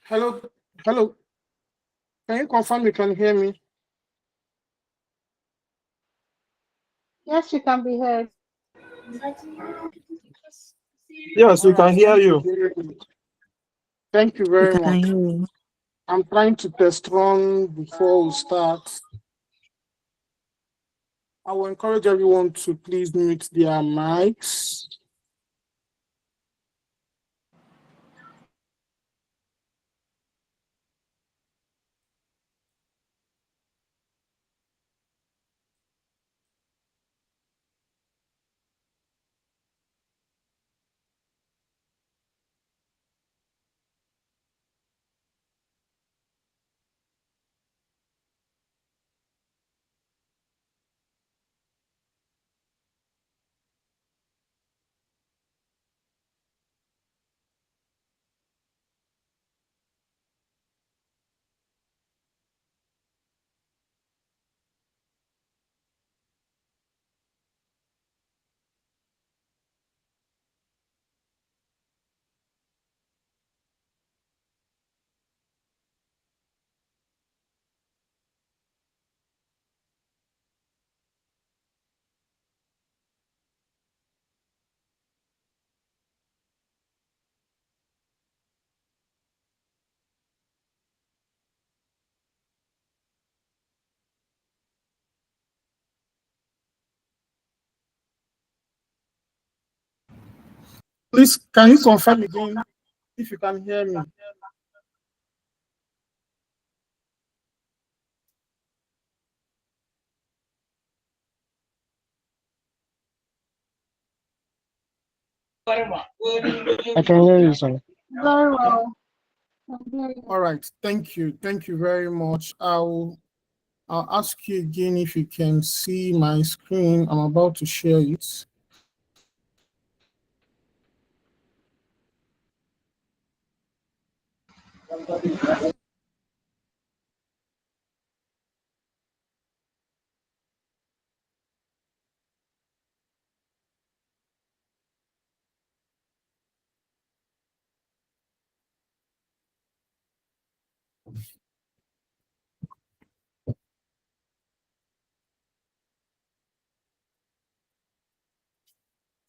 Hello, hello. Can you confirm you can hear me? Yes, you can be heard. Yes, All we right. can hear Thank you you. very much. Thank you We very can much. hear you. I'm trying to test run before we start. I will encourage everyone to please mute their mics. Please, can you confirm again if you can hear me? I can hear you, sir. Very well. I can hear you. All right. Thank you. Thank you very much. I'll ask you again if you can see my screen. I'm about to share it.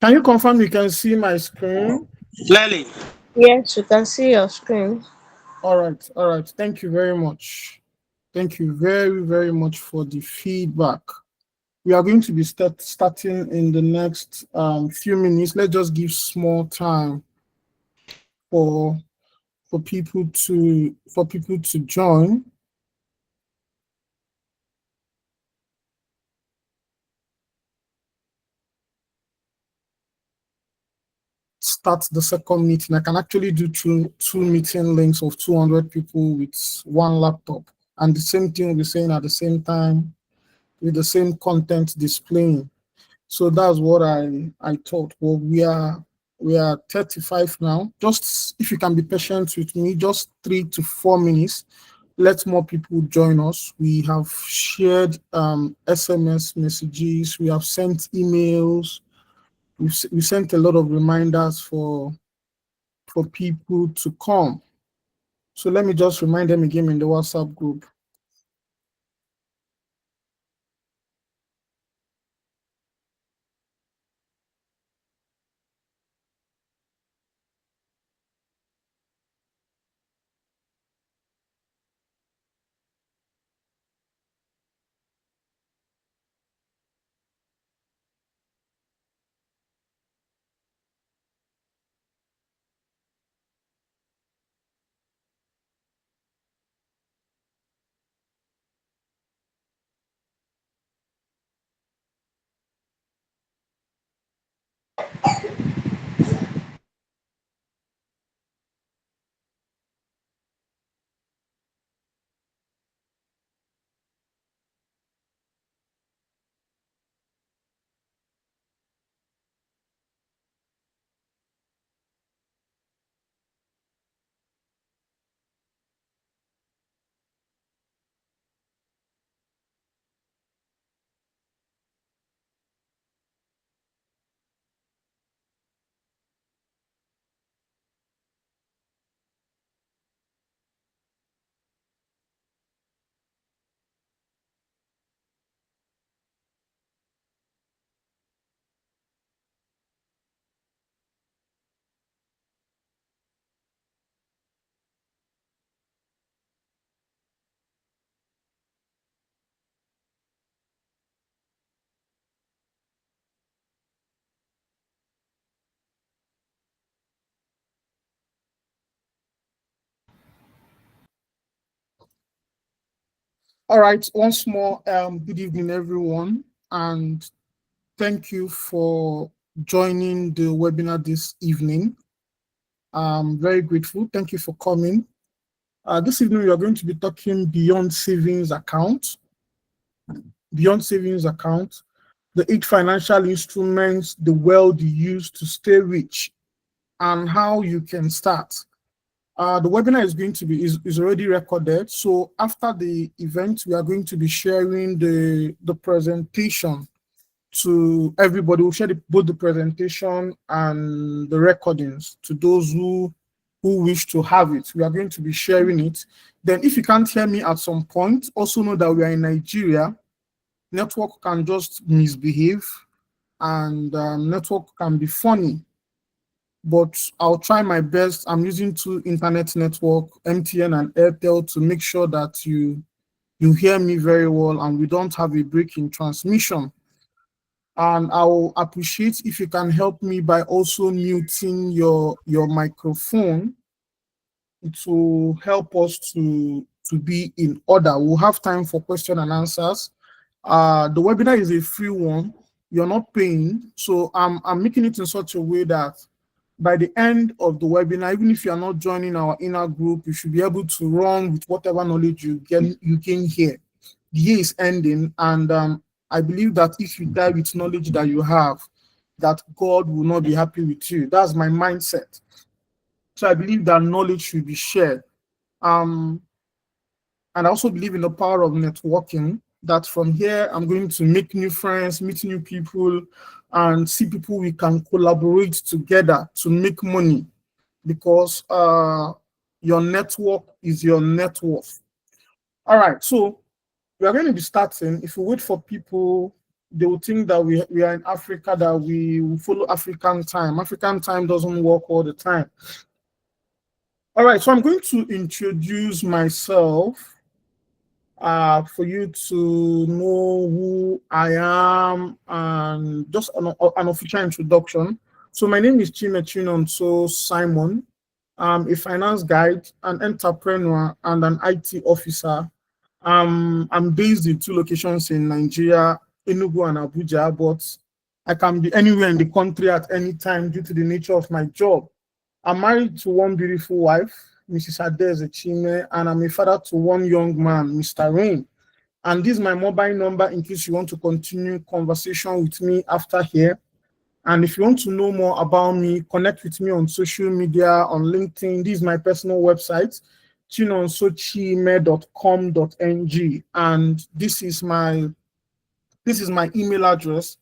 Can you confirm you can see my screen? Clearly. Yes, we can see your screen. All right. All right. Thank you very much. Thank you very, very much for the feedback. We are going to be starting in the next few minutes. Let's just give small time for people to join. Start the second meeting. I can actually do two meeting links of 200 people with one laptop, and the same thing will be saying at the same time with the same content displaying. So that's what I thought. Well, we are 35 now. Just if you can be patient with me, just 3 to 4 minutes. Let more people join us. We have shared SMS messages. We have sent emails. We sent a lot of reminders for people to come. So let me just remind them again in the WhatsApp group. All right, once more, good evening, everyone, and thank you for joining the webinar this evening. I'm very grateful. Thank you for coming. This evening, we are going to be talking beyond savings account. Beyond savings account, the 8 financial instruments the world use to stay rich and how you can start. The webinar is going to be is already recorded. So after the event, we are going to be sharing the presentation to everybody. We'll share both the presentation and the recordings to those who wish to have it. We are going to be sharing it. Then if you can't hear me at some point, also know that we are in Nigeria. Network can just misbehave and network can be funny, but I'll try my best. I'm using 2 internet network, MTN and Airtel, to make sure that you hear me very well and we don't have a break in transmission. And I'll appreciate if you can help me by also muting your microphone to help us to be in order. We'll have time for question and answers. The webinar is a free one. You're not paying. So I'm making it in such a way that by the end of the webinar, even if you're not joining our inner group, you should be able to run with whatever knowledge you gain here. The year is ending, and I believe that if you die with knowledge that you have, that God will not be happy with you. That's my mindset. So I believe that knowledge should be shared. And I also believe in the power of networking, that from here, I'm going to make new friends, meet new people, and see people we can collaborate together to make money, because your network is your net worth. All right, so we are going to be starting. If we wait for people, they will think that we are in Africa, that we will follow African time. African time doesn't work all the time. All right, so I'm going to introduce myself for you to know who I am, and just an official introduction. So my name is Chimechinonso Simon. I'm a finance guide, an entrepreneur, and an IT officer. I'm based in 2 locations in Nigeria, Enugu and Abuja, but I can be anywhere in the country at any time due to the nature of my job. I'm married to one beautiful wife, Mrs. Adeze Chime, and I'm a father to one young man, Mr. Rain. And this is my mobile number in case you want to continue conversation with me after here. And if you want to know more about me, connect with me on social media, on LinkedIn. This is my personal website, chinonsochime.com.ng. And this is my email address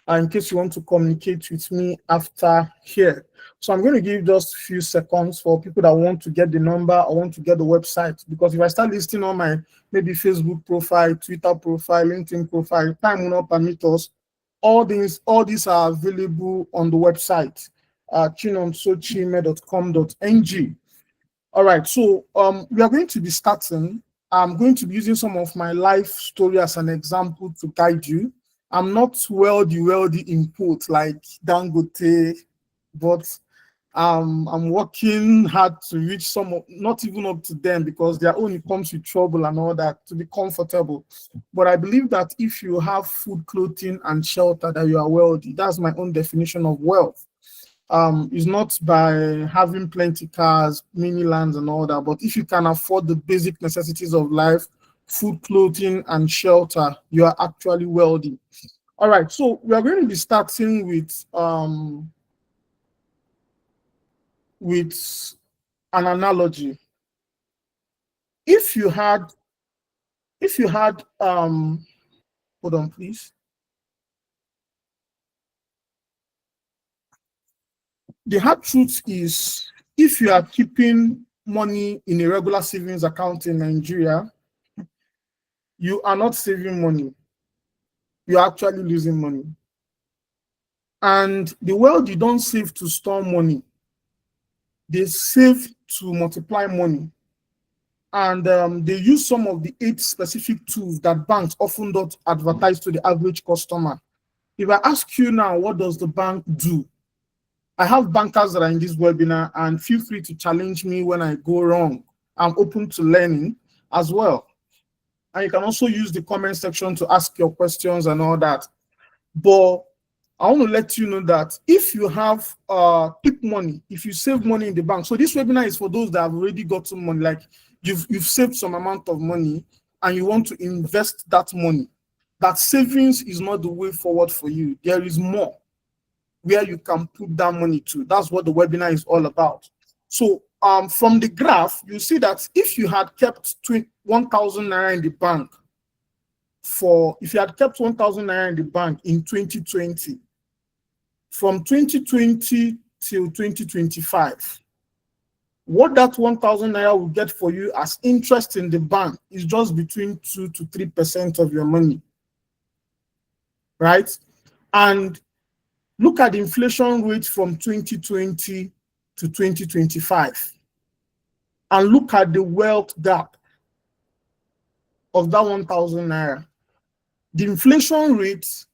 in case you want to communicate with me after here. So I'm going to give just a few seconds for people that want to get the number or want to get the website, because if I start listing on my maybe Facebook profile, Twitter profile, LinkedIn profile, time will not permit us. All these are available on the website, chinonsochime.com.ng. All right, so we are going to be starting. I'm going to be using some of my life story as an example to guide you. I'm not wealthy in quote like Dangote, but I'm working hard to reach some of, not even up to them, because their own comes with trouble and all that, to be comfortable. But I believe that if you have food, clothing, and shelter, that you are wealthy. That's my own definition of wealth. It's not by having plenty cars, mini lands, and all that, but if you can afford the basic necessities of life, food, clothing, and shelter, you are actually wealthy. All right, so we are going to be starting with an analogy. If you had hold on, please. The hard truth is, if you are keeping money in a regular savings account in Nigeria, you are not saving money. You're actually losing money. And the world, you don't save to store money. They save to multiply money. And they use some of the 8 specific tools that banks often don't advertise to the average customer. If I ask you now, what does the bank do? I have bankers that are in this webinar, and feel free to challenge me when I go wrong. I'm open to learning as well. and you can also use the comment section to ask your questions and all that. But I want to let you know that if you have keep money, if you save money in the bank, so this webinar is for those that have already got some money, like you've saved some amount of money and you want to invest that money. That savings is not the way forward for you. There is more where you can put that money to. That's what the webinar is all about. So from the graph, you see that if you had kept 1,000 naira in the bank if you had kept 1,000 naira in the bank in 2020, from 2020 till 2025, what that 1,000 naira will get for you as interest in the bank is just between 2 to 3% of your money, right? And look at the inflation rate from 2020 to 2025, and look at the wealth gap of that 1,000 naira. The inflation rate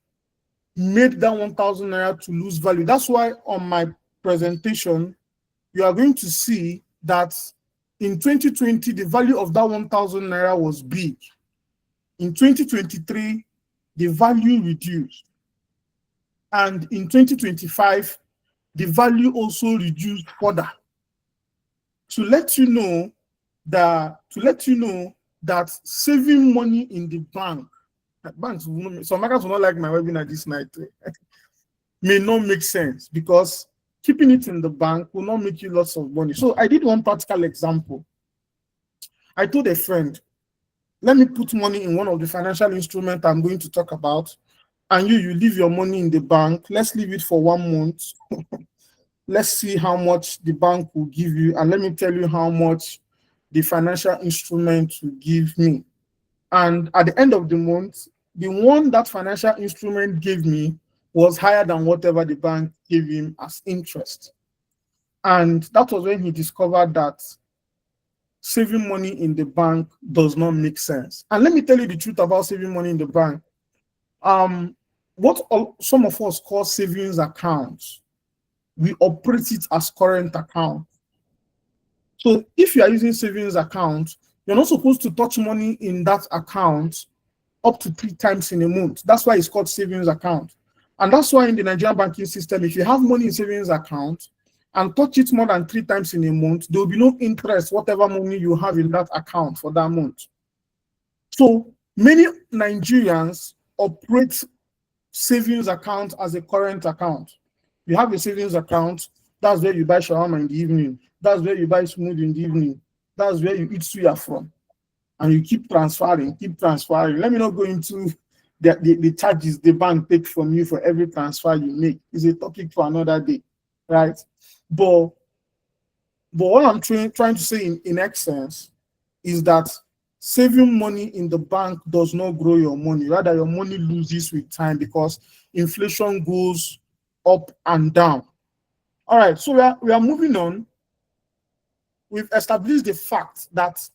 made that 1,000 naira to lose value. That's why on my presentation, you are going to see that in 2020, the value of that 1,000 naira was big. In 2023, the value reduced. And in 2025, the value also reduced further. To let you know that saving money in the bank, some markets will not like my webinar this night, may not make sense, because keeping it in the bank will not make you lots of money. So I did one practical example. I told a friend, let me put money in one of the financial instruments I'm going to talk about, and you leave your money in the bank. Let's leave it for 1 month. Let's see how much the bank will give you, and let me tell you how much the financial instrument will give me. And at the end of the month, the one that financial instrument gave me was higher than whatever the bank gave him as interest. And that was when he discovered that saving money in the bank does not make sense. And let me tell you the truth about saving money in the bank. What some of us call savings accounts, we operate it as current account. So if you are using savings account, you're not supposed to touch money in that account up to 3 times in a month. That's why it's called savings account. And that's why in the Nigerian banking system, if you have money in savings account and touch it more than 3 times in a month, there will be no interest, whatever money you have in that account for that month. So many Nigerians operate savings account as a current account. You have a savings account, that's where you buy shawarma in the evening. That's where you buy smoothie in the evening. That's where you eat suya from. And you keep transferring. Let me not go into the charges the bank takes from you for every transfer you make. It's a topic for another day, right? But what I'm trying to say in essence is that saving money in the bank does not grow your money. Rather, your money loses with time because inflation goes up and down. All right, so we are moving on. We've established the fact that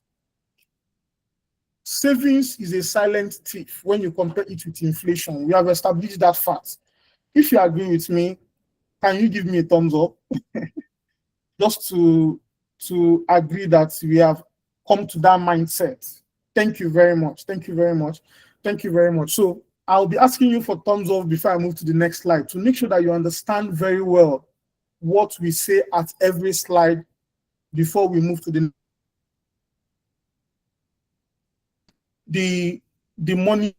savings is a silent thief when you compare it with inflation. We have established that fact. If you agree with me, can you give me a thumbs up? Just to agree that we have come to that mindset. Thank you very much. Thank you very much. Thank you very much. So I'll be asking you for thumbs up before I move to the next slide to make sure that you understand very well what we say at every slide before we move to the money.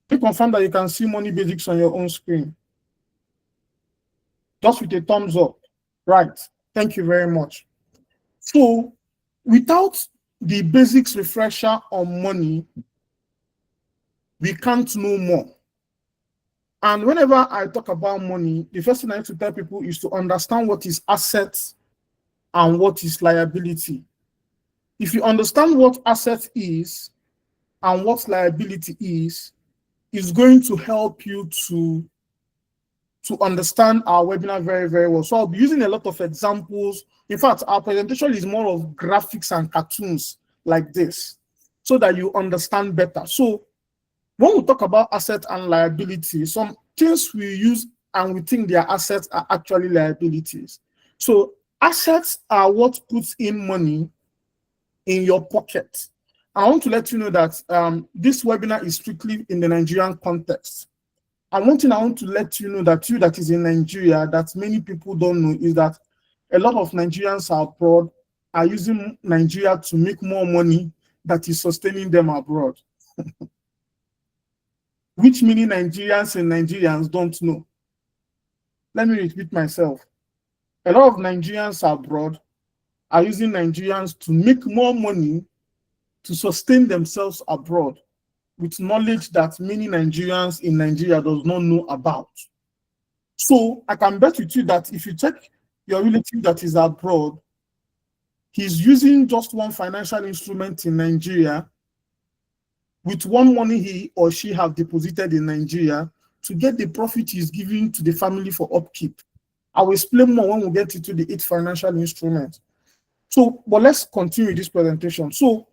Confirm that you can see money basics on your own screen. Just with a thumbs up. Right. Thank you very much. So without the basics refresher on money, we can't know more. And whenever I talk about money, the first thing I have to tell people is to understand what is assets and what is liability. If you understand what asset is and what liability is, it's going to help you to understand our webinar very, very well. So I'll be using a lot of examples. In fact, our presentation is more of graphics and cartoons, like this so that you understand better. So when we talk about asset and liability, some things we use and we think they are assets are actually liabilities. So assets are what puts in money in your pocket. I want to let you know that this webinar is strictly in the Nigerian context. And one thing I want to let you know that you that is in Nigeria that many people don't know is that a lot of Nigerians abroad are using Nigeria to make more money that is sustaining them abroad. Which many Nigerians and Nigerians don't know. Let me repeat myself. A lot of Nigerians abroad are using Nigerians to make more money to sustain themselves abroad with knowledge that many Nigerians in Nigeria does not know about. So I can bet with you that if you check your relative that is abroad, he's using just one financial instrument in Nigeria with one money he or she have deposited in Nigeria to get the profit he's giving to the family for upkeep. I will explain more when we get into the 8th financial instrument. So, but let's continue this presentation. So,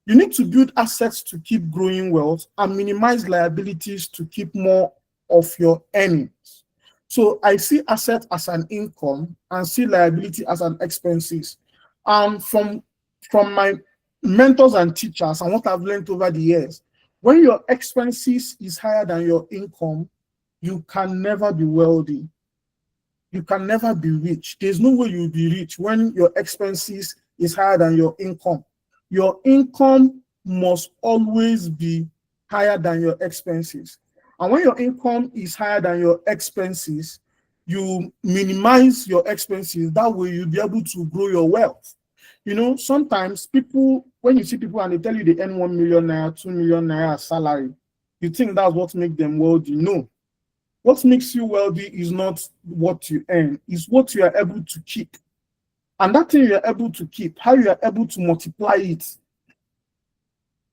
you need to build assets to keep growing wealth and minimize liabilities to keep more of your earnings. So, I see asset as an income and see liability as an expenses. From my mentors and teachers and what I've learned over the years, when your expenses is higher than your income, you can never be wealthy. You can never be rich. There's no way you'll be rich when your expenses is higher than your income. Your income must always be higher than your expenses. And when your income is higher than your expenses, you minimize your expenses. That way you'll be able to grow your wealth. You know, sometimes people, when you see people and they tell you they earn 1 million naira, 2 million naira salary, you think that's what makes them wealthy. No. What makes you wealthy is not what you earn, it's what you are able to keep. And that thing you are able to keep, how you are able to multiply it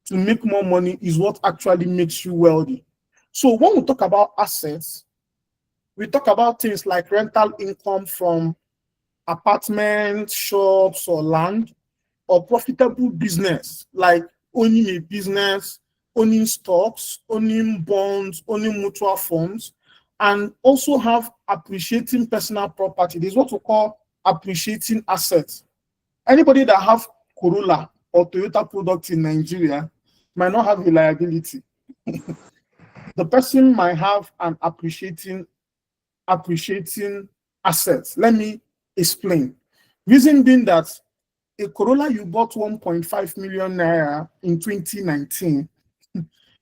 to make more money is what actually makes you wealthy. So when we talk about assets, we talk about things like rental income from apartments, shops, or land, or profitable business like owning a business, owning stocks, owning bonds, owning mutual funds, and also have appreciating personal property. This is what we call appreciating assets. Anybody that have Corolla or Toyota products in Nigeria might not have a liability. The person might have an appreciating assets. Let me explain. Reason being that a Corolla you bought 1.5 million naira in 2019,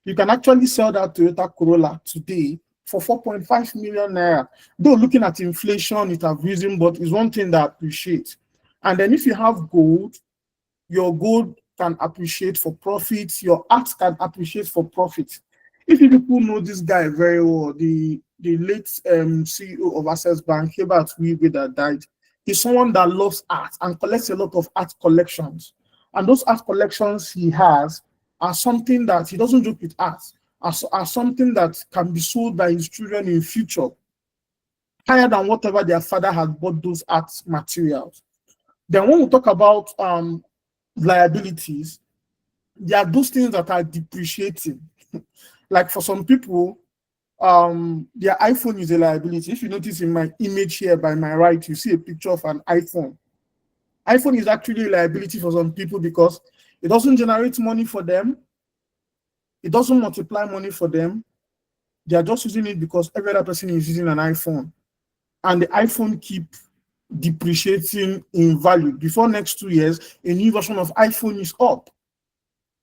you can actually sell that Toyota Corolla today for 4.5 million naira. Though looking at inflation, it have risen, but it's one thing that appreciates. And then if you have gold, your gold can appreciate for profit, your art can appreciate for profit. If you people know this guy very well, the late CEO of Access Bank, Herbert Wigwe, that died, he's someone that loves art and collects a lot of art collections. And those art collections he has are something that he doesn't joke with art, are something that can be sold by his children in future, higher than whatever their father had bought those art materials. Then when we talk about liabilities, there are those things that are depreciating. Like for some people, their iPhone is a liability. If you notice in my image here by my right, you see a picture of an iPhone. iPhone is actually a liability for some people because it doesn't generate money for them. It doesn't multiply money for them. They are just using it because every other person is using an iPhone. And the iPhone keep depreciating in value. Before next 2 years, a new version of iPhone is up.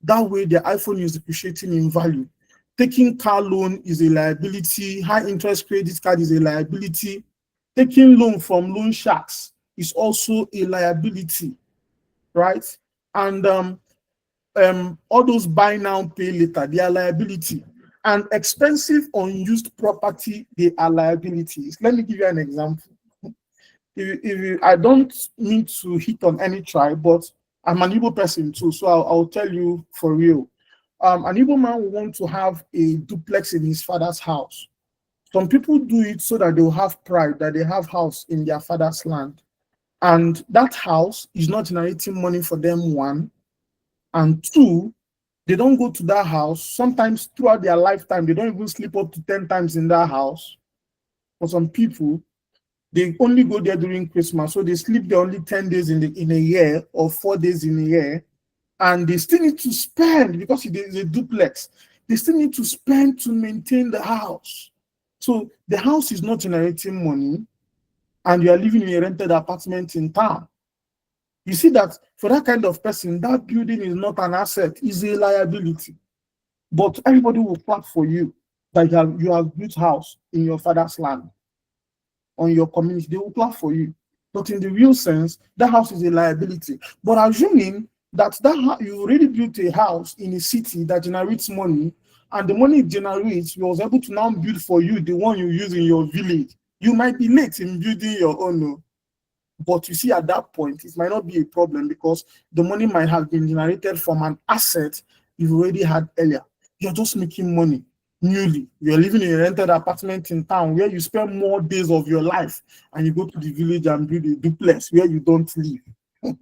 That way, the iPhone is depreciating in value. Taking car loan is a liability. High interest credit card is a liability. Taking loan from loan sharks is also a liability, right? And all those buy now, pay later, they are liability. And expensive unused property, they are liabilities. Let me give you an example. I don't mean to hit on any tribe, but I'm an Igbo person too, so I'll tell you for real. An Igbo man will want to have a duplex in his father's house. Some people do it so that they'll have pride that they have house in their father's land. And that house is not generating money for them, one. And two, they don't go to that house. Sometimes throughout their lifetime, they don't even sleep up to 10 times in that house. For some people, they only go there during Christmas. So they sleep there only 10 days in a year or 4 days in a year. And they still need to spend, because it is a duplex, they still need to spend to maintain the house. So the house is not generating money, and you are living in a rented apartment in town. You see that for that kind of person, that building is not an asset, it's a liability. But everybody will clap for you that you have built house in your father's land, on your community. They will clap for you. But in the real sense, that house is a liability. But assuming that you already built a house in a city that generates money, and the money it generates, you was able to now build for you the one you use in your village. You might be late in building your own, but you see, at that point, it might not be a problem, because the money might have been generated from an asset you've already had earlier. You're just making money newly. You're living in a rented apartment in town where you spend more days of your life, and you go to the village and build a duplex where you don't live.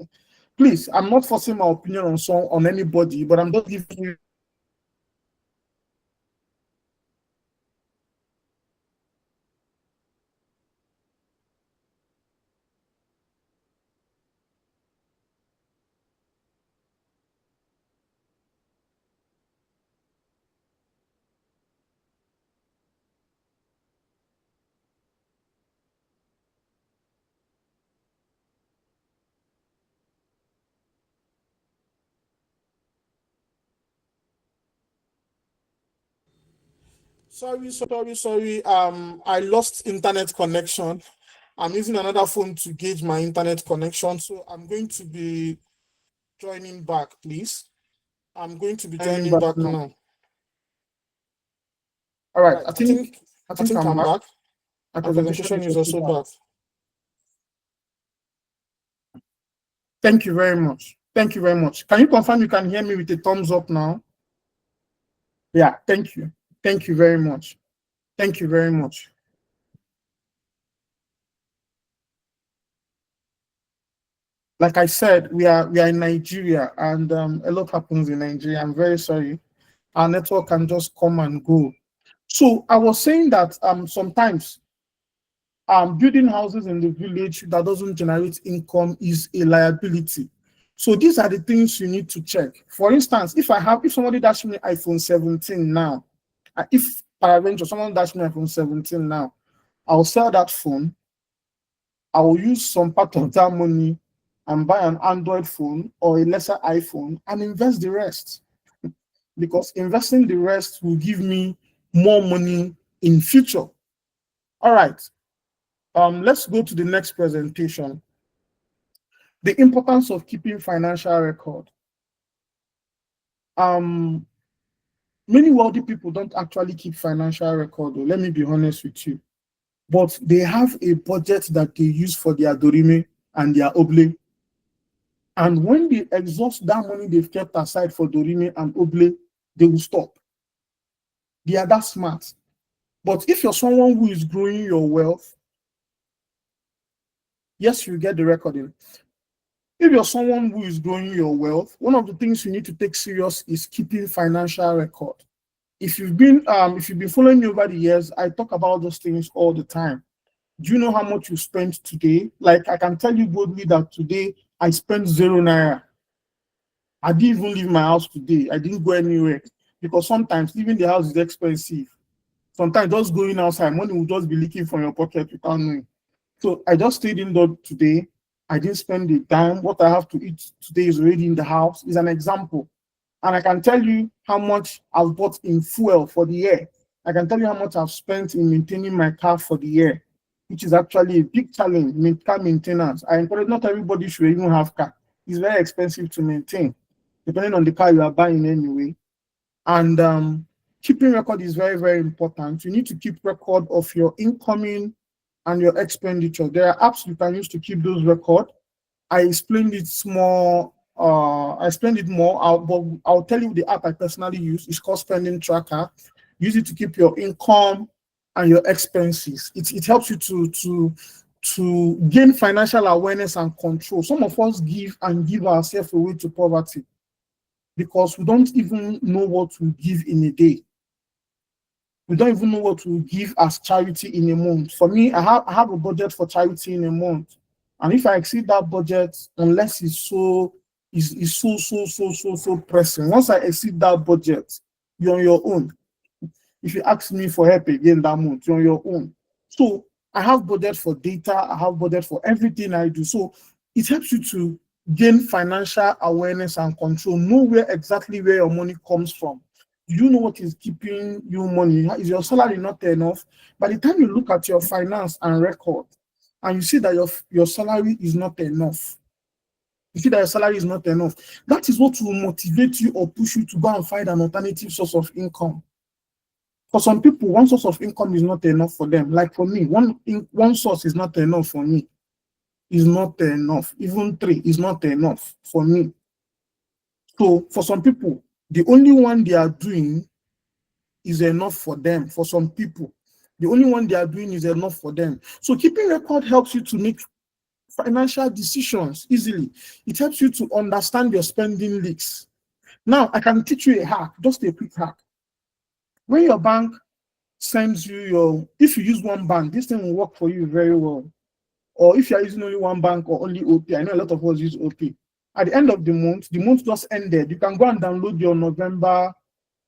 Please, I'm not forcing my opinion on anybody, but I'm just giving you. Sorry. I lost internet connection. I'm using another phone to gauge my internet connection, so I'm going to be joining back, please. I'm going to be joining back now. All right, I think I'm back. My presentation is also back. Thank you very much. Thank you very much. Can you confirm you can hear me with a thumbs up now? Yeah, thank you. Thank you very much. Thank you very much. Like I said, we are in Nigeria, and a lot happens in Nigeria. I'm very sorry. Our network can just come and go. So I was saying that sometimes building houses in the village that doesn't generate income is a liability. So these are the things you need to check. For instance, if somebody dashes me iPhone 17 now, if peradventure someone dashes me iPhone 17 now, I'll sell that phone. I will use some part of that money and buy an Android phone or a lesser iPhone and invest the rest. Because investing the rest will give me more money in future. All right. Let's go to the next presentation. The importance of keeping financial record. Many wealthy people don't actually keep financial record, though, let me be honest with you. But they have a budget that they use for their dorime and their oble. And when they exhaust that money they've kept aside for dorime and oble, they will stop. They are that smart. But if you're someone who is growing your wealth, yes, you get the recording. If you're someone who is growing your wealth, one of the things you need to take serious is keeping financial record. If you've been following me over the years, I talk about those things all the time. Do you know how much you spent today? Like, I can tell you boldly that today I spent 0 naira. I didn't even leave my house today. I didn't go anywhere, because sometimes leaving the house is expensive. Sometimes just going outside, money will just be leaking from your pocket without knowing. So I just stayed indoors today. I didn't spend the time. What I have to eat today is already in the house. Is an example. And I can tell you how much I've bought in fuel for the year. I can tell you how much I've spent in maintaining my car for the year, which is actually a big challenge, car maintenance. I encourage not everybody should even have car. It's very expensive to maintain, depending on the car you are buying anyway. And keeping record is very, very important. You need to keep record of your incoming and your expenditure. There are apps you can use to keep those records. I explained it more. But I'll tell you the app I personally use. It's called Spending Tracker. Use it to keep your income and your expenses. It helps you to gain financial awareness and control. Some of us give ourselves away to poverty. because we don't even know what we give in a day. We don't even know what we give as charity in a month. For me, I have a budget for charity in a month. And if I exceed that budget, unless it's so pressing, once I exceed that budget, you're on your own. If you ask me for help again that month, you're on your own. So I have budget for data, I have budget for everything I do. So it helps you to gain financial awareness and control, know exactly where your money comes from. You know what is keeping you money. Is your salary not enough? By the time you look at your finance and record and you see that your salary is not enough, you see that your salary is not enough, that is what will motivate you or push you to go and find an alternative source of income. For some people, one source of income is not enough for them. Like for me, one source is not enough for me. Is not enough. Even 3 is not enough for me. So for some people, the only one they are doing is enough for them. For some people, the only one they are doing is enough for them. So keeping record helps you to make financial decisions easily. It helps you to understand your spending leaks. Now, I can teach you a hack, just a quick hack. When your bank sends you if you use one bank, this thing will work for you very well. Or if you are using only one bank or only OP, I know a lot of us use OP. At the end of the month just ended. You can go and download your November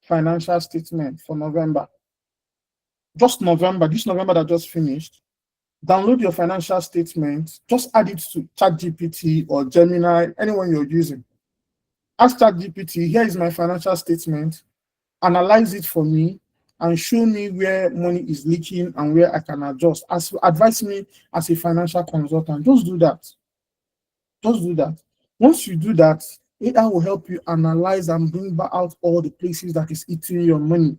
financial statement for November. Just November, this November that just finished. Download your financial statement, just add it to ChatGPT or Gemini, anyone you're using. Ask ChatGPT, here is my financial statement, analyze it for me, and show me where money is leaking and where I can adjust. Advise me as a financial consultant. Just do that. Just do that. Once you do that, AI will help you analyze and bring back out all the places that is eating your money.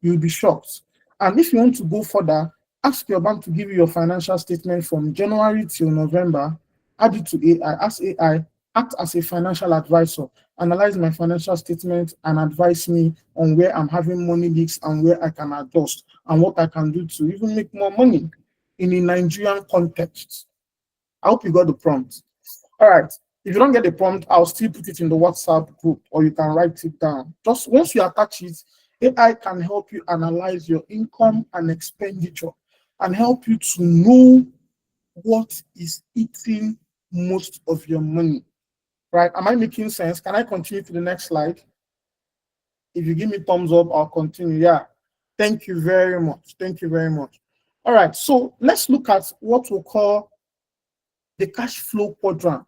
You'll be shocked. And if you want to go further, ask your bank to give you your financial statement from January till November. Add it to AI. Ask AI, act as a financial advisor. Analyze my financial statement and advise me on where I'm having money leaks and where I can adjust and what I can do to even make more money in a Nigerian context. I hope you got the prompt. All right. If you don't get the prompt, I'll still put it in the WhatsApp group or you can write it down. Just once you attach it, AI can help you analyze your income and expenditure and help you to know what is eating most of your money. Right? Am I making sense? Can I continue to the next slide? If you give me thumbs up, I'll continue. Yeah. Thank you very much. Thank you very much. All right. So let's look at what we'll call the cash flow quadrant.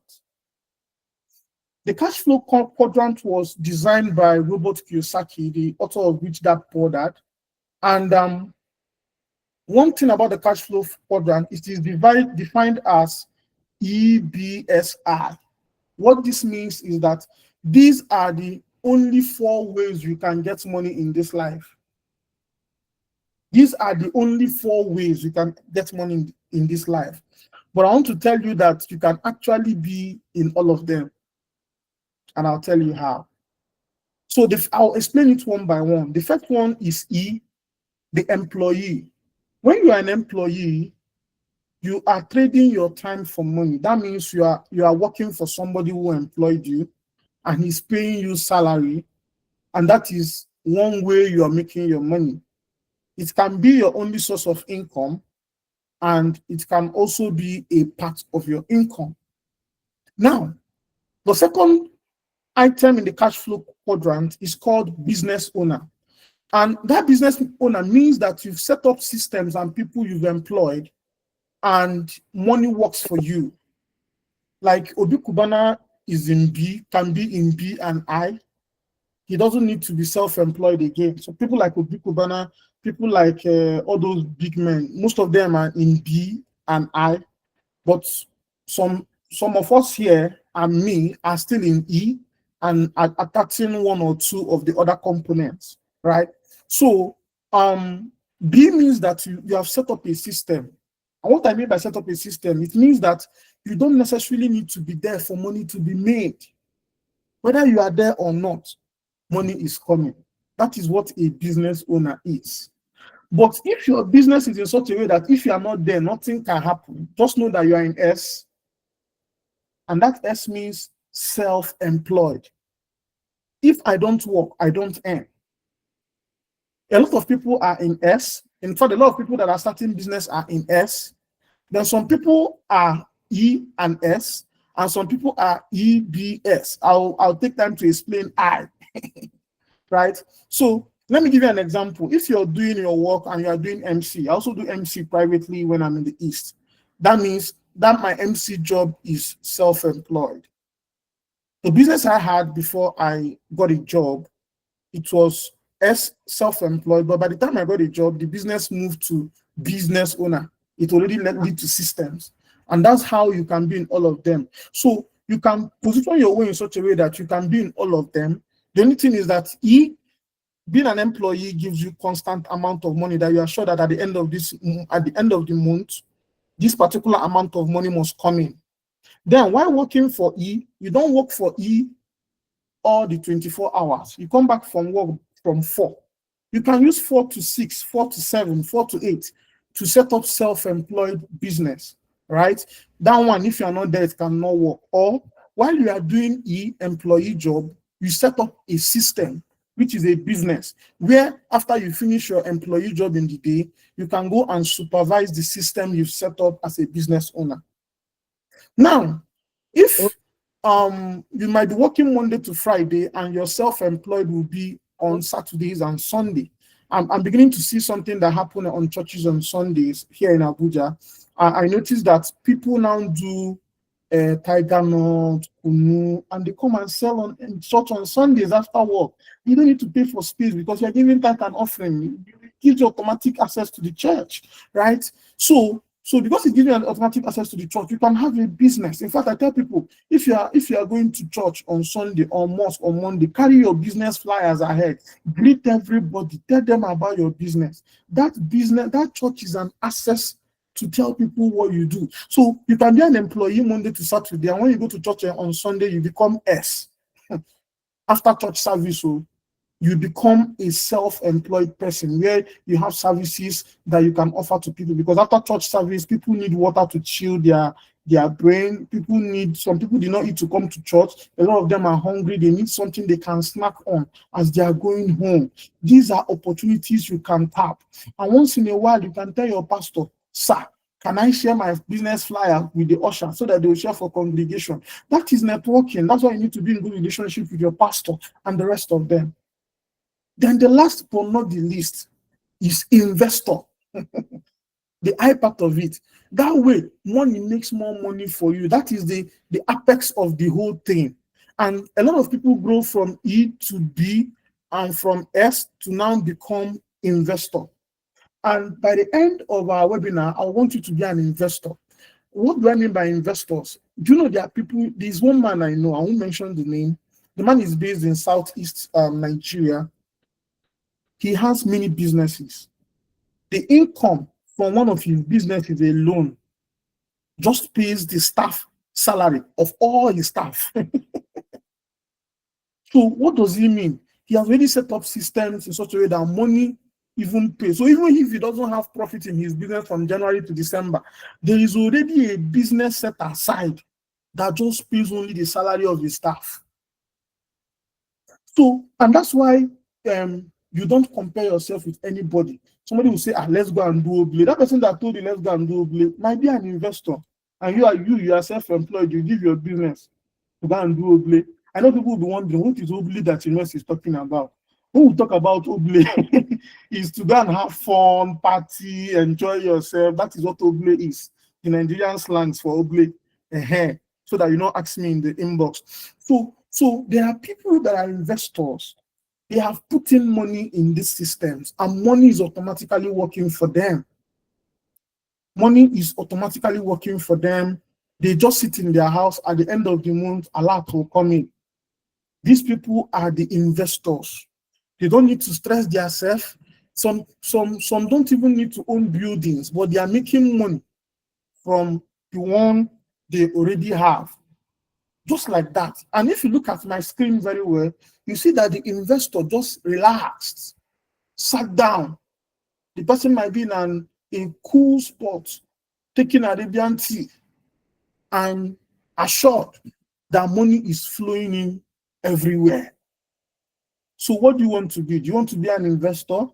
The cash flow quadrant was designed by Robert Kiyosaki, the author of Rich Dad Poor Dad. And one thing about the cash flow quadrant, it is defined as EBSI. What this means is that these are the only 4 ways you can get money in this life. These are the only 4 ways you can get money in this life. But I want to tell you that you can actually be in all of them. And I'll tell you how. So I'll explain it one by one. The first one is E, the employee. When you are an employee, you are trading your time for money. That means you are working for somebody who employed you and he's paying you salary. And that is one way you are making your money. It can be your only source of income, and it can also be a part of your income. Now, the second item in the cash flow quadrant is called business owner. And that business owner means that you've set up systems and people you've employed and money works for you. Like Obi Kubana is in B, can be in B and I. He doesn't need to be self-employed again. So people like Obi Kubana, people like all those big men, most of them are in B and I. But some of us here and me are still in E and are attaching 1 or 2 of the other components, right? So B means that you have set up a system. And what I mean by set up a system, it means that you don't necessarily need to be there for money to be made. Whether you are there or not, money is coming. That is what a business owner is. But if your business is in such a way that if you are not there, nothing can happen, just know that you are in S. And that S means self-employed. If I don't work, I don't earn. A lot of people are in S. In fact, a lot of people that are starting business are in S. Then some people are E and S, and some people are EBS. I'll take time to explain I, right? So let me give you an example. If you're doing your work and you are doing MC, I also do MC privately when I'm in the East. That means that my MC job is self-employed. The business I had before I got a job, it was as self-employed, but by the time I got a job, the business moved to business owner. It already led to systems. And that's how you can be in all of them. So you can position your way in such a way that you can be in all of them. The only thing is that being an employee gives you constant amount of money that you are sure that at the end of the month, this particular amount of money must come in. Then while working for E, you don't work for E all the 24 hours. You come back from work from 4. You can use 4 to 6, 4 to 7, 4 to 8 to set up self-employed business, right? That one, if you are not there, it cannot work. Or while you are doing employee job, you set up a system, which is a business, where after you finish your employee job in the day, you can go and supervise the system you've set up as a business owner. Now, if you might be working Monday to Friday and your self-employed will be on Saturdays and Sunday. I'm beginning to see something that happened on churches on Sundays here in Abuja. I noticed that people now do tiger nut, kunu, and they come and sell on church on Sundays after work. You don't need to pay for space because you're giving tithe and offering. It gives you automatic access to the church, right? So because it gives you an automatic access to the church, you can have a business. In fact, I tell people, if you are going to church on Sunday or mosque on Monday, carry your business flyers ahead. Greet everybody. Tell them about your business. That church is an access to tell people what you do. So you can be an employee Monday to Saturday, and when you go to church on Sunday, you become S. After church service, so you become a self-employed person where you have services that you can offer to people, because after church service, people need water to chill their brain. Some people did not eat to come to church. A lot of them are hungry. They need something they can snack on as they are going home. These are opportunities you can tap. And once in a while, you can tell your pastor, sir, can I share my business flyer with the usher so that they will share for congregation? That is networking. That's why you need to be in good relationship with your pastor and the rest of them. Then the last but not the least is investor. The I part of it. That way, money makes more money for you. That is the apex of the whole thing. And a lot of people grow from E to B and from S to now become investor. And by the end of our webinar, I want you to be an investor. What do I mean by investors? Do you know there are people? There's one man I know, I won't mention the name. The man is based in Southeast Nigeria. He has many businesses. The income from one of his businesses alone just pays the staff salary of all his staff. So what does he mean? He has already set up systems in such a way that money even pays. So even if he doesn't have profit in his business from January to December, there is already a business set aside that just pays only the salary of his staff. So, and that's why you don't compare yourself with anybody. Somebody will say, let's go and do Oble. That person that told you let's go and do Oble might be an investor. And you are self-employed, you give your business to go and do Oble. I know people will be wondering, what is Oble that Invest is talking about? Who will talk about Oble is to go and have fun, party, enjoy yourself. That is what Oble is. The Nigerian slangs for Oble. So that you don't ask me in the inbox. So there are people that are investors. They have put in money in these systems, and money is automatically working for them. Money is automatically working for them. They just sit in their house. At the end of the month, a lot will come in. These people are the investors. They don't need to stress themselves. Some don't even need to own buildings, but they are making money from the one they already have. Just like that. And if you look at my screen very well, you see that the investor just relaxed, sat down. The person might be in a cool spot, taking Arabian tea, and assured that money is flowing in everywhere. So what do you want to be? Do you want to be an investor? Or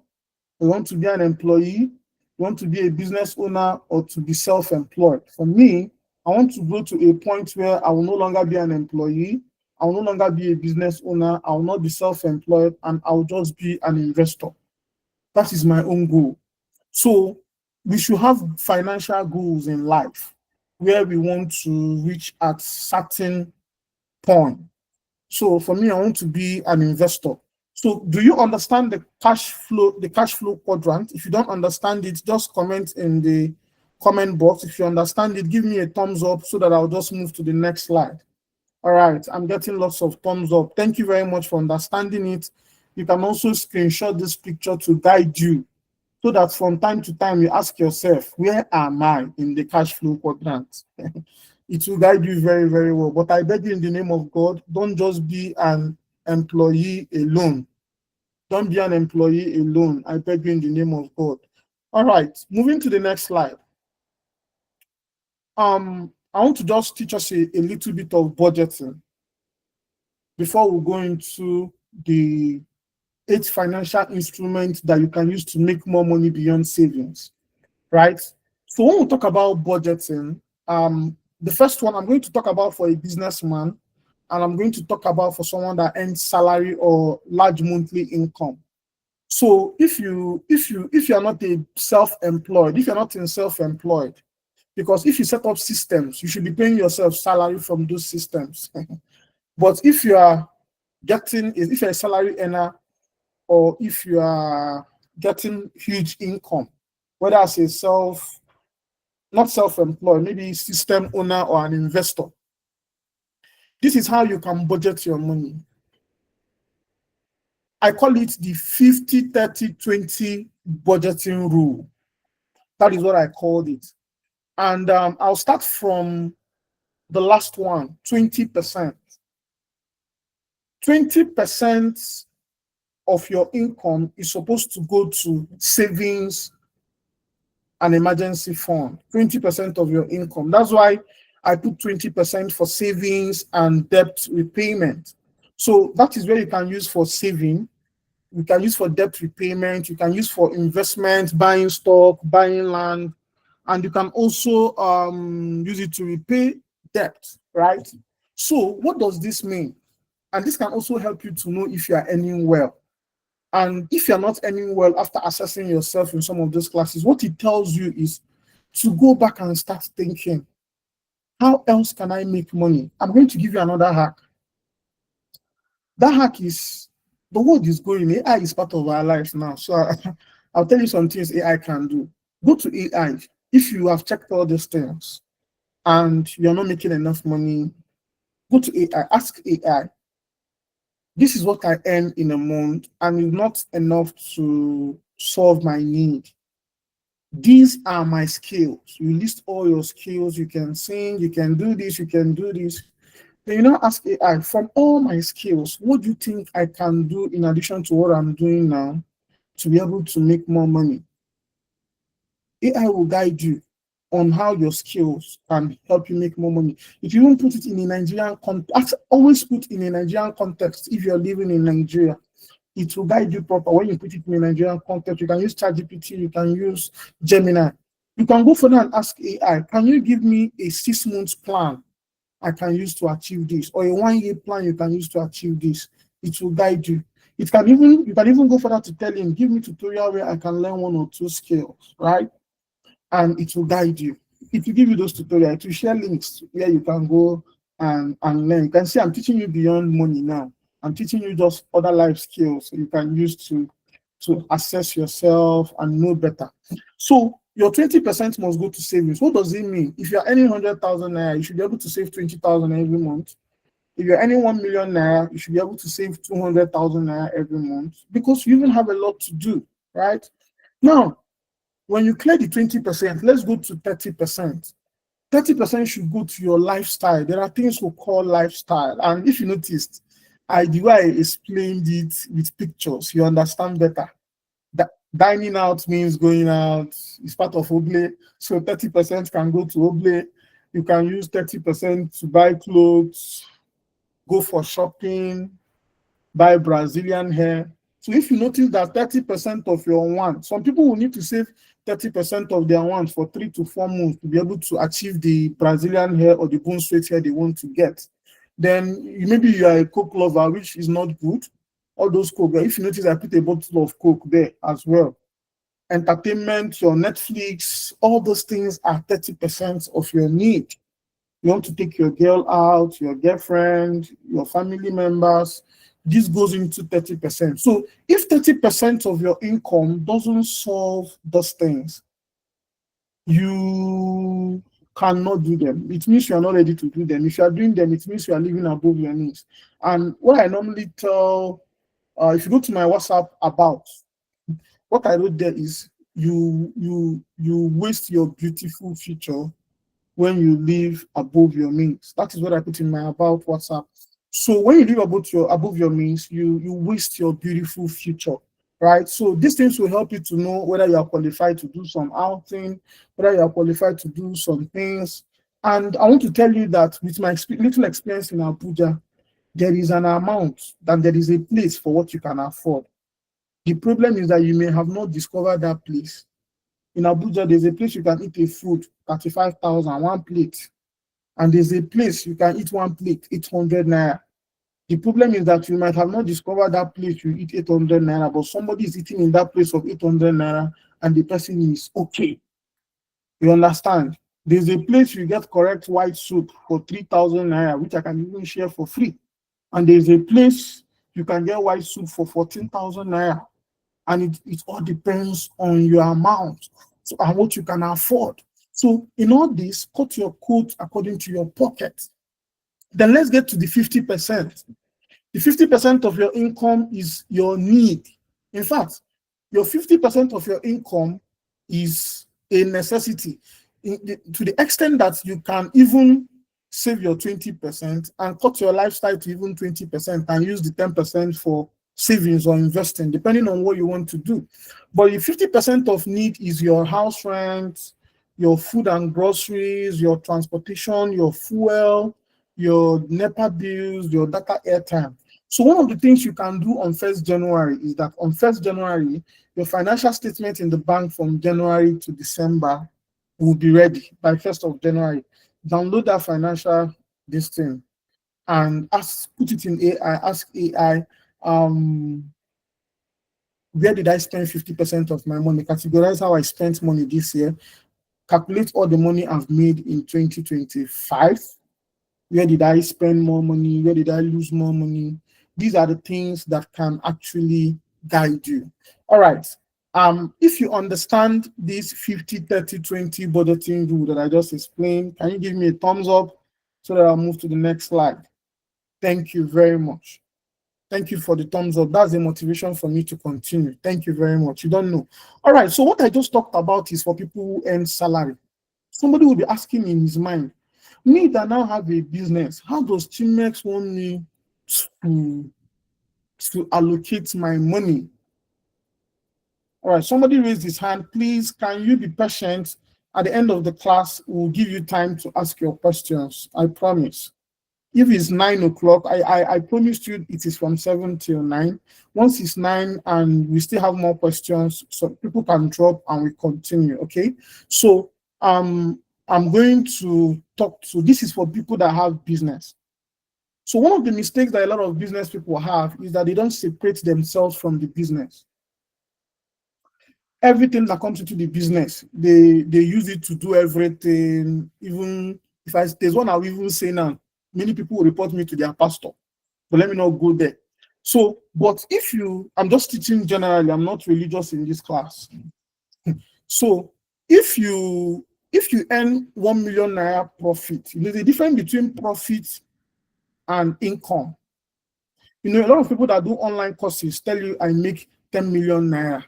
you want to be an employee? You want to be a business owner or to be self-employed? For me, I want to go to a point where I will no longer be an employee. I will no longer be a business owner. I will not be self-employed, and I will just be an investor. That is my own goal. So we should have financial goals in life where we want to reach at certain point. So for me, I want to be an investor. So do you understand the cash flow quadrant? If you don't understand it, just comment in the comment box. If you understand it, give me a thumbs up so that I'll just move to the next slide. All right, I'm getting lots of thumbs up. Thank you very much for understanding it. You can also screenshot this picture to guide you so that from time to time you ask yourself, where am I in the cash flow quadrant? It will guide you very, very well. But I beg you in the name of God, don't just be an employee alone. Don't be an employee alone. I beg you in the name of God. All right, moving to the next slide. I want to just teach us a little bit of budgeting before we go into the 8 financial instruments that you can use to make more money beyond savings, right? So when we talk about budgeting, the first one I'm going to talk about for a businessman, and I'm going to talk about for someone that earns salary or large monthly income. So if you're not a self-employed, if you're not in self-employed, because if you set up systems, you should be paying yourself salary from those systems. But if you're a salary earner, or if you are getting huge income, whether as a not self-employed, maybe system owner or an investor, this is how you can budget your money. I call it the 50-30-20 budgeting rule. That is what I called it. And I'll start from the last one, 20%. 20% of your income is supposed to go to savings and emergency fund. 20% of your income. That's why I put 20% for savings and debt repayment. So that is where you can use for saving. You can use for debt repayment. You can use for investment, buying stock, buying land, and you can also use it to repay debt, right? So what does this mean? And this can also help you to know if you are earning well. And if you're not earning well after assessing yourself in some of those classes, what it tells you is to go back and start thinking, how else can I make money? I'm going to give you another hack. That hack is, the world is going, AI is part of our lives now. So I'll tell you some things AI can do. Go to AI. If you have checked all these things and you're not making enough money, go to AI, ask AI, this is what I earn in a month and it's not enough to solve my need. These are my skills. You list all your skills. You can sing, you can do this, you can do this. Then you now ask AI, from all my skills, what do you think I can do in addition to what I'm doing now to be able to make more money? AI will guide you on how your skills can help you make more money. If you don't put it in a Nigerian context, always put in a Nigerian context. If you're living in Nigeria, it will guide you proper. When you put it in a Nigerian context, you can use ChatGPT, you can use Gemini. You can go further and ask AI, can you give me a 6-month plan I can use to achieve this, or a 1-year plan you can use to achieve this? It will guide you. You can even go further to tell him, give me a tutorial where I can learn 1 or 2 skills, right? And it will guide you. It will give you those tutorials. It will share links where you can go and learn. You can see I'm teaching you beyond money now. I'm teaching you just other life skills you can use to assess yourself and know better. So your 20% must go to savings. What does it mean? If you're earning 100,000 naira, you should be able to save 20,000 every month. If you're earning 1 million naira, you should be able to save 200,000 naira every month, because you even have a lot to do, right? Now, when you clear the 20%, let's go to 30%. 30% should go to your lifestyle. There are things we call lifestyle. And if you noticed, the way I explained it with pictures, you understand better. Dining out means going out. It's part of Oble. So 30% can go to Oble. You can use 30% to buy clothes, go for shopping, buy Brazilian hair. So if you notice that 30% of your want, some people will need to save 30% of their want for 3 to 4 months to be able to achieve the Brazilian hair or the bone straight hair they want to get. Then maybe you are a Coke lover, which is not good. All those Coke, if you notice, I put a bottle of Coke there as well. Entertainment, your Netflix, all those things are 30% of your need. You want to take your girl out, your girlfriend, your family members, this goes into 30%. So if 30% of your income doesn't solve those things, you cannot do them. It means you are not ready to do them. If you are doing them, it means you are living above your means. And what I normally tell, if you go to my WhatsApp about, what I wrote there is you waste your beautiful future when you live above your means. That is what I put in my about WhatsApp. So when you live above your means, you waste your beautiful future, right? So these things will help you to know whether you are qualified to do some outing, whether you are qualified to do some things. And I want to tell you that with my little experience in Abuja, there is an amount and there is a place for what you can afford. The problem is that you may have not discovered that place. In Abuja, there's a place you can eat a food, 35,000, one plate. And there's a place you can eat one plate, 800 naira. The problem is that you might have not discovered that place you eat 800 naira, but somebody is eating in that place of 800 naira and the person is okay. You understand? There's a place you get correct white soup for 3,000 naira, which I can even share for free. And there's a place you can get white soup for 14,000 naira. And it all depends on your amount and what you can afford. So in all this, cut your coat according to your pocket. Then let's get to the 50%. The 50% of your income is your need. In fact, your 50% of your income is a necessity to the extent that you can even save your 20% and cut your lifestyle to even 20% and use the 10% for savings or investing, depending on what you want to do. But the 50% of need is your house rent, your food and groceries, your transportation, your fuel, your NEPA bills, your data airtime. So one of the things you can do on 1st January is that on 1st January, your financial statement in the bank from January to December will be ready by 1st of January. Download that financial this thing and put it in AI, ask AI, where did I spend 50% of my money? Categorize how I spent money this year. Calculate all the money I've made in 2025. Where did I spend more money? Where did I lose more money? These are the things that can actually guide you. All right. If you understand this 50, 30, 20 budgeting rule that I just explained, can you give me a thumbs up so that I'll move to the next slide? Thank you very much. Thank you for the thumbs up. That's the motivation for me to continue. Thank you very much. You don't know. All right. So what I just talked about is for people who earn salary. Somebody will be asking in his mind, me that now have a business, how does Chimex want me to allocate my money? All right. Somebody raised his hand. Please, can you be patient? At the end of the class, we'll give you time to ask your questions. I promise. If it's 9 o'clock, I promised you it is from 7 till 9. Once it's 9 and we still have more questions, so people can drop and we continue, okay? So I'm going to talk to, this is for people that have business. So one of the mistakes that a lot of business people have is that they don't separate themselves from the business. Everything that comes into the business, they use it to do everything. Even if there's one I'll even say now, many people will report me to their pastor, but let me not go there. So, but if I'm just teaching generally, I'm not religious in this class. So if you earn 1 million naira profit, there's a difference between profit and income. A lot of people that do online courses tell you I make 10 million naira,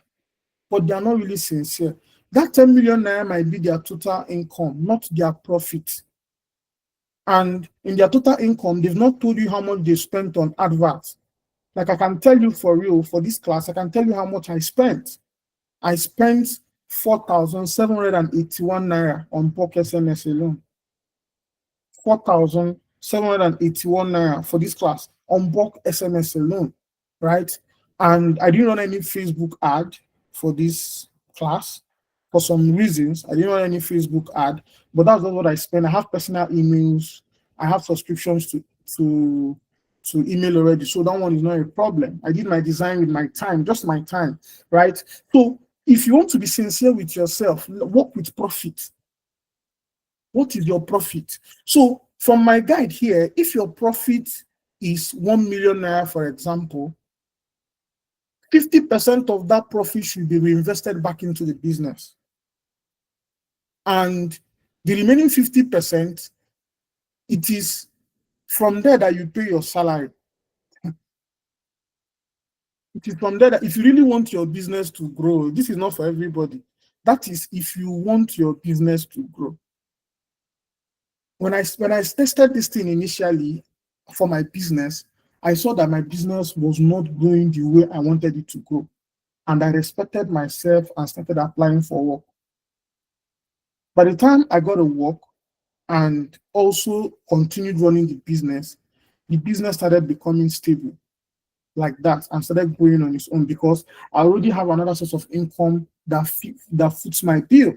but they are not really sincere. That 10 million naira might be their total income, not their profit. And in their total income, they've not told you how much they spent on adverts. Like I can tell you for real, for this class, I can tell you how much I spent. I spent 4,781 naira on POC SMS alone. 4,781 naira for this class on POC SMS alone. right? And I didn't run any Facebook ad for this class for some reasons. I didn't run any Facebook ad, but that's not what I spend. I have personal emails. I have subscriptions to email already, so that one is not a problem. I did my design with my time, just my time, right? So if you want to be sincere with yourself, work with profit. What is your profit? So from my guide here, if your profit is 1 million naira, for example, 50% of that profit should be reinvested back into the business. And the remaining 50%, it is from there that you pay your salary. It is from there that if you really want your business to grow, this is not for everybody. That is if you want your business to grow. When I tested this thing initially for my business, I saw that my business was not growing the way I wanted it to grow. And I respected myself and started applying for work. By the time I got a work and also continued running the business started becoming stable like that and started growing on its own because I already have another source of income that fits my bill.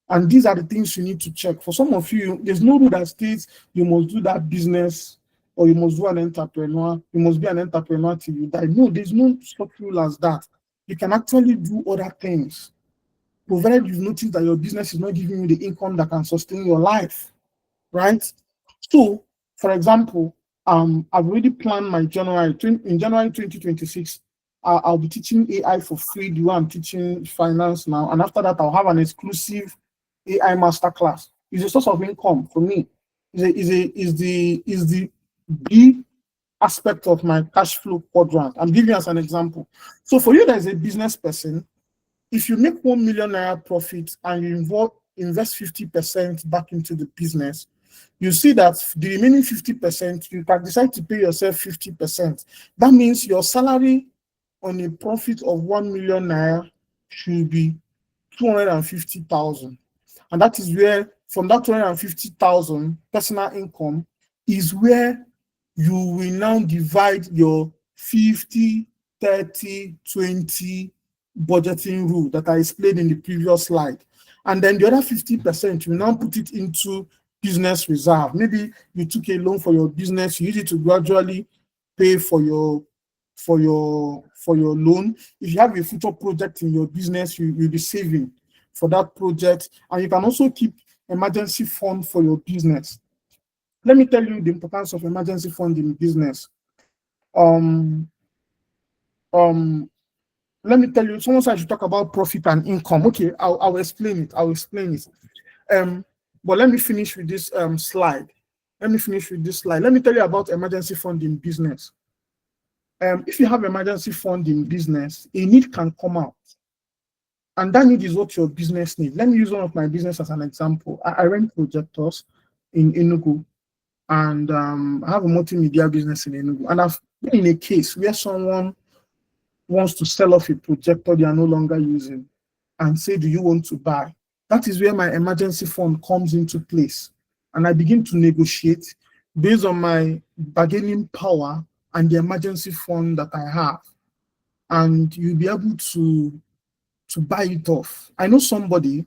And these are the things you need to check. For some of you, there's no rule that states you must do that business or you must do an entrepreneur. You must be an entrepreneur till you die. No, there's no such rule as that. You can actually do other things, provided you've noticed that your business is not giving you the income that can sustain your life, right? So, for example, I've already planned my January 2026. I'll be teaching AI for free. The way I'm teaching finance now, and after that, I'll have an exclusive AI masterclass. It's a source of income for me. Is the big aspect of my cash flow quadrant. I'm giving you as an example. So for you that is a business person, if you make 1 million naira profit and you invest 50% back into the business, you see that the remaining 50%, you can decide to pay yourself 50%. That means your salary on a profit of 1 million naira should be 250,000. And that is where, from that 250,000 personal income, is where you will now divide your 50, 30, 20 budgeting rule that I explained in the previous slide. And then the other 50%, you now put it into business reserve. Maybe you took a loan for your business, you use it to gradually pay for your loan. If you have a future project in your business, you'll be saving for that project. And you can also keep emergency fund for your business. Let me tell you the importance of emergency fund in business. Let me tell you, someone said I should talk about profit and income. Okay, I'll explain it. But let me finish with this slide. Let me tell you about emergency fund in business. If you have emergency fund in business, a need can come out. And that need is what your business needs. Let me use one of my business as an example. I rent projectors in Enugu, and I have a multimedia business in Enugu. And I've been in a case where someone wants to sell off a projector they are no longer using and say, do you want to buy? That is where my emergency fund comes into place. And I begin to negotiate based on my bargaining power and the emergency fund that I have. And you'll be able to buy it off. I know somebody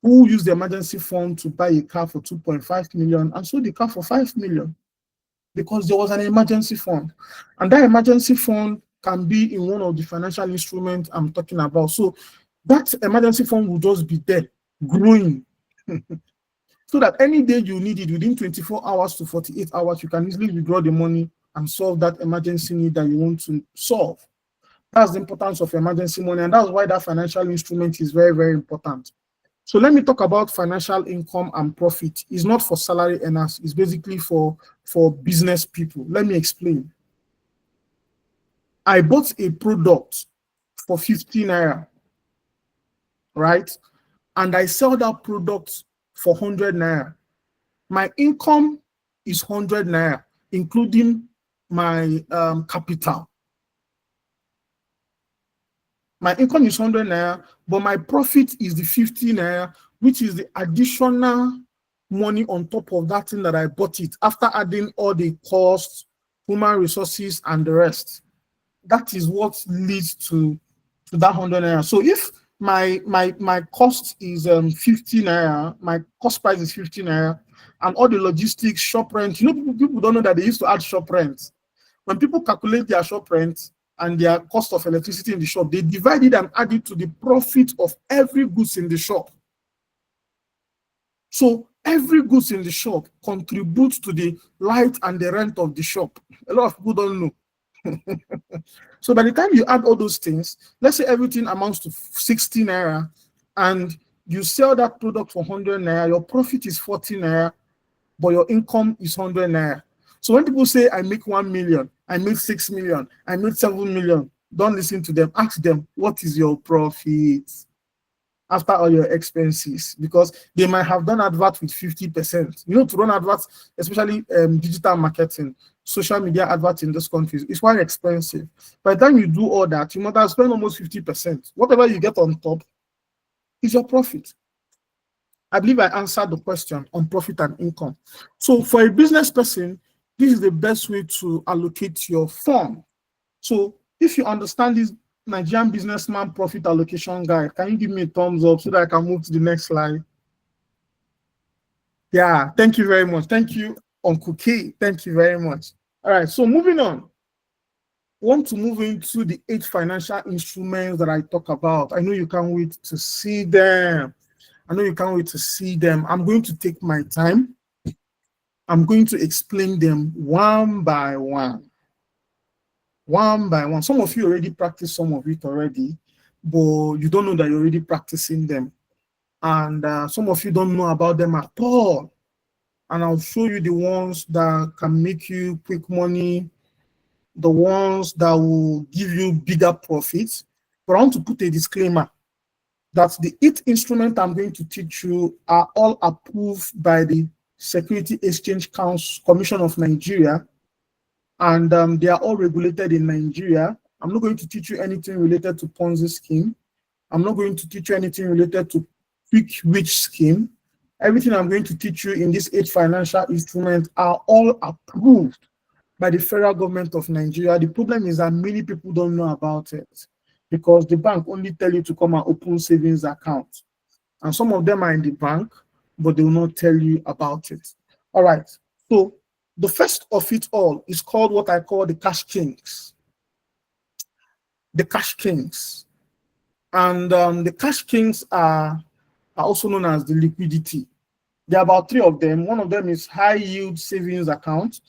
who used the emergency fund to buy a car for 2.5 million and sold the car for 5 million because there was an emergency fund. And that emergency fund can be in one of the financial instruments I'm talking about. So that emergency fund will just be there, growing. So that any day you need it, within 24 hours to 48 hours, you can easily withdraw the money and solve that emergency need that you want to solve. That's the importance of emergency money, and that's why that financial instrument is very, very important. So let me talk about financial income and profit. It's not for salary earners, it's basically for business people. Let me explain. I bought a product for 50 naira, right? And I sell that product for 100 naira. My income is 100 naira, including my capital. My income is 100 naira, but my profit is the 50 naira, which is the additional money on top of that thing that I bought it after adding all the costs, human resources, and the rest. that is what leads to that 100 naira. So if my cost is 50 naira, my cost price is 50 naira, and all the logistics, shop rent, people don't know that they used to add shop rent. When people calculate their shop rent and their cost of electricity in the shop, they divide it and add it to the profit of every goods in the shop. So every goods in the shop contributes to the light and the rent of the shop. A lot of people don't know. So by the time you add all those things, let's say everything amounts to 60 naira, and you sell that product for 100 naira, your profit is 40 naira, but your income is 100 naira. So when people say, I make 1 million, I make 6 million, I make 7 million, don't listen to them. Ask them, what is your profit after all your expenses? Because they might have done advert with 50%. To run adverts, especially digital marketing, social media adverts in these countries, it's quite expensive. By the time you do all that, you must have spent almost 50%. Whatever you get on top is your profit. I believe I answered the question on profit and income. So for a business person, this is the best way to allocate your fund. So if you understand this Nigerian businessman profit allocation guide, can you give me a thumbs up so that I can move to the next slide? Yeah, thank you very much. Thank you, Uncle K. Thank you very much. All right, so moving on. I want to move into the 8 financial instruments that I talk about. I know you can't wait to see them. I'm going to take my time. I'm going to explain them one by one. Some of you already practice some of it already, but you don't know that you're already practicing them. And some of you don't know about them at all. And I'll show you the ones that can make you quick money, the ones that will give you bigger profits. But I want to put a disclaimer that the 8 instruments I'm going to teach you are all approved by the Security Exchange Commission of Nigeria, and they are all regulated in Nigeria. I'm not going to teach you anything related to Ponzi scheme. I'm not going to teach you anything related to quick rich scheme. Everything I'm going to teach you in these 8 financial instruments are all approved by the federal government of Nigeria. The problem is that many people don't know about it because the bank only tell you to come and open savings account. And some of them are in the bank, but they will not tell you about it. All right. So the first of it all is called what I call the cash kings. The cash kings. And the cash kings are also known as the liquidity. There are about 3 of them. One of them is high yield savings account.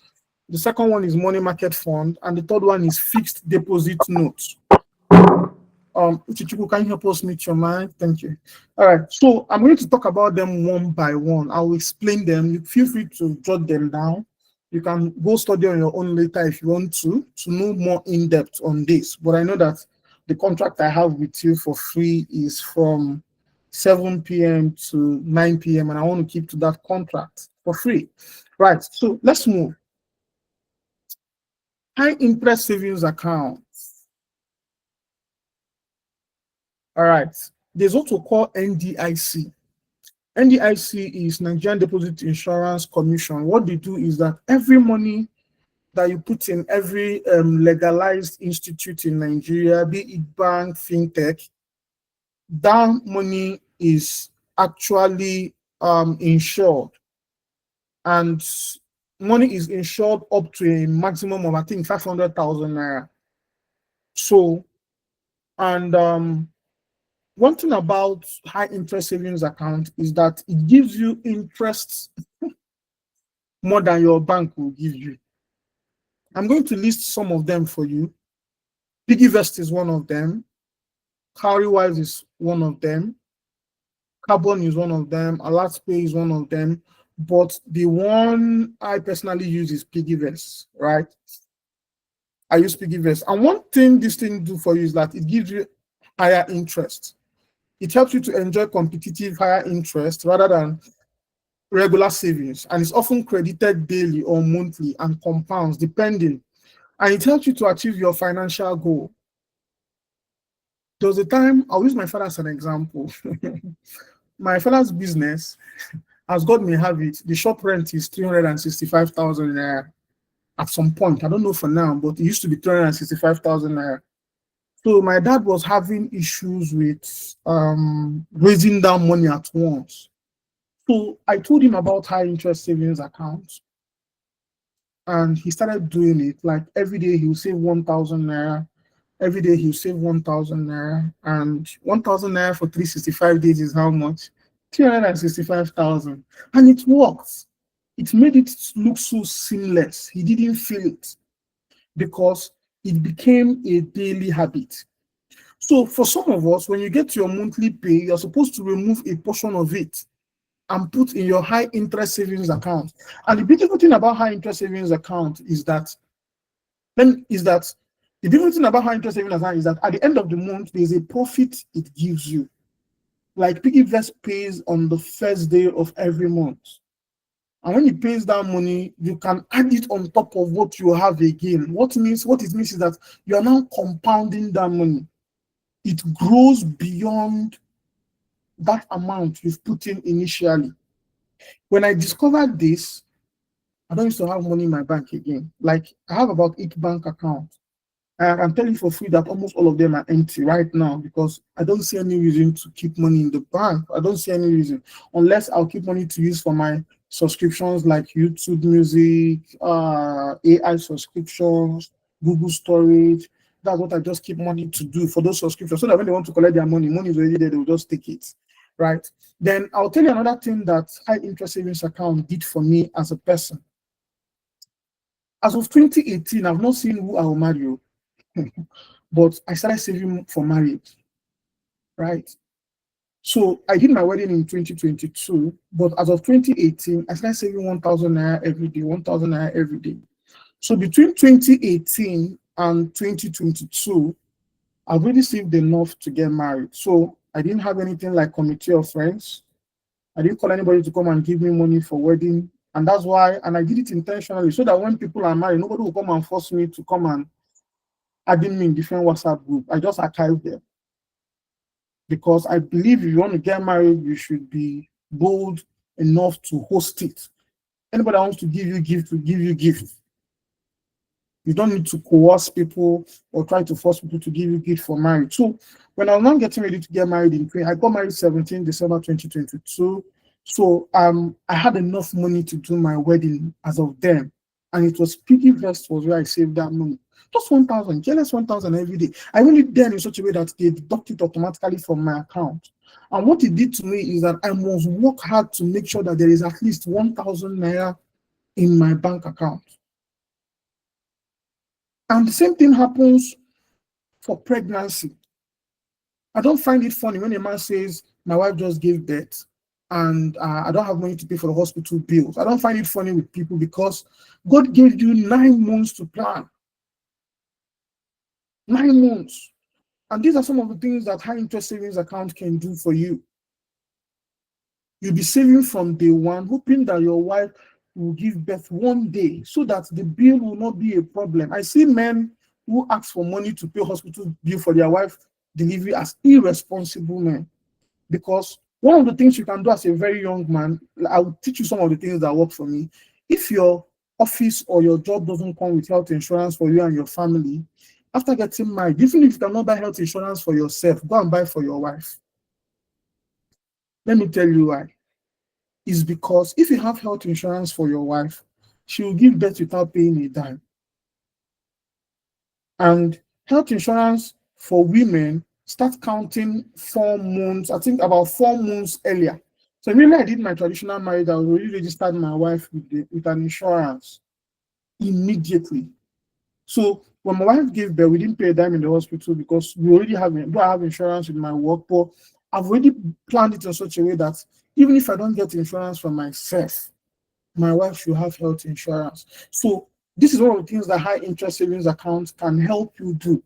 The second one is money market fund. And the third one is fixed deposit notes. Uchichuku, can you help us meet your mind? Thank you. All right. So I'm going to talk about them one by one. I will explain them. You feel free to jot them down. You can go study on your own later if you want to know more in depth on this. But I know that the contract I have with you for free is from 7 p.m. to 9 p.m. and I want to keep to that contract for free. Right. So let's move. High interest savings account. All right. There's also called NDIC. NDIC is Nigerian Deposit Insurance Commission. What they do is that every money that you put in every legalized institute in Nigeria, be it bank, fintech, that money is actually insured. And money is insured up to a maximum of, I think, 500,000 naira. So, and one thing about high interest savings account is that it gives you interest more than your bank will give you. I'm going to list some of them for you. PiggyVest is one of them. Cowrywise is one of them. Carbon is one of them. AlertPay is one of them. But the one I personally use is PiggyVest, right? I use PiggyVest. And one thing this thing do for you is that it gives you higher interest. It helps you to enjoy competitive higher interest rather than regular savings, and it's often credited daily or monthly and compounds depending, and it helps you to achieve your financial goal. There was a time, I'll use my father as an example. My father's business, as God may have it, the shop rent is 365,000 naira. at some point. I don't know for now, but it used to be 365,000 naira. So my dad was having issues with raising that money at once. So I told him about high interest savings accounts, and he started doing it. Like every day he would save 1,000 naira. Every day he would save 1,000 naira, and 1,000 naira for 365 days is how much? 365,000. And it worked. It made it look so seamless. He didn't feel it because it became a daily habit. So for some of us, when you get your monthly pay, you're supposed to remove a portion of it and put in your high interest savings account. And the beautiful thing about high interest savings account is that the beautiful thing about high interest savings account is that at the end of the month, there's a profit it gives you. Like PiggyVest pays on the first day of every month. And when it pays that money, you can add it on top of what you have again. What it means is that you are now compounding that money. It grows beyond that amount you've put in initially. When I discovered this, I don't used to have money in my bank again. Like I have about 8 bank accounts. I can tell you for free that almost all of them are empty right now because I don't see any reason to keep money in the bank. I don't see any reason unless I'll keep money to use for my subscriptions like YouTube Music, AI subscriptions, Google Storage. That's what I just keep money to do for those subscriptions so that when they want to collect their money, money is already there, they'll just take it, right? Then I'll tell you another thing that high interest savings account did for me as a person. As of 2018, I've not seen who I will marry. But I started saving for marriage, right? So I did my wedding in 2022, but as of 2018, I started saving 1,000 naira every day, 1,000 naira every day. So between 2018 and 2022, I've already saved enough to get married. So I didn't have anything like committee of friends. I didn't call anybody to come and give me money for wedding. And that's why, and I did it intentionally so that when people are married, nobody will come and force me to come and adding me in different WhatsApp group. I just archive them because I believe if you want to get married, you should be bold enough to host it. Anybody that wants to give you gift will give you gift. You don't need to coerce people or try to force people to give you gift for marriage. So when I was not getting ready to get married I got married 17 December 2022. So I had enough money to do my wedding as of then. And it was PiggyVest was where I saved that money. Just 1,000, just 1,000 every day. I only did in such a way that they deduct it automatically from my account. And what it did to me is that I must work hard to make sure that there is at least 1,000 naira in my bank account. And the same thing happens for pregnancy. I don't find it funny when a man says, my wife just gave birth and I don't have money to pay for the hospital bills. I don't find it funny with people because God gave you 9 months to plan. 9 months. And these are some of the things that high interest savings account can do for you. You'll be saving from day one, hoping that your wife will give birth one day so that the bill will not be a problem. I see men who ask for money to pay hospital bill for their wife delivery as irresponsible men. Because one of the things you can do as a very young man, I'll teach you some of the things that work for me. If your office or your job doesn't come with health insurance for you and your family, after getting married, even if you cannot buy health insurance for yourself, go and buy for your wife. Let me tell you why. It's because if you have health insurance for your wife, she will give birth without paying a dime. And health insurance for women start counting 4 months, I think about 4 months earlier. So immediately I did my traditional marriage, I already registered my wife with an insurance immediately. So when my wife gave birth, we didn't pay a dime in the hospital because we already have insurance with my work, but I've already planned it in such a way that even if I don't get insurance for myself, my wife should have health insurance. So this is one of the things that high interest savings accounts can help you do,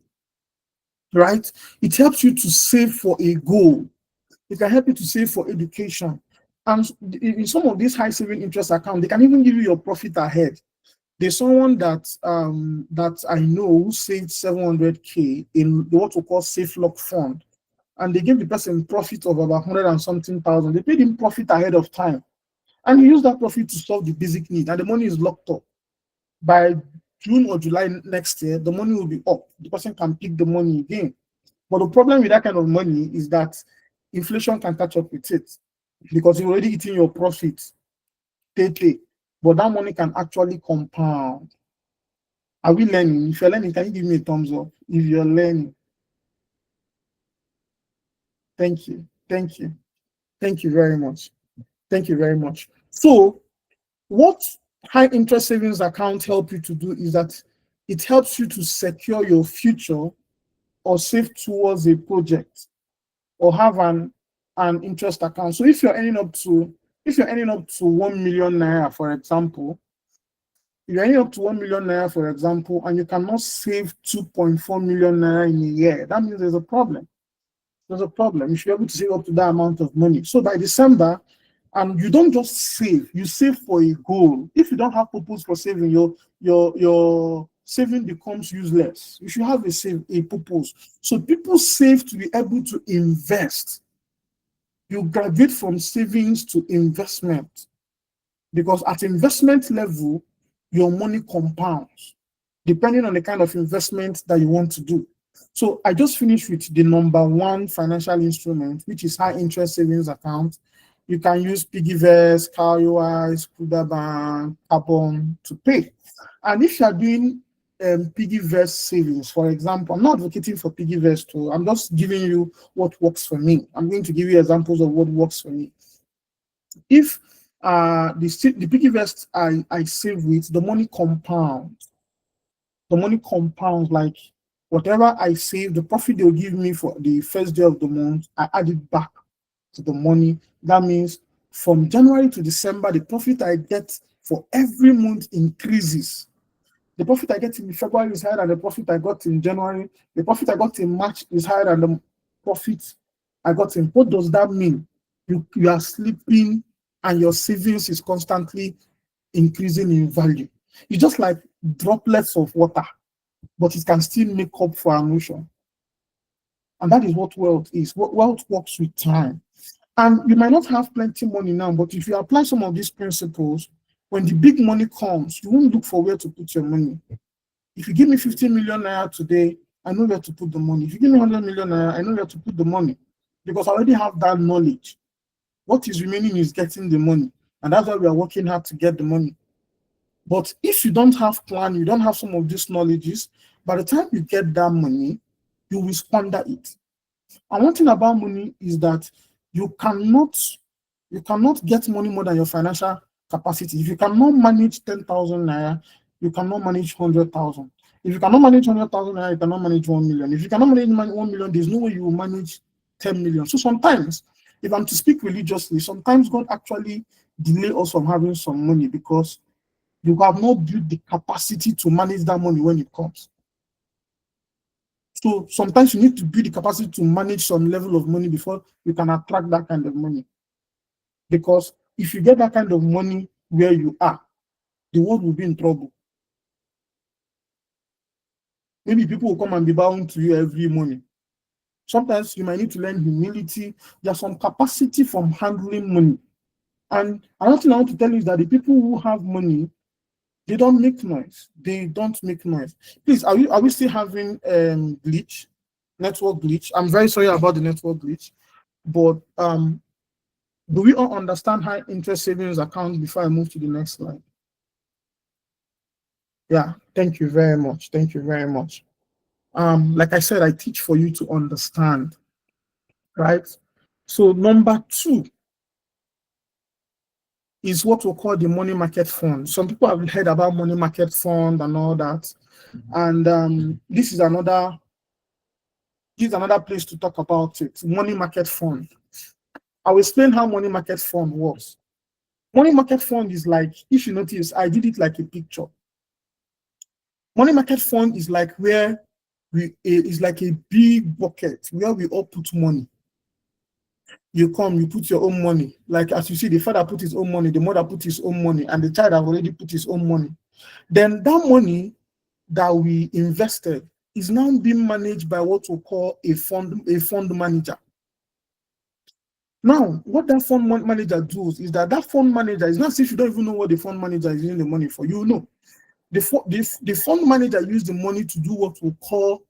right? It helps you to save for a goal. It can help you to save for education. And in some of these high saving interest accounts, they can even give you your profit ahead. There's someone that I know who saved 700K in what we call Safe Lock Fund, and they gave the person profit of about 100 and something thousand. They paid him profit ahead of time, and he used that profit to solve the basic need, and the money is locked up. By June or July next year, the money will be up. The person can pick the money again. But the problem with that kind of money is that inflation can catch up with it because you're already eating your profit. But that money can actually compound. Are we learning? If you're learning, can you give me a thumbs up? If you're learning, thank you. Thank you. Thank you very much. Thank you very much. So, what high interest savings account help you to do is that it helps you to secure your future or save towards a project or have an interest account. So if you're earning up to 1 million naira, for example, you're earning up to 1 million naira, for example, and you cannot save 2.4 million naira in a year, that means there's a problem. There's a problem. You should be able to save up to that amount of money. So by December, and you don't just save, you save for a goal. If you don't have purpose for saving, your saving becomes useless. You should have a purpose. So people save to be able to invest. You graduate from savings to investment, because at investment level, your money compounds depending on the kind of investment that you want to do. So I just finished with the number one financial instrument, which is high interest savings account. You can use PiggyVest, Cowrywise, Kuda Bank, Carbon to pay. And if you are doing PiggyVest savings, for example, I'm not advocating for PiggyVest too. I'm just giving you what works for me. I'm going to give you examples of what works for me. If the PiggyVest I save with, the money compounds. The money compounds, like whatever I save, the profit they'll give me for the first day of the month, I add it back to the money. That means from January to December, the profit I get for every month increases. The profit I get in February is higher than the profit I got in January. The profit I got in March is higher than the profit I got in. What does that mean? You are sleeping and your savings is constantly increasing in value. It's just like droplets of water, but it can still make up for an ocean. And that is what wealth is. Wealth works with time. And you might not have plenty money now, but if you apply some of these principles, when the big money comes, you won't look for where to put your money. If you give me 15 million naira today, I know where to put the money. If you give me 100 million naira, I know where to put the money, because I already have that knowledge. What is remaining is getting the money. And that's why we are working hard to get the money. But if you don't have plan, you don't have some of these knowledges, by the time you get that money, you will squander it. And one thing about money is that you cannot get money more than your financial capacity. If you cannot manage 10,000 naira, you cannot manage 100,000. If you cannot manage 100,000 naira, you cannot manage 1 million. If you cannot manage 1 million, there's no way you will manage 10 million. So sometimes, if I'm to speak religiously, sometimes God actually delay us from having some money because you have not built the capacity to manage that money when it comes. So sometimes you need to build the capacity to manage some level of money before you can attract that kind of money. Because if you get that kind of money where you are, the world will be in trouble. Maybe people will come and be bowing to you every morning. Sometimes you might need to learn humility. There's some capacity from handling money. And another thing I want to tell you is that the people who have money, they don't make noise. They don't make noise. Please, are we still having glitch, network glitch? I'm very sorry about the network glitch, but do we all understand high interest savings accounts before I move to the next slide? Yeah, thank you very much. Thank you very much. Like I said, I teach for you to understand, right? So number 2 is what we call the money market fund. Some people have heard about money market fund and all that. And this is another place to talk about it. Money market fund. I'll explain how money market fund works. Money market fund is like, if you notice, I did it like a picture. Money market fund is like where is like a big bucket where we all put money. You come, you put your own money. Like as you see, the father put his own money, the mother put his own money, and the child have already put his own money. Then that money that we invested is now being managed by what we call a fund manager. Now, what that fund manager does is that fund manager is not as if you don't even know what the fund manager is using the money for. You know. the fund manager use the money to do what we call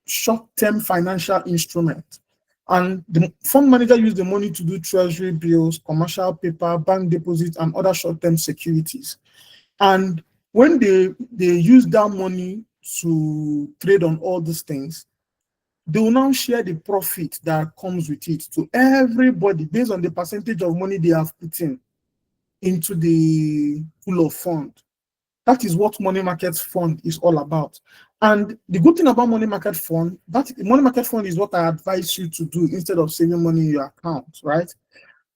short-term financial instrument. And the fund manager use the money to do treasury bills, commercial paper, bank deposits, and other short-term securities. And when they use that money to trade on all these things, they will now share the profit that comes with it to everybody based on the percentage of money they have put in into the pool of fund. That is what money market fund is all about. And the good thing about money market fund, that money market fund is what I advise you to do instead of saving money in your account, right?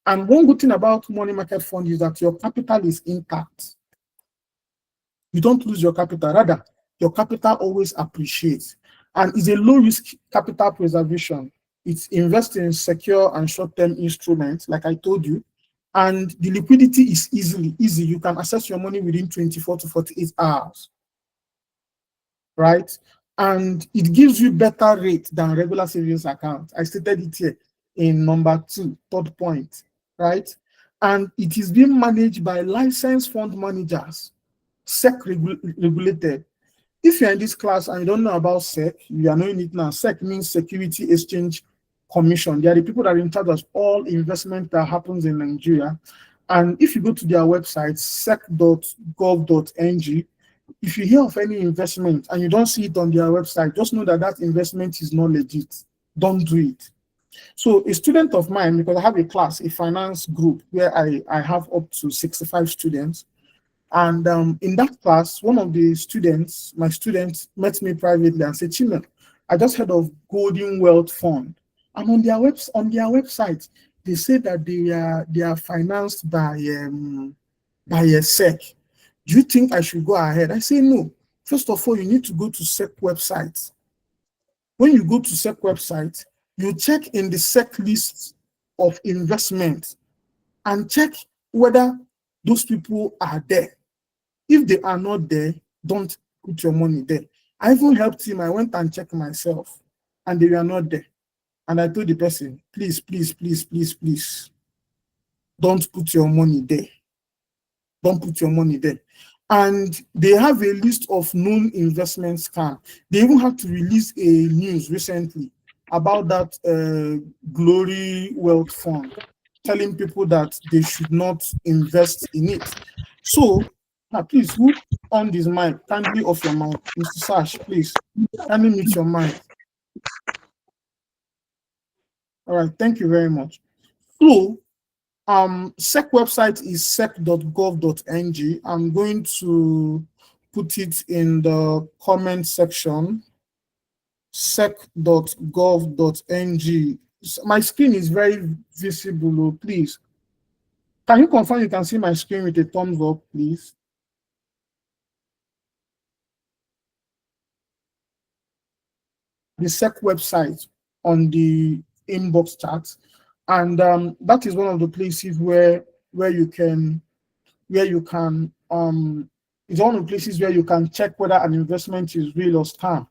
And one good thing about money market fund is that your capital is intact. You don't lose your capital. Rather, your capital always appreciates. And it's a low-risk capital preservation. It's investing in secure and short-term instruments, like I told you. And the liquidity is easy. You can access your money within 24 to 48 hours, right? And it gives you better rate than regular savings account. I stated it here in number 2, third point, right? And it is being managed by licensed fund managers, SEC regulated. If you're in this class and you don't know about SEC, you are knowing it now. SEC means Security Exchange Commission. They are the people that are in charge of all investment that happens in Nigeria. And if you go to their website, sec.gov.ng, if you hear of any investment and you don't see it on their website, just know that that investment is not legit. Don't do it. So a student of mine, because I have a class, a finance group, where I have up to 65 students. And in that class, one of the students, my students, met me privately and said, Chima, I just heard of Golden Wealth Fund. And on their website, they say that they are financed by a SEC. Do you think I should go ahead? I say no. First of all, you need to go to SEC website. When you go to SEC website, you check in the SEC list of investment and check whether those people are there. If they are not there, don't put your money there. I even helped him. I went and checked myself, and they were not there. And I told the person, please, please, please, please, please, don't put your money there. Don't put your money there. And they have a list of known investment scams. They even had to release a news recently about that Glory Wealth Fund, telling people that they should not invest in it. So, please, who on this mic? Kindly off your mic. Mr. Sash, please. Kindly mute your mic. All right, thank you very much. So, SEC website is sec.gov.ng. I'm going to put it in the comment section. Sec.gov.ng. My screen is very visible, please. Can you confirm you can see my screen with a thumbs up, please? The SEC website on the inbox chat, and that is one of the places where you can it's one of the places where you can check whether an investment is real or scam.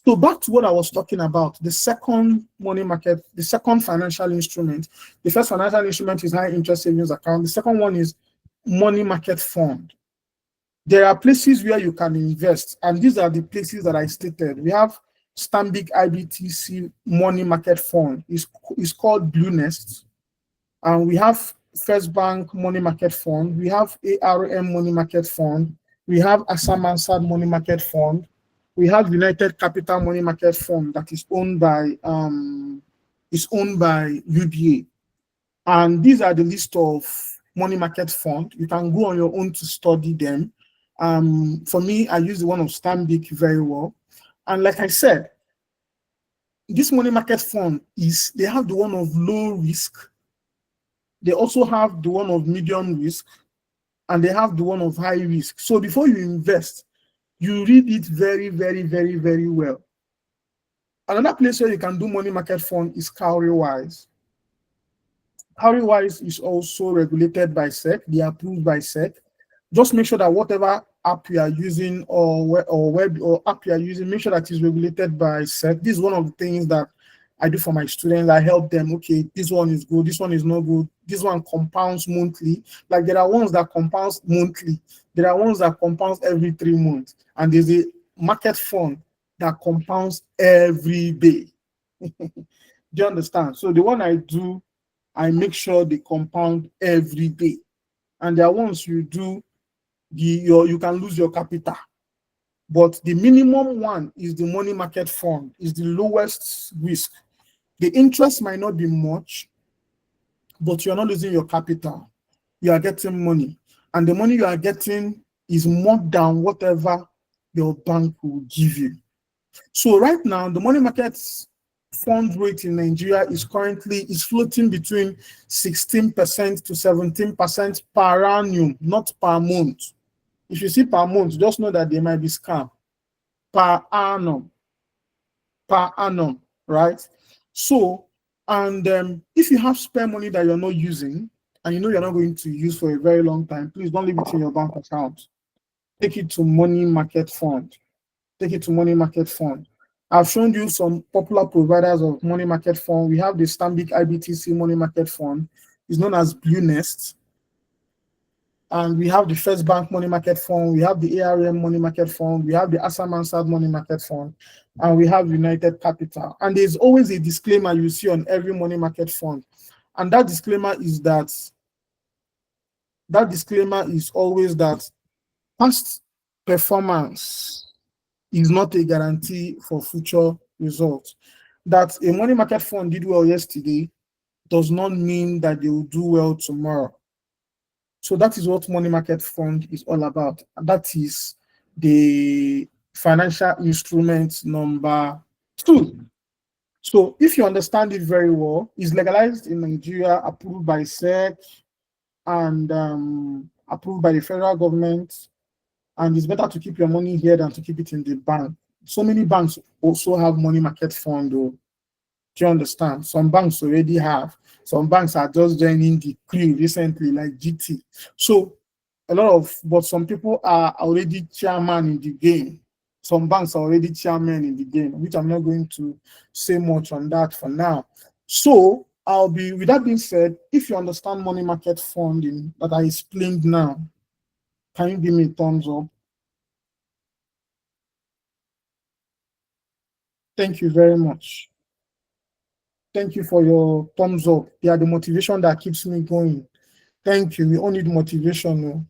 So back to what I was talking about, the second money market, the second financial instrument. The first financial instrument is high interest savings account. The second one is money market fund. There are places where you can invest, and these are the places that I stated. We have Stanbic IBTC Money Market Fund. It's called Blue Nest. And we have First Bank Money Market Fund. We have ARM Money Market Fund. We have Asamansad Money Market Fund. We have United Capital Money Market Fund that is owned by UBA. And these are the list of money market fund. You can go on your own to study them. For me, I use the one of Stanbic very well. And like I said, this money market fund they have the one of low risk. They also have the one of medium risk, and they have the one of high risk. So before you invest, you read it very, very, very, very well. Another place where you can do money market fund is Cowrywise. Cowrywise is also regulated by SEC. They are approved by SEC. Just make sure that whatever app you are using or web or app you are using, make sure that it's regulated by SEC. This is one of the things that I do for my students. I help them. Okay, this one is good. This one is not good. This one compounds monthly. Like there are ones that compounds monthly. There are ones that compounds every 3 months. And there's a market fund that compounds every day. Do you understand? So the one I do, I make sure they compound every day. And there are ones you do, you can lose your capital. But the minimum one is the money market fund, is the lowest risk. The interest might not be much, but you're not losing your capital. You are getting money. And the money you are getting is more than whatever your bank will give you. So right now, the money market fund rate in Nigeria is floating between 16% to 17% per annum, not per month. If you see per month, just know that they might be scam. Per annum, right? So, and if you have spare money that you're not using, and you know you're not going to use for a very long time, please don't leave it in your bank account. Take it to money market fund. Take it to money market fund. I've shown you some popular providers of money market fund. We have the Stanbic IBTC money market fund. It's known as Blue Nest. And we have the First Bank money market fund. We have the ARM money market fund. We have the Asa Mansard money market fund. And we have United Capital. And there's always a disclaimer you see on every money market fund. And that disclaimer is always that past performance is not a guarantee for future results. That a money market fund did well yesterday does not mean that they will do well tomorrow. So that is what money market fund is all about. And that is the financial instrument number 2. So if you understand it very well, it's legalized in Nigeria, approved by SEC, and approved by the federal government. And it's better to keep your money here than to keep it in the bank. So many banks also have money market fund, though. Do you understand? Some banks already have. Some banks are just joining the crew recently, like GT. So but some people are already chairman in the game. Some banks are already chairman in the game, which I'm not going to say much on that for now. So with that being said, if you understand money market funding that I explained now, can you give me a thumbs up? Thank you very much. Thank you for your thumbs up. They are the motivation that keeps me going. Thank you. We all need motivation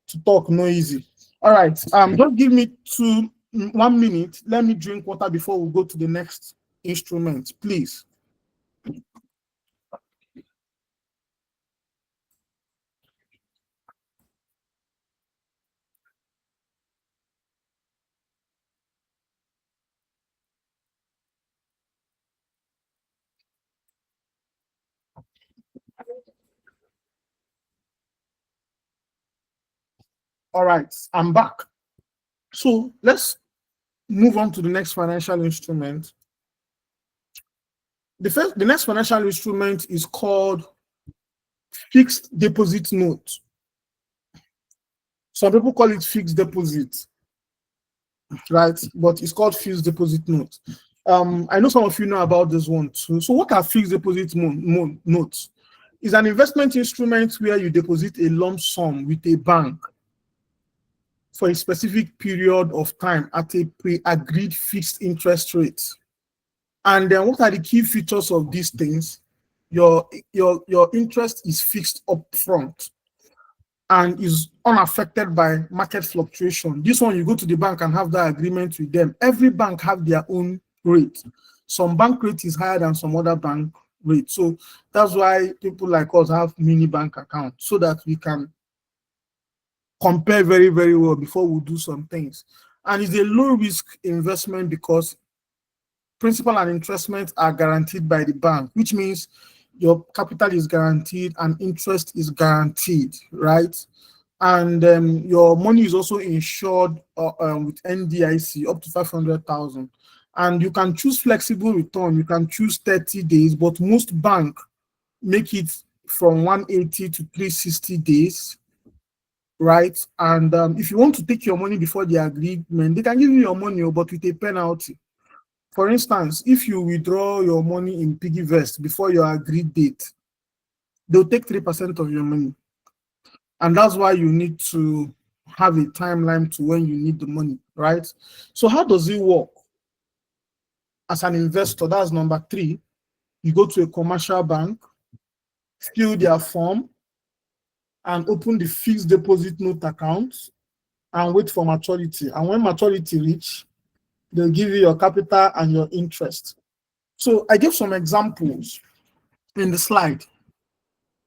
to talk, no easy. All right. Just give me 1 minute. Let me drink water before we go to the next instrument, please. All right, I'm back. So let's move on to the next financial instrument. The next financial instrument is called fixed deposit note. Some people call it fixed deposit, right? But it's called fixed deposit note. I know some of you know about this one too. So what are fixed deposit notes? It's an investment instrument where you deposit a lump sum with a bank for a specific period of time at a pre-agreed fixed interest rate. And then what are the key features of these things? Your interest is fixed up front and is unaffected by market fluctuation. This one, you go to the bank and have that agreement with them. Every bank have their own rate. Some bank rate is higher than some other bank rate. So that's why people like us have mini bank accounts, so that we can compare very, very well before we do some things. And it's a low risk investment because principal and interest are guaranteed by the bank, which means your capital is guaranteed and interest is guaranteed, right? And your money is also insured with NDIC up to 500,000. And you can choose flexible return. You can choose 30 days, but most banks make it from 180 to 360 days. Right, and if you want to take your money before the agreement, they can give you your money, but with a penalty. For instance, if you withdraw your money in PiggyVest before your agreed date, they'll take 3% of your money. And that's why you need to have a timeline to when you need the money, right? So how does it work? As an investor, that's number 3. You go to a commercial bank, fill their form, and open the fixed deposit note account and wait for maturity. And when maturity reach, they'll give you your capital and your interest. So I gave some examples in the slide.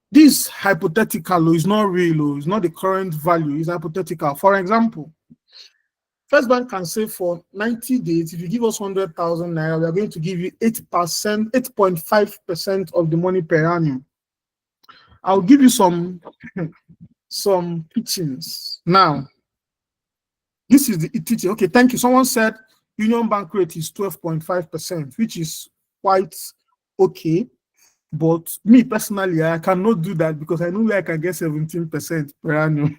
This hypothetical is not real, it's not the current value, it's hypothetical. For example, First Bank can say for 90 days, if you give us 100,000 naira, we are going to give you 8%, 8.5% of the money per annum. I'll give you some teachings. Now, this is the teaching. Okay, thank you. Someone said Union Bank rate is 12.5%, which is quite okay. But me personally, I cannot do that because I know where I can get 17% per annum.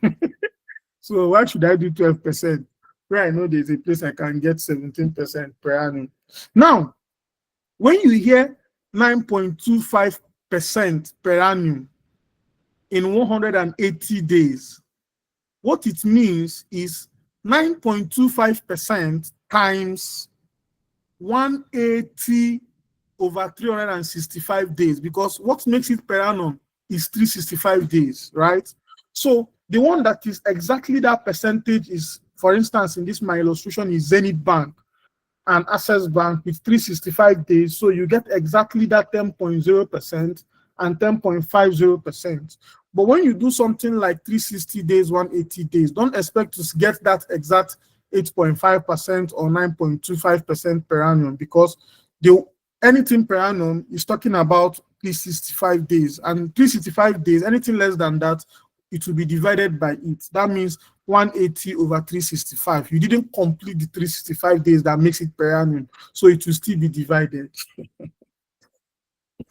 So why should I do 12%? Where I know there's a place I can get 17% per annum. Now, when you hear 9.25% per annum in 180 days, what it means is 9.25% times 180 over 365 days, because what makes it per annum is 365 days, right? So the one that is exactly that percentage is, for instance, in this my illustration is Zenith Bank and Access Bank with 365 days. So you get exactly that 10.0% and 10.50%. But when you do something like 360 days, 180 days, don't expect to get that exact 8.5% or 9.25% per annum, because anything per annum is talking about 365 days. And 365 days, anything less than that, it will be divided by it. That means 180 over 365. You didn't complete the 365 days that makes it per annum, so it will still be divided.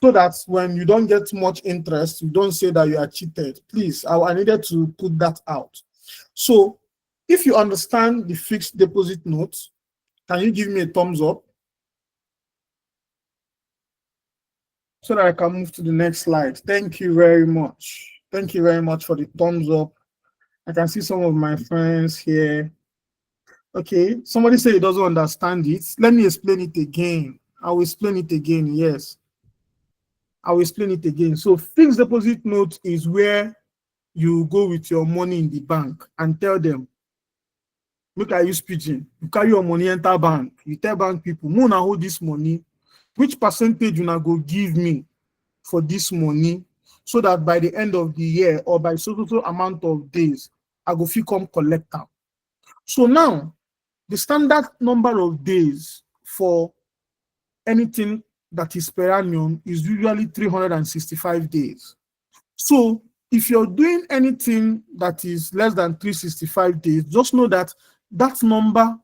So that when you don't get much interest, you don't say that you are cheated. Please, I needed to put that out. So if you understand the fixed deposit note, can you give me a thumbs up so that I can move to the next slide? Thank you very much. Thank you very much for the thumbs up. I can see some of my friends here. Okay, somebody said he doesn't understand it. Let me explain it again. I will explain it again. Yes, I will explain it again. So fixed deposit note is where you go with your money in the bank and tell them, make I use pidgin. You carry your money enter bank. You tell bank people, Mona hold this money. Which percentage you now go give me for this money, so that by the end of the year or by so amount of days, I go fit come collect them. So now, the standard number of days for anything that is per annum is usually 365 days. So if you're doing anything that is less than 365 days, just know that that number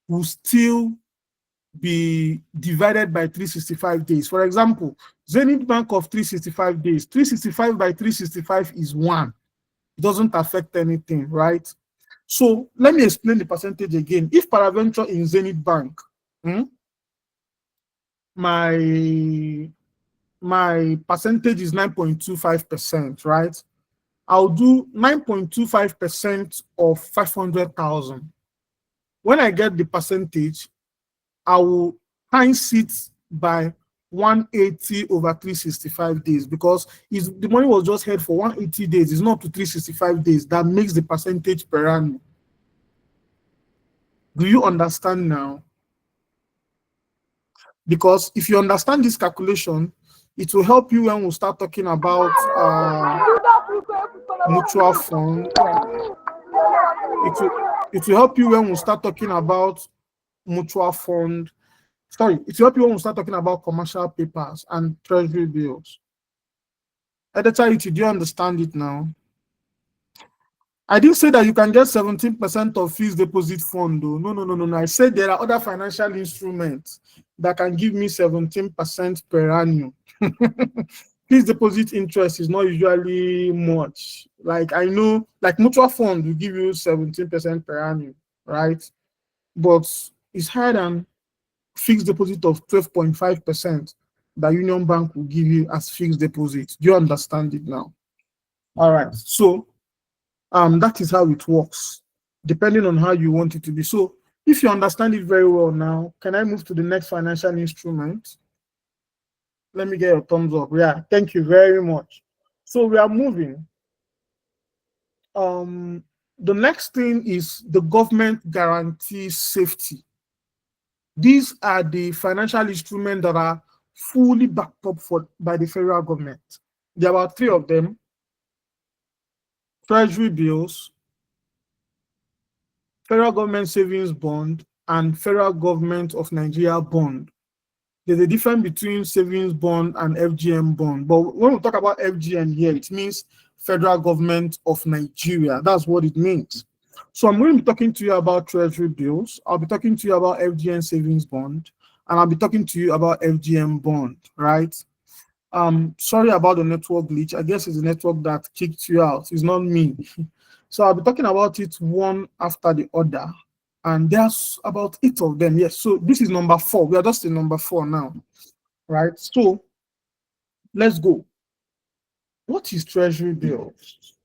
will still be divided by 365 days. For example, Zenith Bank of 365 days, 365 by 365 is 1. It doesn't affect anything, right? So let me explain the percentage again. If paraventure in Zenith Bank, my percentage is 9.25%, right? I'll do 9.25% of 500,000. When I get the percentage, I will times it by 180 over 365 days, because the money was just held for 180 days. It's not to 365 days. That makes the percentage per annum. Do you understand now? Because if you understand this calculation, it will help you when we start talking about mutual fund. It will help you when we start talking about mutual fund. Sorry, it will help you when we start talking about commercial papers and treasury bills. Editor, do you understand it now? I didn't say that you can get 17% of fixed deposit fund, though. No. I said there are other financial instruments that can give me 17% per annum. Fixed deposit interest is not usually much. Like I know, like mutual fund will give you 17% per annum, right? But it's higher than fixed deposit of 12.5% that Union Bank will give you as fixed deposit. Do you understand it now? All right. So that is how it works, depending on how you want it to be. So if you understand it very well now, can I move to the next financial instrument? Let me get a thumbs up. Yeah, thank you very much. So we are moving. The next thing is the government guarantees safety. These are the financial instruments that are fully backed up by the federal government. There are three of them: treasury bills, federal government savings bond, and federal government of Nigeria bond. There's a difference between savings bond and FGN bond. But when we talk about FGN here, it means federal government of Nigeria. That's what it means. So I'm going to be talking to you about treasury bills. I'll be talking to you about FGN savings bond, and I'll be talking to you about FGN bond, right? Sorry about the network glitch. I guess it's the network that kicked you out. It's not me. So I'll be talking about it one after the other. And there's about 8 of them. Yes. So this is number 4. We are just in number 4 now. Right. So let's go. What is treasury bills?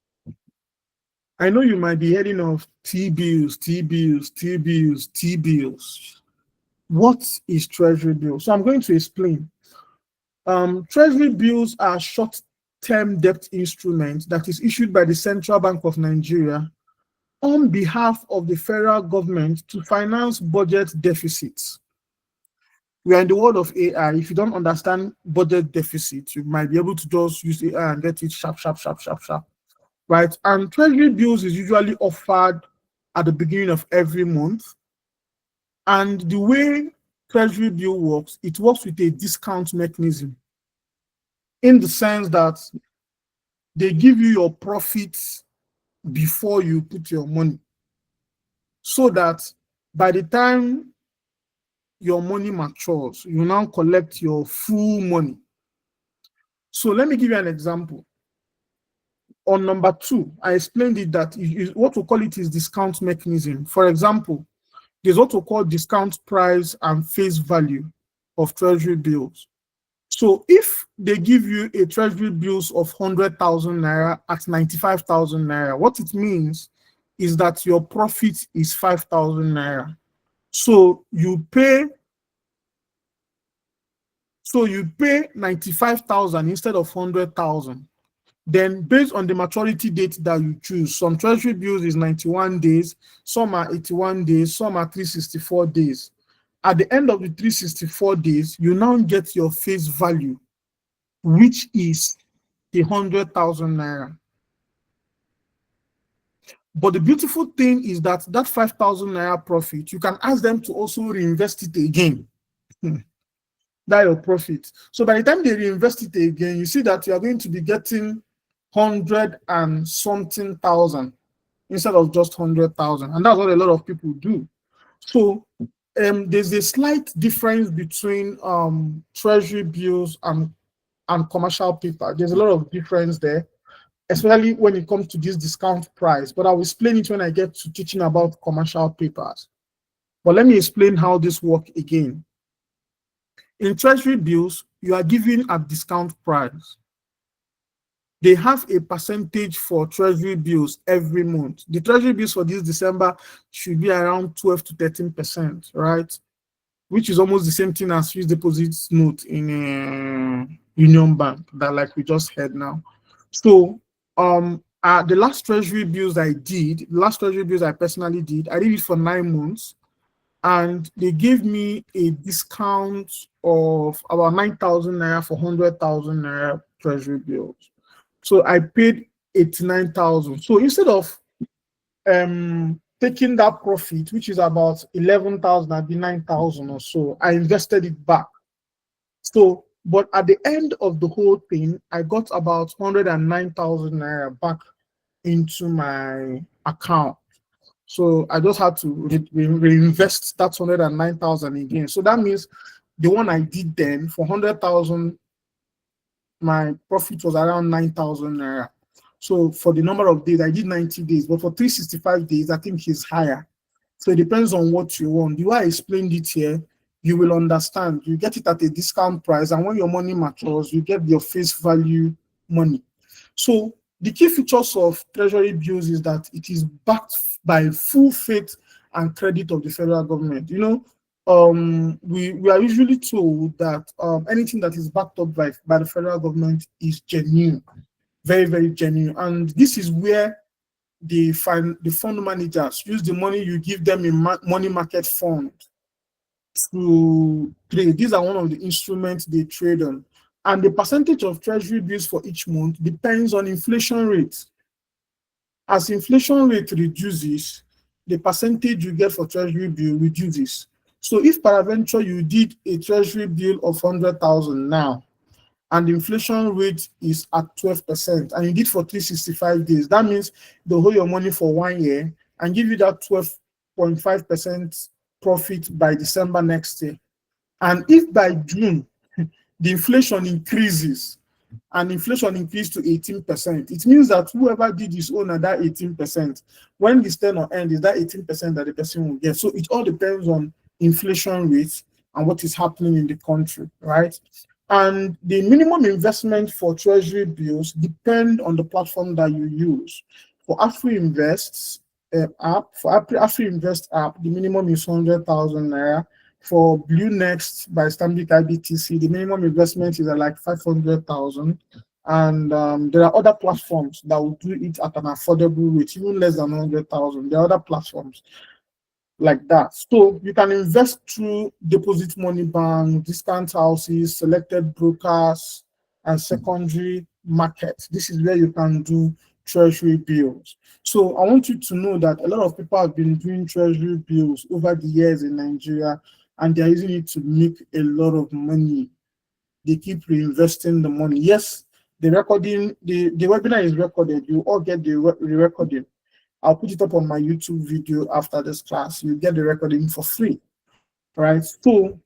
I know you might be hearing of T-bills, T-bills, T-bills, T-bills. What is treasury bills? So I'm going to explain. Treasury bills are short-term debt instruments that is issued by the Central Bank of Nigeria on behalf of the federal government to finance budget deficits. We are in the world of AI. If you don't understand budget deficit, you might be able to just use AI and get it sharp, sharp, sharp, sharp, sharp. Right? And treasury bills is usually offered at the beginning of every month. And the way treasury bill works, it works with a discount mechanism, in the sense that they give you your profits before you put your money, so that by the time your money matures, you now collect your full money. So let me give you an example. On number 2, I explained it that what we call it is discount mechanism. For example, there's what we call discount price and face value of treasury bills. So if they give you a treasury bills of 100,000 naira at 95,000 naira, what it means is that your profit is 5,000 naira. So you pay 95,000 instead of 100,000. Then based on the maturity date that you choose, some treasury bills is 91 days, some are 81 days, some are 364 days. At the end of the 364 days, you now get your face value, which is the 100,000 naira. But the beautiful thing is that 5,000 naira profit, you can ask them to also reinvest it again. That your profit. So by the time they reinvest it again, you see that you are going to be getting 100 and something thousand instead of just 100,000. And that's what a lot of people do. So there's a slight difference between treasury bills and commercial paper. There's a lot of difference there, especially when it comes to this discount price. But I'll explain it when I get to teaching about commercial papers. But let me explain how this works again. In treasury bills, you are given a discount price. They have a percentage for treasury bills every month. The treasury bills for this December should be around 12 to 13%, right? Which is almost the same thing as fixed deposits note in Union Bank, that like we just heard now. So the last treasury bills I personally did, I did it for 9 months, and they gave me a discount of about 9,000 naira for 100,000 naira treasury bills. So I paid 89,000. So instead of taking that profit, which is about 11,000, I'd be 9,000 or so, I invested it back. So, but at the end of the whole thing, I got about 109,000 naira back into my account. So I just had to reinvest that 109,000 again. So that means the one I did then for 100,000, my profit was around 9,000 naira. So for the number of days, I did 90 days, but for 365 days, I think it's higher. So it depends on what you want. The way I explained it here you will understand. You get it at a discount price, and when your money matures, you get your face value money. So the key features of treasury bills is that it is backed by full faith and credit of the federal government. We are usually told that anything that is backed up by the federal government is genuine, very, very genuine. And this is where the fund managers use the money you give them in money market fund to trade. These are one of the instruments they trade on. And the percentage of treasury bills for each month depends on inflation rate. As inflation rate reduces, the percentage you get for treasury bill reduces. So if peradventure you did a treasury bill of 100,000 now, and the inflation rate is at 12%, and you did for 365 days, that means they'll hold your money for 1 year and give you that 12.5% profit by December next year. And if by June the inflation increases and inflation increased to 18%, it means that whoever did his own at that 18%, when this tenor ends, is that 18% that the person will get. So it all depends on inflation rates and what is happening in the country, right? And the minimum investment for treasury bills depend on the platform that you use. For AfriInvest app, the minimum is 100,000 naira. For Blue Next by Stanbic IBTC, the minimum investment is at like 500,000. And there are other platforms that will do it at an affordable rate, even less than 100,000. There are other platforms like that. So you can invest through deposit money bank, discount houses, selected brokers, and secondary markets. This is where you can do treasury bills. So I want you to know that a lot of people have been doing treasury bills over the years in Nigeria, and they're using it to make a lot of money. They keep reinvesting the money. Yes, the webinar is recorded. You all get the recording. I'll put it up on my YouTube video after this class. You get the recording for free, right? So,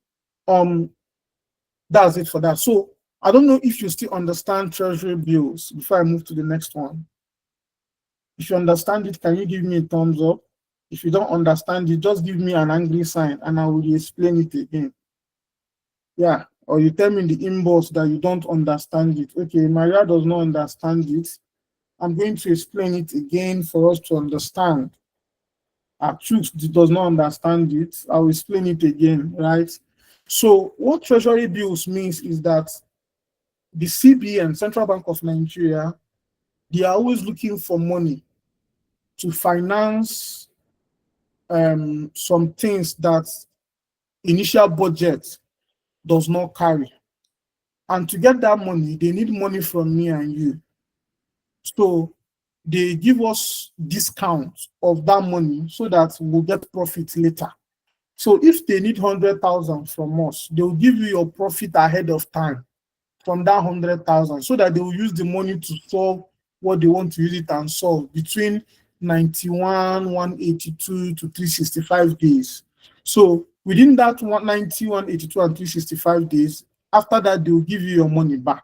that's it for that. So, I don't know if you still understand treasury bills before I move to the next one. If you understand it, can you give me a thumbs up? If you don't understand it, just give me an angry sign and I will explain it again. Yeah, or you tell me in the inbox that you don't understand it. Okay, Maria does not understand it. I'm going to explain it again for us to understand. Chooks does not understand it. I'll explain it again, right? So what treasury bills means is that the CBN, Central Bank of Nigeria, they are always looking for money to finance some things that initial budget does not carry. And to get that money, they need money from me and you. So they give us discount of that money so that we'll get profit later. So if they need 100,000 from us, they'll give you your profit ahead of time from that 100,000 so that they will use the money to solve what they want to use it and solve between 91, 182 to 365 days. So within that 190, 182 and 365 days, after that, they'll give you your money back.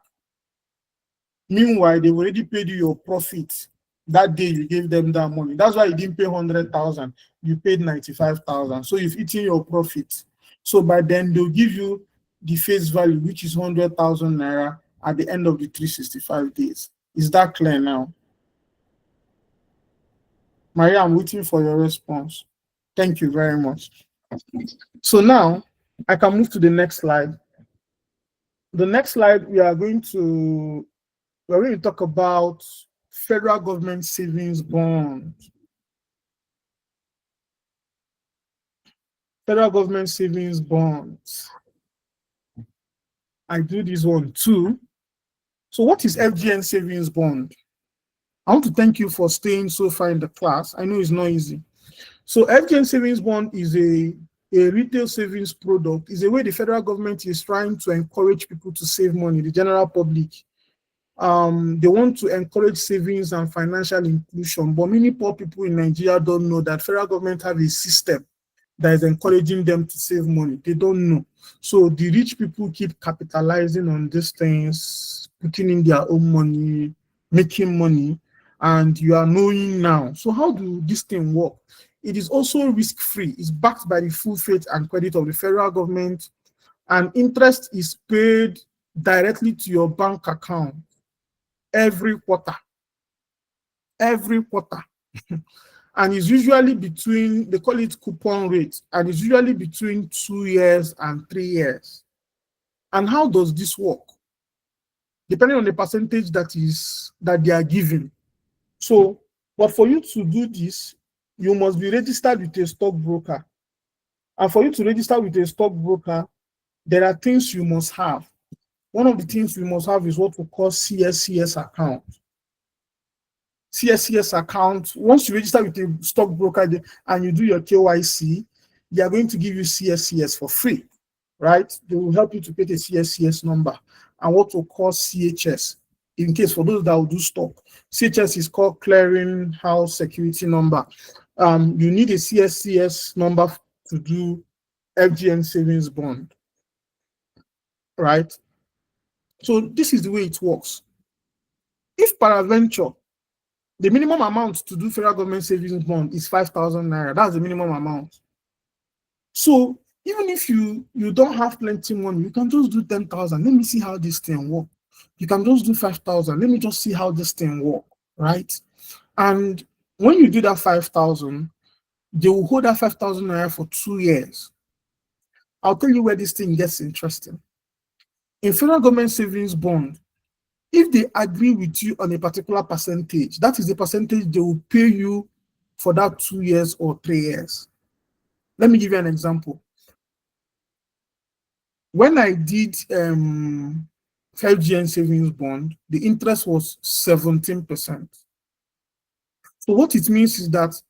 Meanwhile, they've already paid you your profit that day you gave them that money. That's why you didn't pay 100,000. You paid 95,000. So you've eaten your profit. So by then, they'll give you the face value, which is 100,000 naira at the end of the 365 days. Is that clear now? Maria, I'm waiting for your response. Thank you very much. So now I can move to the next slide. The next slide, we are going to talk about federal government savings bond. Federal government savings bonds. I do this one too. So what is FGN savings bond? I want to thank you for staying so far in the class. I know it's not easy. So FGN savings bond is a retail savings product. It's a way the federal government is trying to encourage people to save money, the general public. They want to encourage savings and financial inclusion, but many poor people in Nigeria don't know that federal government have a system that is encouraging them to save money. They don't know. So the rich people keep capitalizing on these things, putting in their own money, making money, and you are knowing now. So how do this thing work? It is also risk-free. It's backed by the full faith and credit of the federal government, and interest is paid directly to your bank account every quarter. Every quarter. And it's usually between, they call it coupon rate, and it's usually between 2 years and 3 years. And how does this work? Depending on the percentage that they are giving. So, but for you to do this, you must be registered with a stockbroker. And for you to register with a stockbroker, there are things you must have. One of the things you must have is what we call CSCS account. CSCS account, once you register with a stockbroker and you do your KYC, they are going to give you CSCS for free, right? They will help you to get a CSCS number and what we call CHS. In case for those that will do stock, CHS is called Clearing House Security Number. You need a CSCS number to do FGN savings bond, right? So this is the way it works. If peradventure, the minimum amount to do federal government savings bond is 5,000 naira. That's the minimum amount. So even if you don't have plenty money, you can just do 10,000. Let me see how this thing works. You can just do 5,000. Let me just see how this thing works, right? And when you do that 5,000, they will hold that 5,000 naira for 2 years. I'll tell you where this thing gets interesting. In federal government savings bond, if they agree with you on a particular percentage, that is the percentage they will pay you for that 2 years or 3 years. Let me give you an example. When I did 5GN savings bond, the interest was 17%. So what it means is that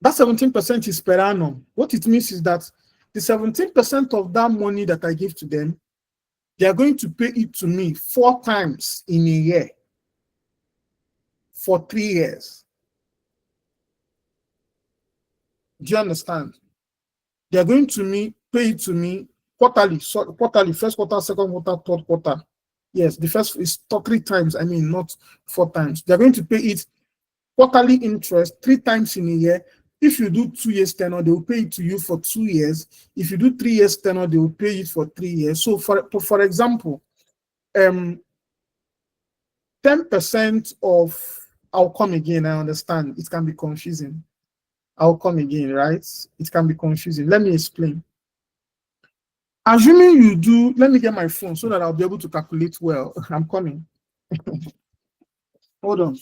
17% is per annum. What it means is that the 17% of that money that I give to them, they are going to pay it to me 4 times in a year for 3 years. Do you understand? They are going to pay it to me quarterly, first quarter, second quarter, third quarter. Yes, the first is 3 times, not 4 times. They're going to pay it quarterly interest 3 times in a year. If you do 2 years tenor, they will pay it to you for 2 years. If you do 3 years tenor, they will pay it for 3 years. So for example, 10% of, I'll come again, I understand it can be confusing. I'll come again, right? It can be confusing. Let me explain. Assuming you do, let me get my phone so that I'll be able to calculate well. I'm coming. Hold on.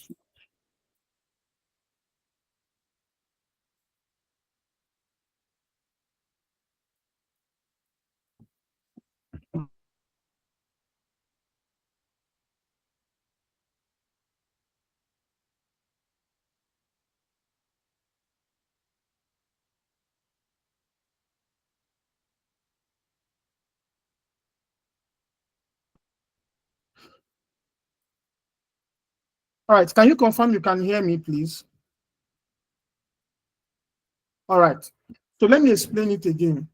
All right, can you confirm you can hear me, please? All right, so let me explain it again.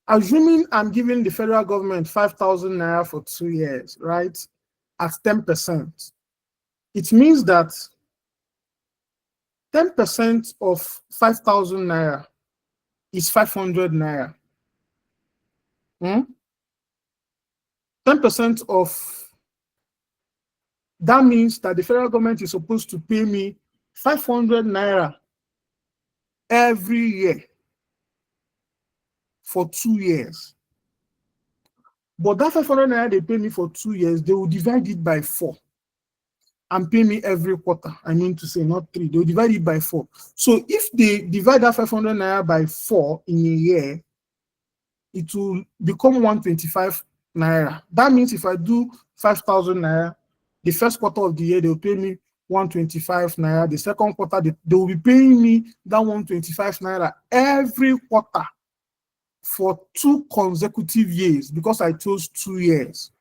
Assuming I'm giving the federal government 5,000 naira for 2 years, right, at 10%, it means that 10% of 5,000 naira is 500 naira. 10% of that means that the federal government is supposed to pay me 500 naira every year for 2 years. But that 500 naira they pay me for 2 years, they will divide it by 4 and pay me every quarter. I mean to say, not 3. They will divide it by 4. So if they divide that 500 naira by 4 in a year, it will become 125 naira. That means if I do 5,000 naira, the first quarter of the year, they will pay me 125 naira. The second quarter, they will be paying me that 125 naira every quarter for 2 consecutive years because I chose 2 years.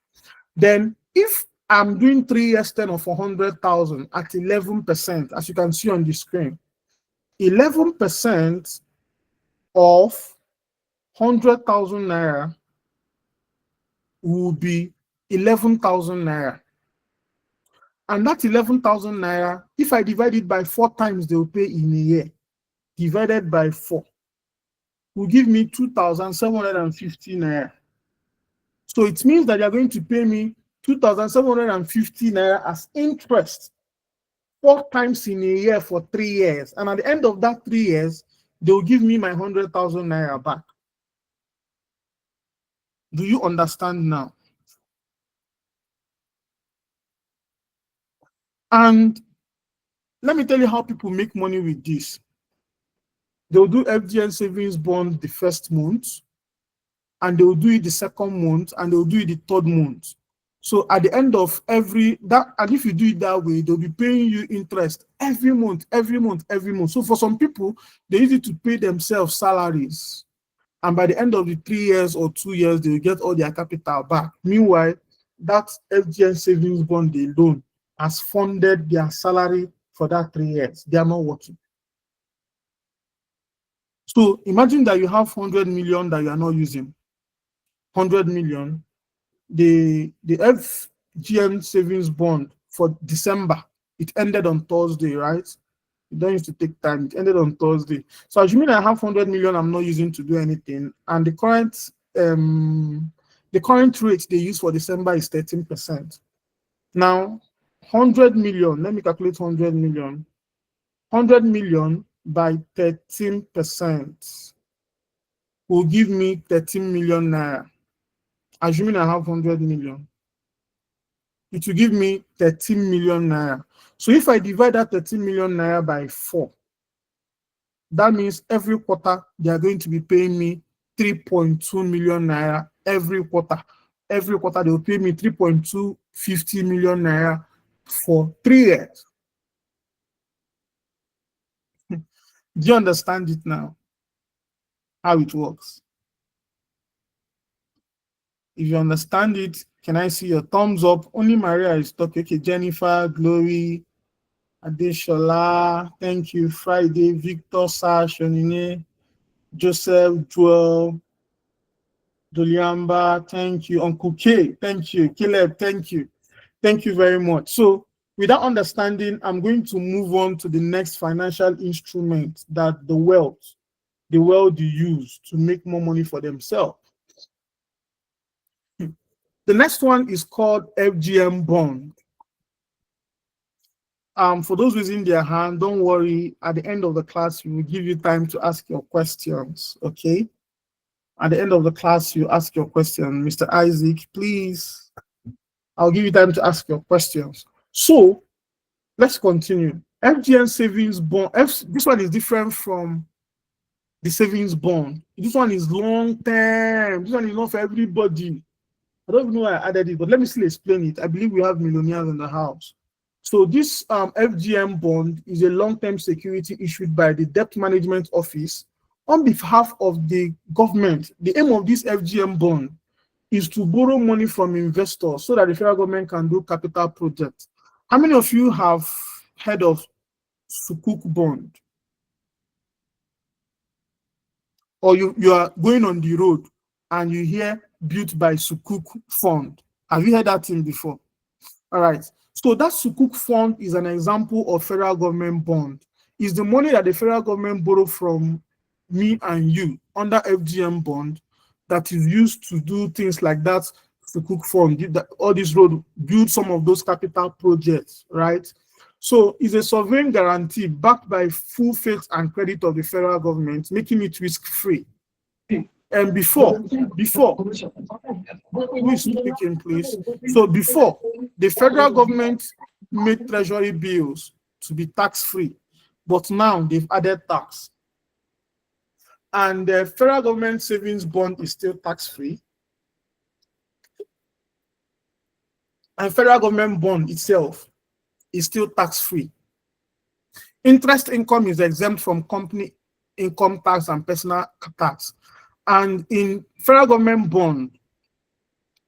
Then if I'm doing 3 years tenor for 100,000 at 11%, as you can see on the screen, 11% of 100,000 naira will be 11,000 naira. And that 11,000 naira, if I divide it by 4 times, they will pay in a year, divided by 4, will give me 2,750 naira. So it means that they are going to pay me 2,750 naira as interest 4 times in a year for 3 years. And at the end of that 3 years, they will give me my 100,000 naira back. Do you understand now? And let me tell you how people make money with this. They'll do FGN savings bond the first month, and they'll do it the second month, and they'll do it the third month. So at the end of and if you do it that way, they'll be paying you interest every month, every month, every month. So for some people, they use it to pay themselves salaries. And by the end of the 3 years or 2 years, they will get all their capital back. Meanwhile, that FGN savings bond alone has funded their salary for that 3 years. They are not working. So imagine that you have 100 million that you are not using. 100 million. The FGN savings bond for December, it ended on Thursday, right? You don't used to take time. It ended on Thursday. So assuming I have 100 million I'm not using to do anything, and the current rate they use for December is 13%. Now, 100 million, let me calculate 100 million. 100 million by 13% will give me 13 million naira. Assuming I have 100 million, it will give me 13 million naira. So if I divide that 13 million naira by 4, that means every quarter they are going to be paying me 3.2 million naira every quarter. Every quarter they will pay me 3.250 million naira for 3 years. Do you understand it now? How it works? If you understand it, can I see your thumbs up? Only Maria is talking. Okay, Jennifer, Glory, Adeshola, thank you. Friday, Victor, Sash, Onine, Joseph, Joel, Doliamba, thank you. Uncle K, thank you. Caleb, thank you. Thank you very much. So, with that understanding, I'm going to move on to the next financial instrument that the world use to make more money for themselves. The next one is called FGN bond. For those raising their hand, don't worry. At the end of the class, we will give you time to ask your questions. Okay. At the end of the class, you ask your question, Mr. Isaac. Please, I'll give you time to ask your questions. So, let's continue. FGN savings bond. This one is different from the savings bond. This one is long term. This one is not for everybody. I don't even know why I added it, but let me still explain it. I believe we have millionaires in the house. So this FGN bond is a long-term security issued by the Debt Management Office on behalf of the government. The aim of this FGN bond is to borrow money from investors so that the federal government can do capital projects. How many of you have heard of Sukuk bond? Or you are going on the road and you hear built by Sukuk fund. Have you heard that thing before? All right. So that Sukuk fund is an example of federal government bond. It's the money that the federal government borrow from me and you under FGN bond that is used to do things like that Sukuk fund, all this road, build some of those capital projects, right? So it's a sovereign guarantee backed by full faith and credit of the federal government, making it risk-free. And before, who is speaking, please? So before, the federal government made treasury bills to be tax-free, but now they've added tax. And the federal government savings bond is still tax-free. And federal government bond itself is still tax-free. Interest income is exempt from company income tax and personal tax. And in federal government bond,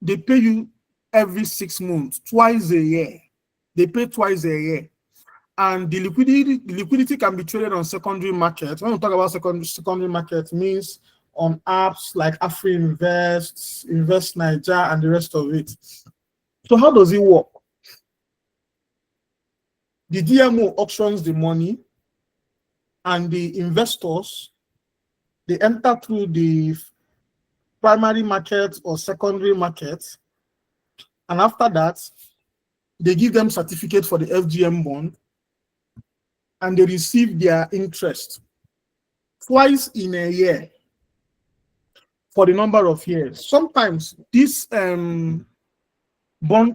they pay you every 6 months, twice a year. They pay twice a year. And the liquidity can be traded on secondary market. When we talk about secondary market, means on apps like AfriInvest, Invest Niger, and the rest of it. So how does it work? The DMO auctions the money, and the investors, they enter through the primary market or secondary market, and after that, they give them certificate for the FGM bond, and they receive their interest twice in a year for the number of years. Sometimes this bond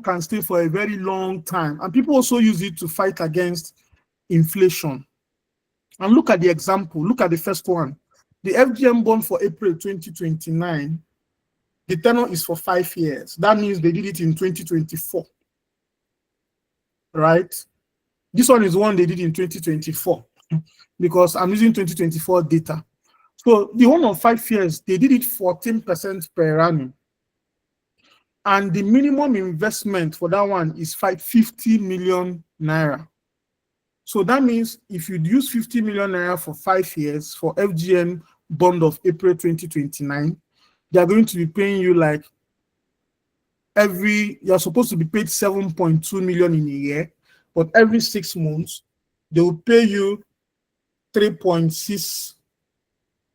can stay for a very long time, and people also use it to fight against inflation. And look at the example, look at the first one. The FGM bond for April 2029, the tenor is for 5 years. That means they did it in 2024, right? This one is one they did in 2024 because I'm using 2024 data. So the one of 5 years, they did it 14% per annum. And the minimum investment for that one is 50 million naira. So that means if you use 50 million naira for 5 years for FGM bond of April 2029, they are going to be paying you like you're supposed to be paid 7.2 million in a year, but every 6 months, they will pay you 3.6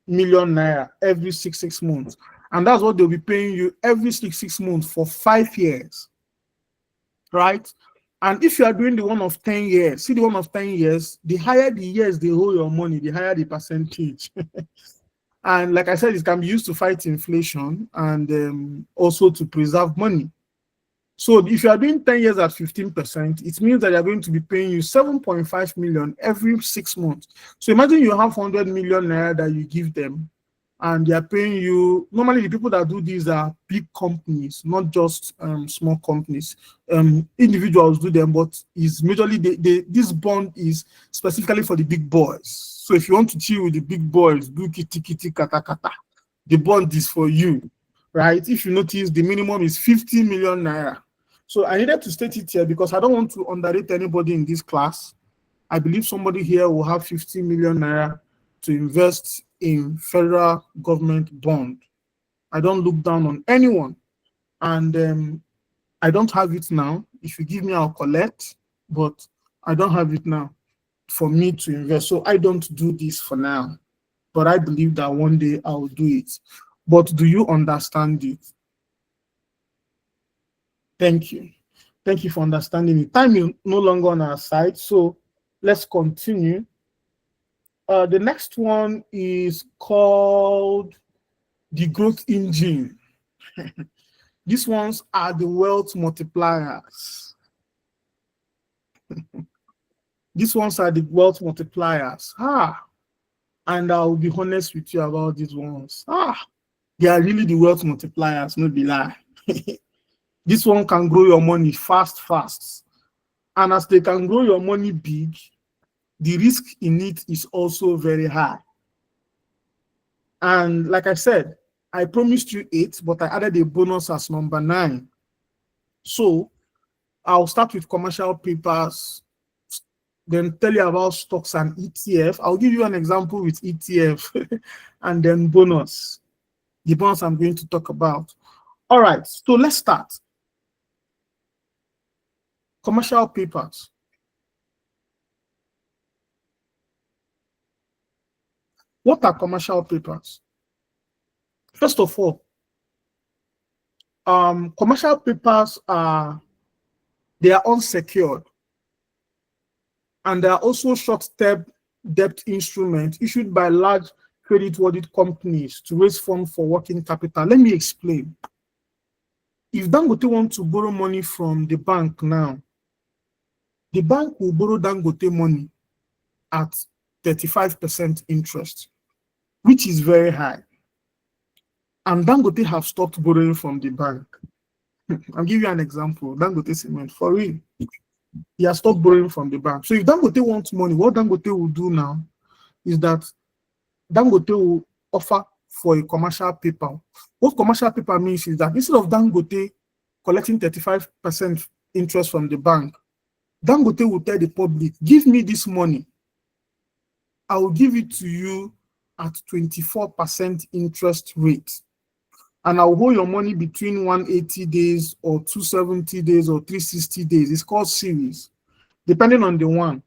million naira every six months. And that's what they'll be paying you every six months for 5 years, right? And if you are doing the one of 10 years, see the one of 10 years, the higher the years they hold your money, the higher the percentage. And like I said, it can be used to fight inflation and also to preserve money. So if you are doing 10 years at 15%, it means that they are going to be paying you 7.5 million every 6 months. So imagine you have 100 million naira that you give them, and they are paying you. Normally, the people that do these are big companies, not just small companies. Individuals do them, but is majorly this bond is specifically for the big boys. So if you want to chill with the big boys, do kitty kitty kata kata, the bond is for you, right? If you notice, the minimum is 50 million naira. So I needed to state it here because I don't want to underrate anybody in this class. I believe somebody here will have 50 million naira to invest in federal government bond. I don't look down on anyone, and I don't have it now. If you give me, I'll collect, but I don't have it now for me to invest. So I don't do this for now, but I believe that one day I'll do it. But do you understand it? Thank you. Thank you for understanding it. Time is no longer on our side, so let's continue. The next one is called the growth engine. These ones are the wealth multipliers. These ones are the wealth multipliers. And I'll be honest with you about these ones. They are really the wealth multipliers, no be lie. This one can grow your money fast. And as they can grow your money big, the risk in it is also very high. And like I said, I promised you 8, but I added a bonus as number 9. So I'll start with commercial papers, then tell you about stocks and ETF. I'll give you an example with ETF and then bonus. The bonus I'm going to talk about. All right, so let's start. Commercial papers. What are commercial papers? First of all, commercial papers they are unsecured, and they are also short-term debt instruments issued by large credit-worthy companies to raise funds for working capital. Let me explain. If Dangote wants to borrow money from the bank now, the bank will borrow Dangote money at 35% interest, which is very high. And Dangote have stopped borrowing from the bank. I'll give you an example. Dangote Cement, for real. He has stopped borrowing from the bank. So if Dangote wants money, what Dangote will do now is that Dangote will offer for a commercial paper. What commercial paper means is that instead of Dangote collecting 35% interest from the bank, Dangote will tell the public, give me this money. I will give it to you at 24% interest rate. And I'll hold your money between 180 days or 270 days or 360 days. It's called series. depending on the one.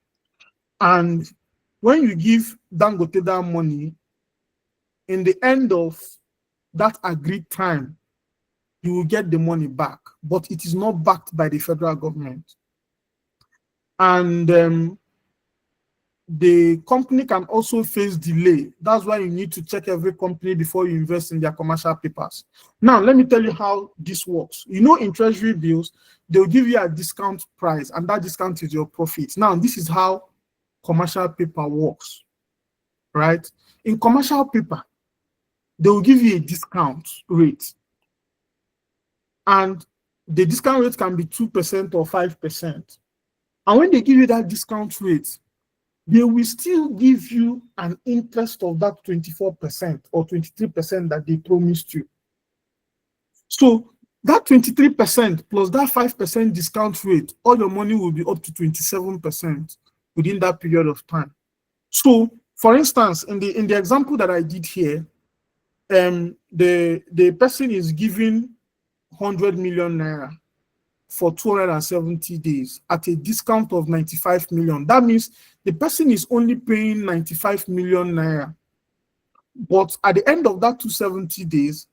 And when you give Dangote that money, in the end of that agreed time, you will get the money back, but it is not backed by the federal government. And the company can also face delay. That's why you need to check every company before you invest in their commercial papers. Now, let me tell you how this works. You know, in treasury bills, they'll give you a discount price, and that discount is your profit. Now, this is how commercial paper works, right? In commercial paper, they will give you a discount rate, and the discount rate can be 2% or 5%. And when they give you that discount rate, they will still give you an interest of that 24% or 23% that they promised you. So that 23% plus that 5% discount rate, all your money will be up to 27% within that period of time. So, for instance, in the example that I did here, the person is giving 100 million naira for 270 days at a discount of 95 million. That means the person is only paying 95 million naira. But at the end of that 270 days,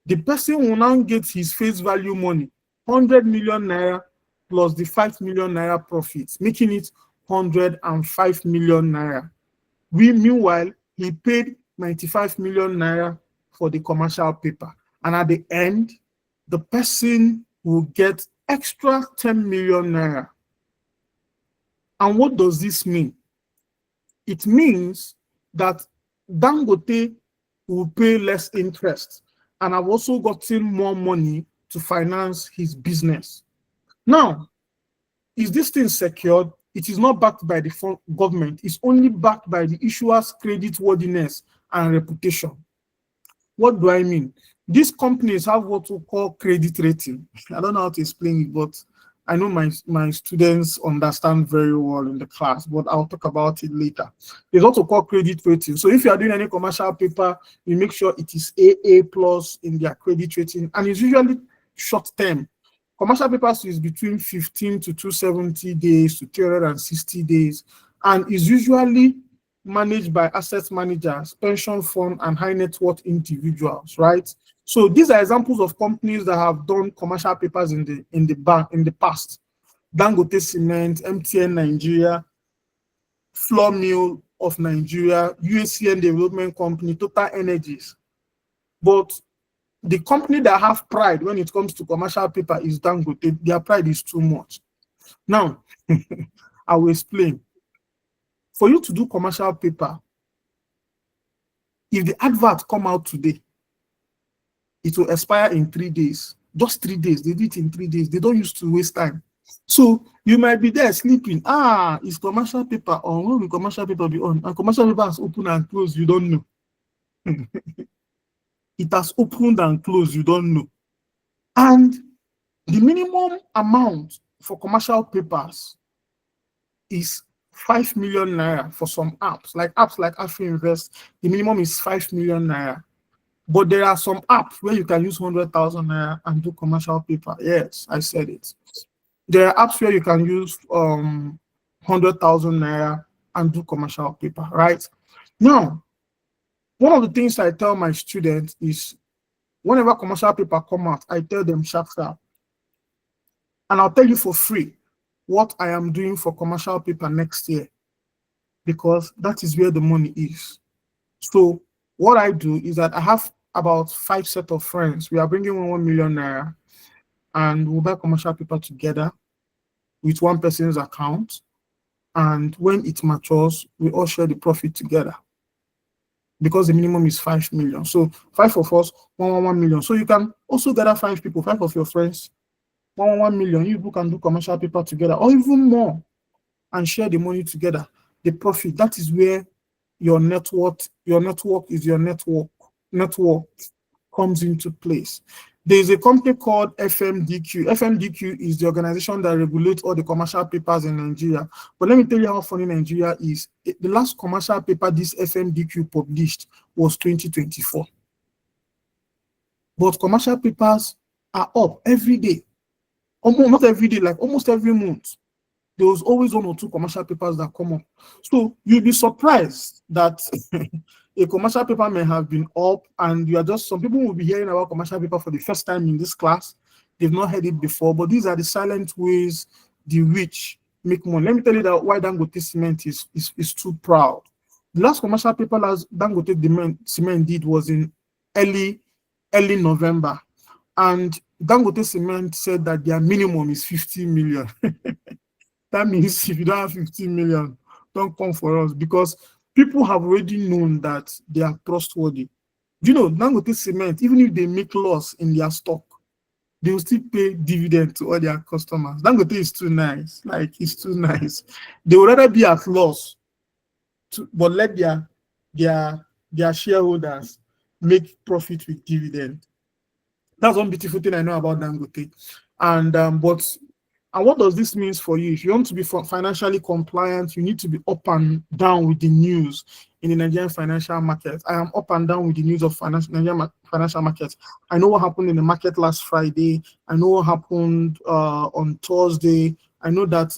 the person will now get his face value money, 100 million naira plus the 5 million naira profits, making it 105 million naira. Meanwhile, he paid 95 million naira for the commercial paper. And at the end, the person will get extra 10 million naira. And what does this mean? It means that Dangote will pay less interest, and I've also gotten more money to finance his business. Now, is this thing secured? It is not backed by the government. It's only backed by the issuer's creditworthiness and reputation. What do I mean? These companies have what we call credit rating. I don't know how to explain it, but I know my students understand very well in the class, but I'll talk about it later. There's what we call credit rating. So if you are doing any commercial paper, you make sure it is AA plus in their credit rating, and it's usually short term. Commercial papers is between 15 to 270 days to 360 days, and is usually managed by asset managers, pension fund, and high net worth individuals, right? So these are examples of companies that have done commercial papers in the past. Dangote Cement, MTN Nigeria, Flour Mill of Nigeria, UACN Development Company, Total Energies. But the company that have pride when it comes to commercial paper is Dangote. Their pride is too much. Now, I will explain. For you to do commercial paper, if the advert come out today, it will expire in 3 days. Just 3 days. They do it in 3 days. They don't used to waste time. So you might be there sleeping. It's commercial paper on. When will commercial paper be on? And commercial paper has opened and closed. You don't know. It has opened and closed. You don't know. And the minimum amount for commercial papers is 5 million naira for some apps. Like apps like AfriInvest, the minimum is 5 million naira. But there are some apps where you can use 100,000 naira and do commercial paper. Yes, I said it. There are apps where you can use 100,000 naira and do commercial paper, right? Now, one of the things I tell my students is whenever commercial paper come out, I tell them sharp. And I'll tell you for free what I am doing for commercial paper next year, because that is where the money is. So what I do is that I have about 5 sets of friends. We are bringing 1 million naira, and we'll buy commercial paper together with one person's account. And when it matures, we all share the profit together, because the minimum is 5 million. So 5 of us, 1 million. So you can also gather 5 people, 5 of your friends, 1 million. You people can do commercial paper together, or even more, and share the money together. The profit, that is where your network comes into place. There is a company called FMDQ. FMDQ is the organization that regulates all the commercial papers in Nigeria. But let me tell you how funny Nigeria is. The last commercial paper this FMDQ published was 2024. But commercial papers are up every day. Almost not every day, like almost every month. there was always one or two commercial papers that come up. So you'll be surprised that a commercial paper may have been up, and you are just, some people will be hearing about commercial paper for the first time in this class. They've not heard it before, but these are the silent ways the rich make money. Let me tell you that why Dangote Cement is too proud. The last commercial paper Dangote Cement did was in early November, and Dangote Cement said that their minimum is 50 million. That means if you don't have 15 million, don't come for us, because people have already known that they are trustworthy. You know, Dangote Cement, even if they make loss in their stock, they will still pay dividend to all their customers. Dangote is too nice. Like, it's too nice. They would rather be at loss, but let their shareholders make profit with dividend. That's one beautiful thing I know about Dangote. And what does this mean for you? If you want to be financially compliant, you need to be up and down with the news in the Nigerian financial market. I am up and down with the news of Nigerian financial markets. I know what happened in the market last Friday. I know what happened on Thursday. I know that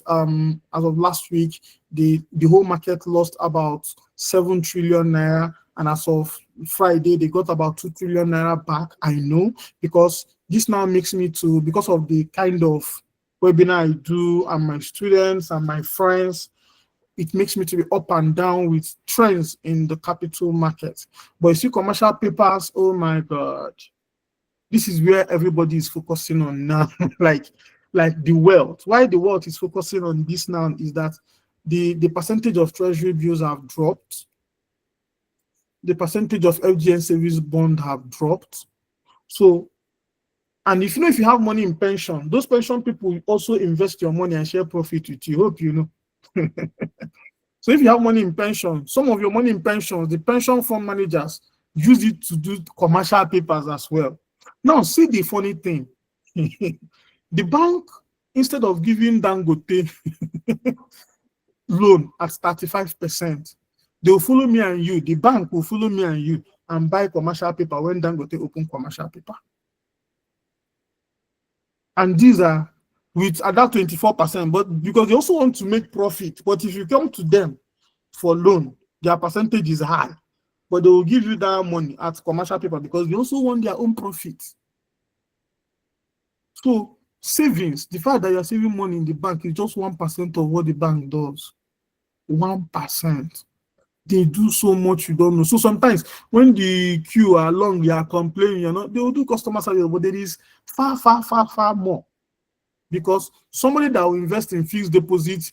as of last week, the whole market lost about 7 trillion naira. And as of Friday, they got about 2 trillion naira back. I know, because this now makes me to, because of the kind of webinar I do and my students and my friends, it makes me to be up and down with trends in the capital market. But you see commercial papers, oh my God, this is where everybody is focusing on now. like the wealth. Why the wealth is focusing on this now is that the percentage of treasury bills have dropped. The percentage of FGN savings bond have dropped. So, and if you have money in pension, those pension people will also invest your money and share profit with you. Hope you know. So if you have money in pension, some of your money in pensions, the pension fund managers use it to do commercial papers as well. Now, see the funny thing. The bank, instead of giving Dangote loan at 35%, they will follow me and you. The bank will follow me and you and buy commercial paper when Dangote open commercial paper. And these are with at that 24%, but because they also want to make profit. But if you come to them for loan, their percentage is high, but they will give you that money at commercial paper because they also want their own profit. So savings, the fact that you're saving money in the bank is just 1% of what the bank does. 1%. They do so much you don't know. So sometimes when the queue are long, you are complaining, they will do customer service, but there is far more. Because somebody that will invest in fixed deposits,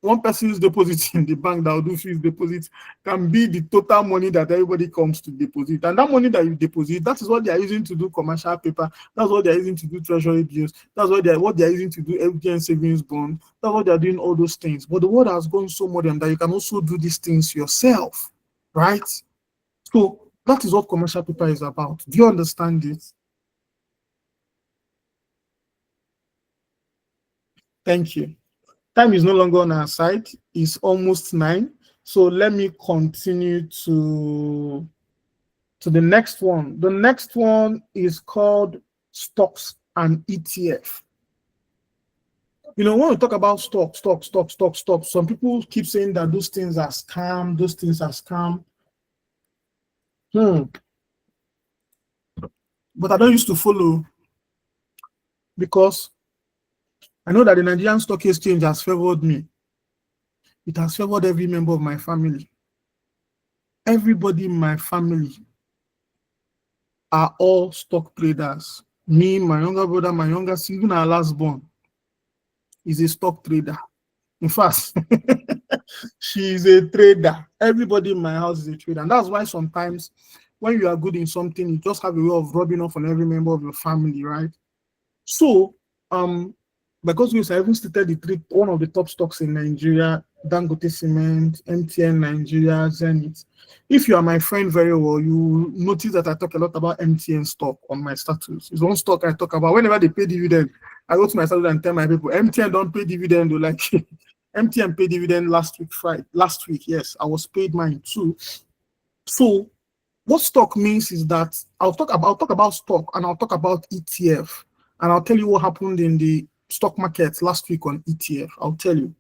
one person's deposit in the bank that will do fixed deposits can be the total money that everybody comes to deposit. And that money that you deposit, that is what they are using to do commercial paper. That's what they are using to do treasury bills. That's what they are using to do FGN savings bond. That's what they are doing, all those things. But the world has gone so modern that you can also do these things yourself, right? So that is what commercial paper is about. Do you understand it? Thank you. Time is no longer on our side. It's almost 9. So let me continue to the next one. The next one is called stocks and ETF. When we talk about stock, some people keep saying that those things are scam, But I don't used to follow because I know that the Nigerian Stock Exchange has favored me. It has favored every member of my family. Everybody in my family are all stock traders. Me, my younger brother, my younger sister, even our last born is a stock trader. In fact, she is a trader. Everybody in my house is a trader. And that's why sometimes when you are good in something, you just have a way of rubbing off on every member of your family, right? So, because I even stated one of the top stocks in Nigeria, Dangote Cement, MTN Nigeria, Zenith. If you are my friend very well, you notice that I talk a lot about MTN stock on my status. It's one stock I talk about. Whenever they pay dividend, I go to my status and tell my people, MTN don't pay dividend. Like MTN paid dividend last week, yes, I was paid mine too. So what stock means is that I'll talk about stock and I'll talk about ETF and I'll tell you what happened in the stock market last week on ETF. I'll tell you.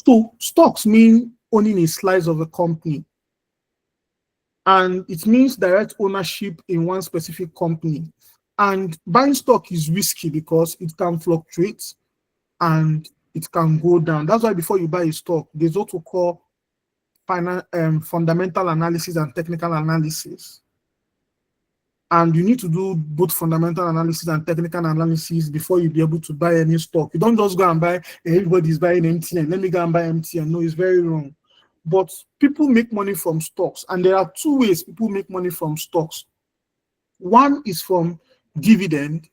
So stocks mean owning a slice of a company, and it means direct ownership in one specific company. And buying stock is risky because it can fluctuate and it can go down. That's why before you buy a stock, there's what we call fundamental analysis and technical analysis. And you need to do both fundamental analysis and technical analysis before you be able to buy any stock. You don't just go and buy, everybody's buying MTN, let me go and buy MTN. No, it's very wrong. But people make money from stocks, and there are two ways people make money from stocks. One is from dividend,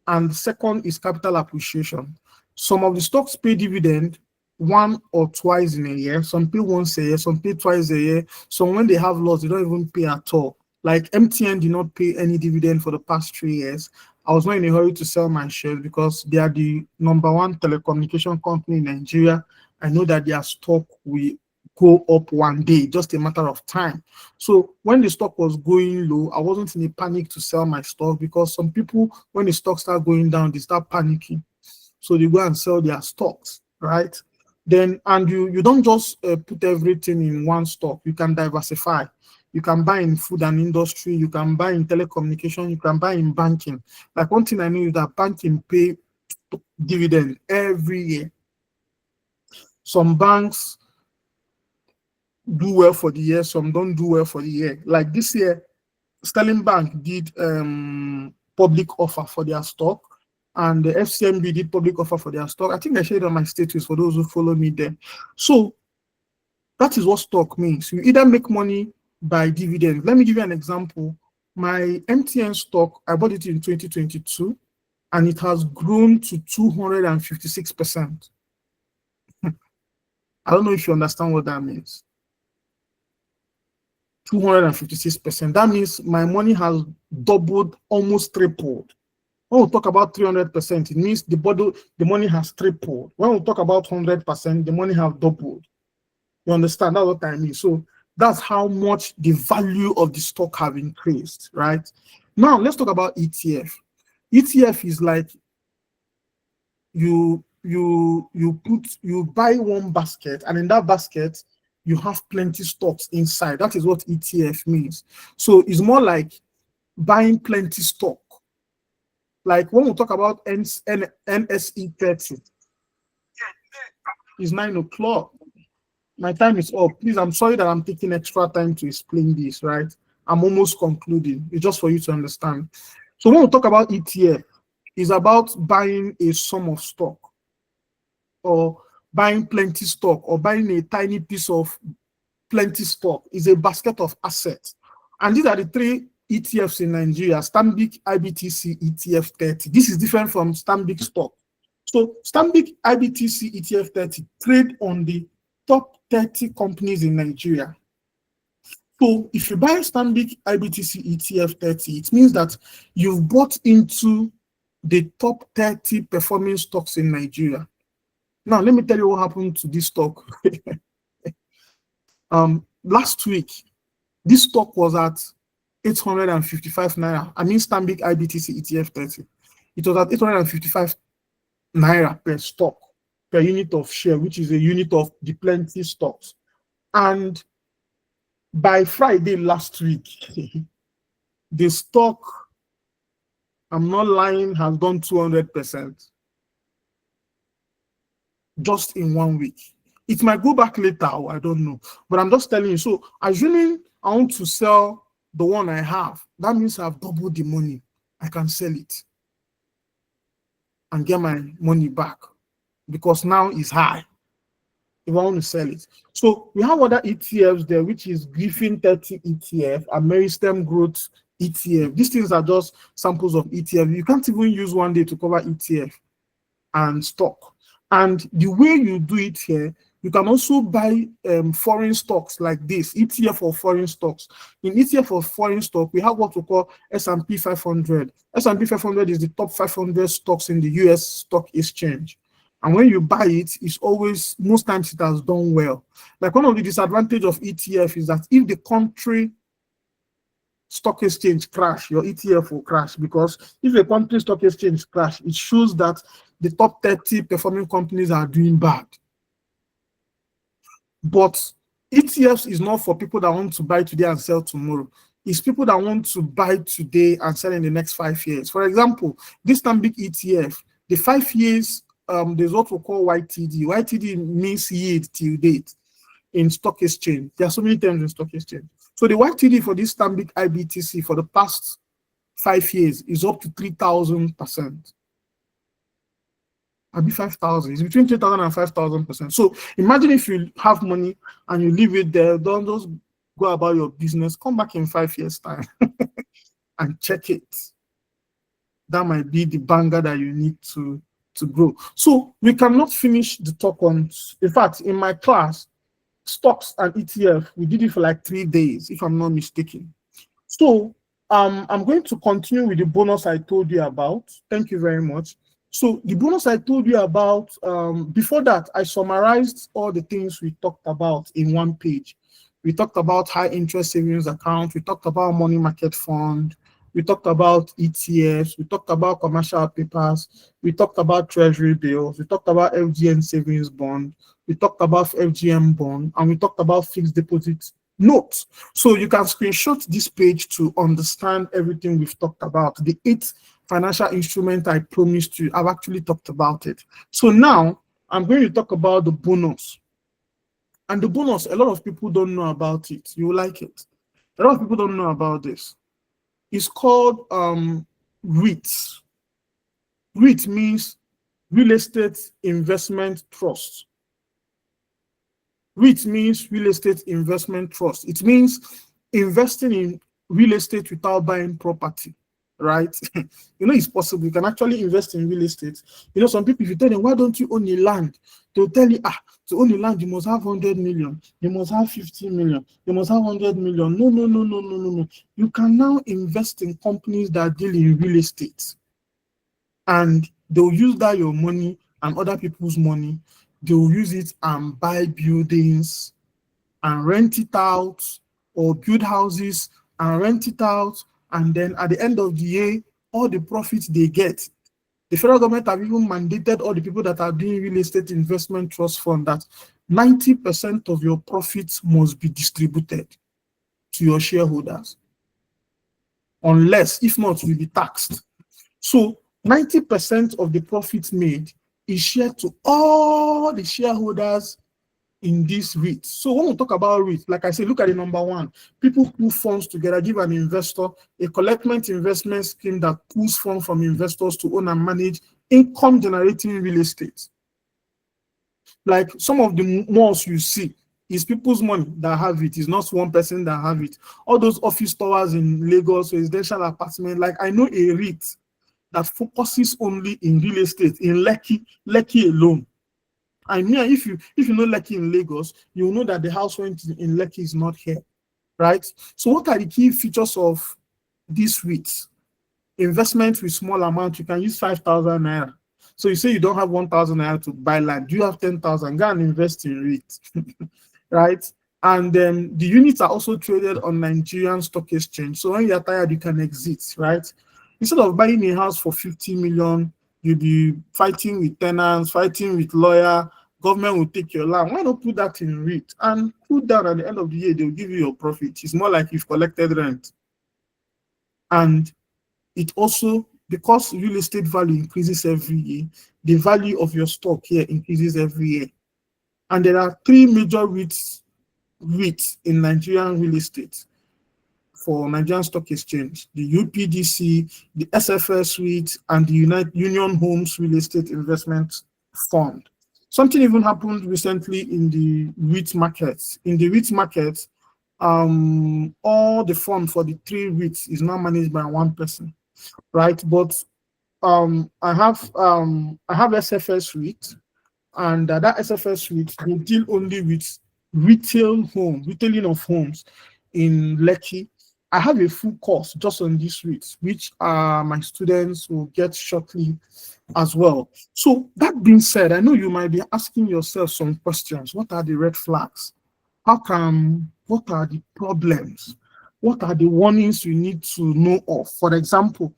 and the second is capital appreciation. Some of the stocks pay dividend one or twice in a year. Some pay once a year, some pay twice a year. Some, when they have loss, they don't even pay at all. Like MTN did not pay any dividend for the past 3 years. I was not in a hurry to sell my shares because they are the #1 telecommunication company in Nigeria. I know that their stock will go up one day, just a matter of time. So when the stock was going low, I wasn't in a panic to sell my stock, because some people, when the stock start going down, they start panicking. So they go and sell their stocks, right? Then, and you don't just put everything in one stock. You can diversify. You can buy in food and industry. You can buy in telecommunication. You can buy in banking. Like, one thing I know is that banking pay dividend every year. Some banks do well for the year, some don't do well for the year. Like this year, Sterling Bank did public offer for their stock, and the FCMB did public offer for their stock. I think I shared on my status for those who follow me there. So that is what stock means. You either make money by dividend. Let me give you an example. My MTN stock, I bought it in 2022, and it has grown to 256%. I don't know if you understand what that means. 256%. That means my money has doubled, almost tripled. When we talk about 300%, it means the money has tripled. When we talk about 100%, the money has doubled. You understand? That's what I mean. So that's how much the value of the stock have increased, right? Now let's talk about ETF. ETF is like you buy one basket, and in that basket you have plenty stocks inside. That is what ETF means. So it's more like buying plenty stock. Like when we talk about NSE 30, it's 9 o'clock. My time is up. Please, I'm sorry that I'm taking extra time to explain this, right? I'm almost concluding. It's just for you to understand. So when we talk about ETF, it's about buying a sum of stock, or buying plenty stock, or buying a tiny piece of plenty stock. Is a basket of assets. And these are the 3 ETFs in Nigeria: Stanbic IBTC ETF 30. This is different from Stanbic stock. So Stanbic IBTC ETF 30 trade on the top 30 companies in Nigeria. So if you buy Stanbic IBTC ETF 30, it means that you've bought into the top 30 performing stocks in Nigeria. Now, let me tell you what happened to this stock. Last week, this stock was at 855 naira. I mean, Stanbic IBTC ETF 30. It was at 855 naira per stock, per unit of share, which is a unit of the plenty stocks. And by Friday last week, the stock, I'm not lying, has done 200%. Just in 1 week. It might go back later, I don't know. But I'm just telling you. So assuming I want to sell the one I have, that means I've doubled the money. I can sell it and get my money back, because now it's high if I want to sell it. So we have other ETFs there, which is Griffin 30 ETF, Ameristem Growth ETF. These things are just samples of ETF. You can't even use one day to cover ETF and stock. And the way you do it here, you can also buy foreign stocks like this, ETF for foreign stocks. In ETF for foreign stock, we have what we call S&P 500. S&P 500 is the top 500 stocks in the US stock exchange. And when you buy it, it's always, most times it has done well. Like, one of the disadvantages of ETF is that if the country stock exchange crash, your ETF will crash, because if a country stock exchange crash, it shows that the top 30 performing companies are doing bad. But ETFs is not for people that want to buy today and sell tomorrow. It's people that want to buy today and sell in the next 5 years. For example, this Stanbic ETF, the 5 years, there's what we call YTD. YTD means yield till date in stock exchange. There are so many terms in stock exchange. So the YTD for this Stanbic IBTC for the past 5 years is up to 3,000%. I'll be 5,000. It's between 3,000 and 5,000%. So imagine if you have money and you leave it there, don't just go about your business. Come back in 5 years' time and check it. That might be the banger that you need to grow. So we cannot finish the talk on. In fact, in my class, stocks and ETF, we did it for like 3 days, if I'm not mistaken. So I'm going to continue with the bonus I told you about. Thank you very much. So the bonus I told you about, before that, I summarized all the things we talked about in one page. We talked about high interest savings account. We talked about money market fund. We talked about ETFs. We talked about commercial papers. We talked about treasury bills. We talked about FGN savings bond. We talked about FGM bond. And we talked about fixed deposit notes. So you can screenshot this page to understand everything we've talked about. The 8 financial instrument I promised you, I've actually talked about it. So now I'm going to talk about the bonus. And the bonus, a lot of people don't know about it. You will like it. A lot of people don't know about this. It's called REITs. REIT means Real Estate Investment Trust. REIT means Real Estate Investment Trust. It means investing in real estate without buying property, right? You know, it's possible. You can actually invest in real estate. You know, some people, if you tell them, why don't you own a land? They'll tell you, to own a land, you must have 100 million. You must have 50 million. You must have 100 million. No. You can now invest in companies that deal in real estate. And they'll use that your money and other people's money. They'll use it and buy buildings and rent it out, or build houses and rent it out. And then at the end of the year, all the profits they get, the federal government have even mandated all the people that are doing real estate investment trust fund that 90% of your profits must be distributed to your shareholders. Unless, if not, you'll be taxed. So 90% of the profits made is shared to all the shareholders in this REIT. So when we talk about REIT, like I said, look at the number one. People pool funds together, give an investor a collective investment scheme that pulls funds from investors to own and manage income-generating real estate. Like some of the malls you see, is people's money that have it. It's not one person that have it. All those office towers in Lagos, residential apartment, like I know a REIT that focuses only in real estate in Lekki alone. I mean, if you know Lekki in Lagos, you know that the house rent in Lekki is not here, right? So what are the key features of this REIT? Investment with small amount, you can use 5,000 naira. So you say you don't have 1,000 naira to buy land, you have 10,000, go and invest in REIT, right? And then the units are also traded on Nigerian Stock Exchange. So when you're tired, you can exit, right? Instead of buying a house for 50 million, you'll be fighting with tenants, fighting with lawyer, government will take your land. Why not put that in REIT and put that at the end of the year, they'll give you your profit. It's more like you've collected rent. And it also, because real estate value increases every year, the value of your stock here increases every year. And there are 3 major REITs in Nigerian real estate for Nigerian Stock Exchange: the UPDC, the SFS REIT, and the Union Homes Real Estate Investment Fund. Something even happened recently in the REIT market. In the REIT market, all the fund for the 3 REITs is now managed by one person, right? But I have SFS REIT, and that SFS REIT will deal only with retailing of homes in Lekki. I have a full course just on this REIT, which my students will get shortly as well. So that being said, I know you might be asking yourself some questions. What are the red flags? What are the problems? What are the warnings you need to know of? For example,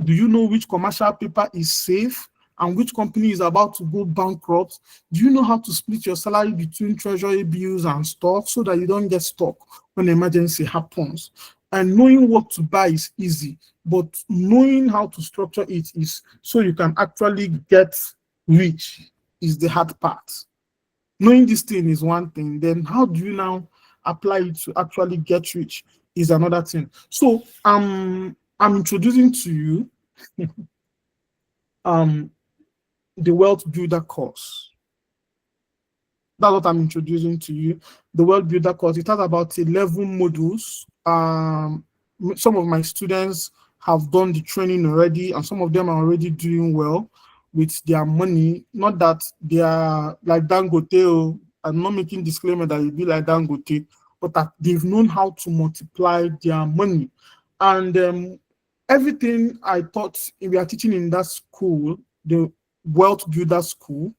do you know which commercial paper is safe and which company is about to go bankrupt? Do you know how to split your salary between treasury bills and stock so that you don't get stuck when emergency happens? And knowing what to buy is easy, but knowing how to structure it is so you can actually get rich is the hard part. Knowing this thing is one thing, then how do you now apply it to actually get rich is another thing. So I'm introducing to you the Wealth Builder course. That's what I'm introducing to you. The Wealth Builder course. It has about 11 modules. Some of my students have done the training already, and some of them are already doing well with their money. Not that they are like Dangote. I'm not making disclaimer that you be like Dangote, but that they've known how to multiply their money. And everything I thought we are teaching in that school, the Wealth Builder School,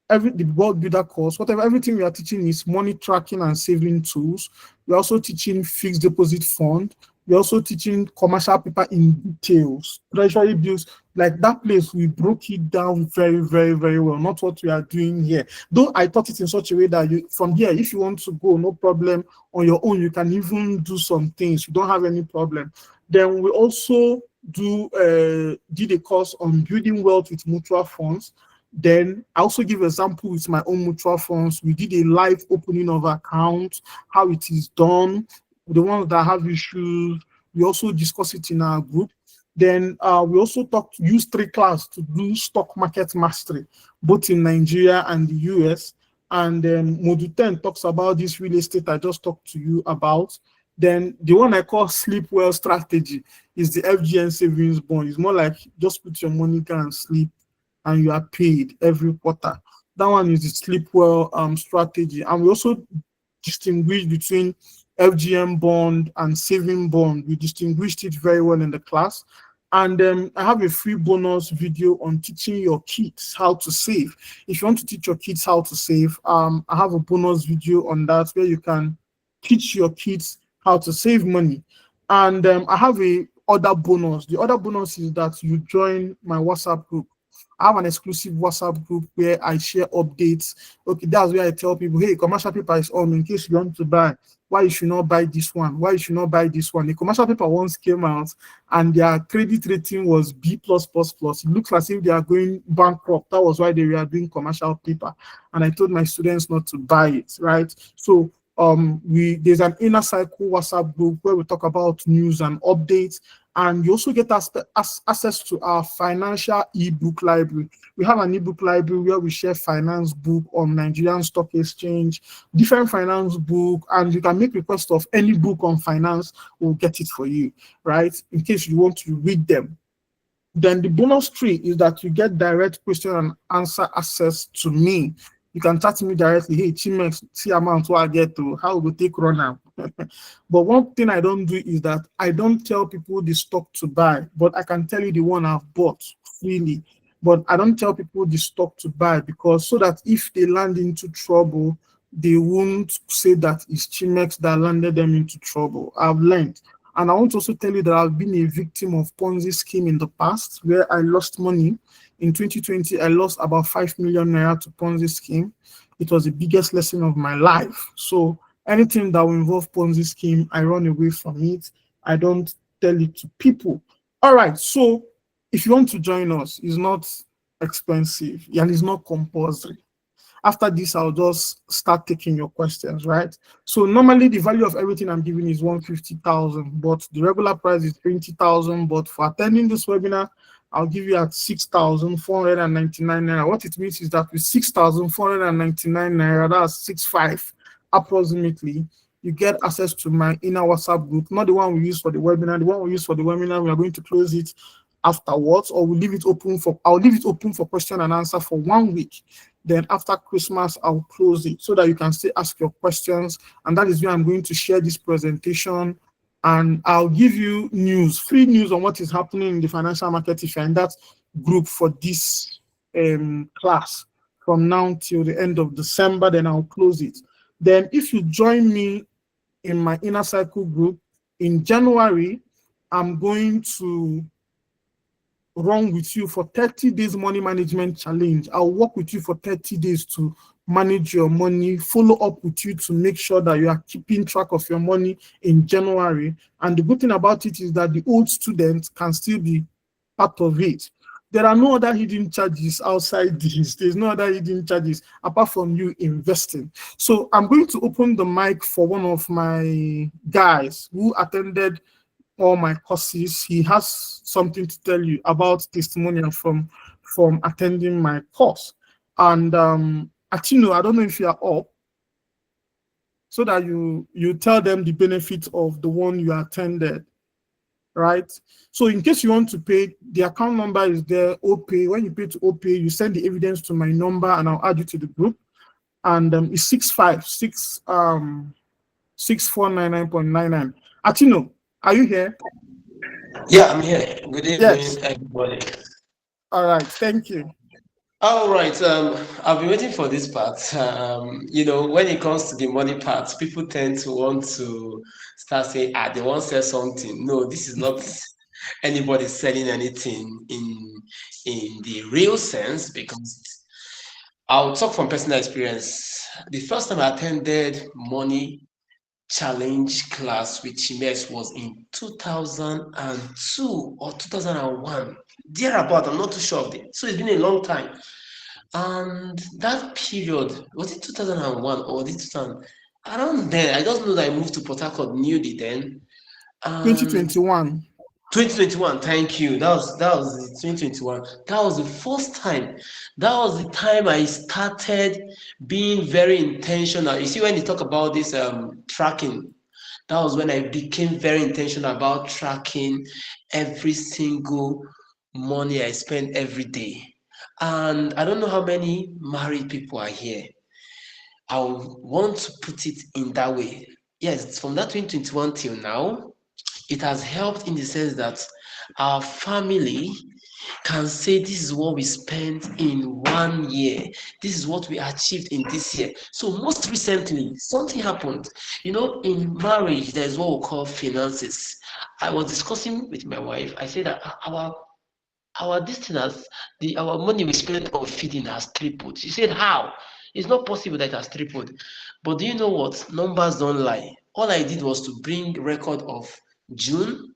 the Wealth Builder course, everything we are teaching is money tracking and saving tools. We're also teaching fixed deposit fund. We're also teaching commercial paper in details, treasury bills. Like that place, we broke it down very, very, very well. Not what we are doing here. Though I taught it in such a way that you, from here, if you want to go, no problem. On your own, you can even do some things. You don't have any problem. Then we also did a course on building wealth with mutual funds. Then I also give example with my own mutual funds. We did a live opening of accounts, how it is done. The ones that have issues, we also discuss it in our group. Then we also use 3 class to do stock market mastery, both in Nigeria and the US. And then Module 10 talks about this real estate I just talked to you about. Then the one I call sleep well strategy is the FGN savings bond. It's more like just put your money down and sleep, and you are paid every quarter. That one is the sleep well strategy. And we also distinguish between FGM bond and saving bond. We distinguished it very well in the class. And I have a free bonus video on teaching your kids how to save. If you want to teach your kids how to save, I have a bonus video on that where you can teach your kids how to save money. And I have a other bonus. The other bonus is that you join my WhatsApp group. I have an exclusive WhatsApp group where I share updates. Okay, that's where I tell people, hey, commercial paper is on in case you want to buy. Why you should not buy this one? Why you should not buy this one? The commercial paper once came out and their credit rating was B+++. It looks as if they are going bankrupt. That was why they were doing commercial paper. And I told my students not to buy it, right? So there's an inner cycle WhatsApp group where we talk about news and updates. And you also get access to our financial ebook library. We have an ebook library where we share finance book on Nigerian Stock Exchange, different finance book, and you can make request of any book on finance. We'll get it for you, right? In case you want to read them. Then the bonus tree is that you get direct question and answer access to me. You can chat to me directly. Hey, Chimex, see amount what I get to, how we take run now. But one thing I don't do is that I don't tell people the stock to buy, but I can tell you the one I've bought freely. But I don't tell people the stock to buy because so that if they land into trouble, they won't say that it's Chimex that landed them into trouble. I've learned. And I want to also tell you that I've been a victim of Ponzi scheme in the past where I lost money. In 2020, I lost about 5 million naira to Ponzi scheme. It was the biggest lesson of my life. So anything that will involve Ponzi scheme, I run away from it. I don't tell it to people. All right. So if you want to join us, it's not expensive and it's not compulsory. After this, I'll just start taking your questions, right? So normally the value of everything I'm giving is 150,000, but the regular price is 20,000. But for attending this webinar, I'll give you at 6,499 naira. What it means is that with 6,499 naira, that's 65 approximately, you get access to my inner WhatsApp group, not the one we use for the webinar. The one we use for the webinar, we are going to close it afterwards, or we'll leave it open for, I'll leave it open for question and answer for 1 week. Then after Christmas, I'll close it so that you can still ask your questions. And that is where I'm going to share this presentation. And I'll give you news, free news on what is happening in the financial market if you're in that group for this class from now till the end of December, then I'll close it. Then if you join me in my inner cycle group in January, I'm going to run with you for 30 days money management challenge. I'll work with you for 30 days to manage your money, follow up with you to make sure that you are keeping track of your money in January. And the good thing about it is that the old students can still be part of it. There are no other hidden charges outside this. There's no other hidden charges apart from you investing. So I'm going to open the mic for one of my guys who attended all my courses. He has something to tell you about testimonial from attending my course. And Atino, I don't know if you are up, so that you tell them the benefit of the one you attended, right? So in case you want to pay, the account number is there, OPay. When you pay to OPay, you send the evidence to my number and I'll add you to the group. And it's 656 6499.99. Atino, are you here? Yeah, I'm here. Good evening, Yes. everybody. All right, thank you. All right. I've been waiting for this part. When it comes to the money part, people tend to want to start saying, they want to sell something. No, this is not anybody selling anything in the real sense, because I'll talk from personal experience. The first time I attended money challenge class with Chimes was in 2002 or 2001, thereabout. I'm not too sure of it. So it's been a long time. And that period, was it 2001 or was it 2000? Around then, I just know that I moved to Port Harcourt newly then. And 2021. 2021, thank you. That was 2021. That was the first time. That was the time I started being very intentional. You see, when you talk about this tracking, that was when I became very intentional about tracking every single money I spend every day. And I don't know how many married people are here. I want to put it in that way. Yes, from that 2021 till now, it has helped in the sense that our family can say this is what we spent in 1 year, this is what we achieved in this year. So most recently something happened. In marriage there's what we call finances. I was discussing with my wife. I said that our distance, our money we spent on feeding has tripled. She said, how? It's not possible that it has tripled. But do you know what? Numbers don't lie. All I did was to bring record of June,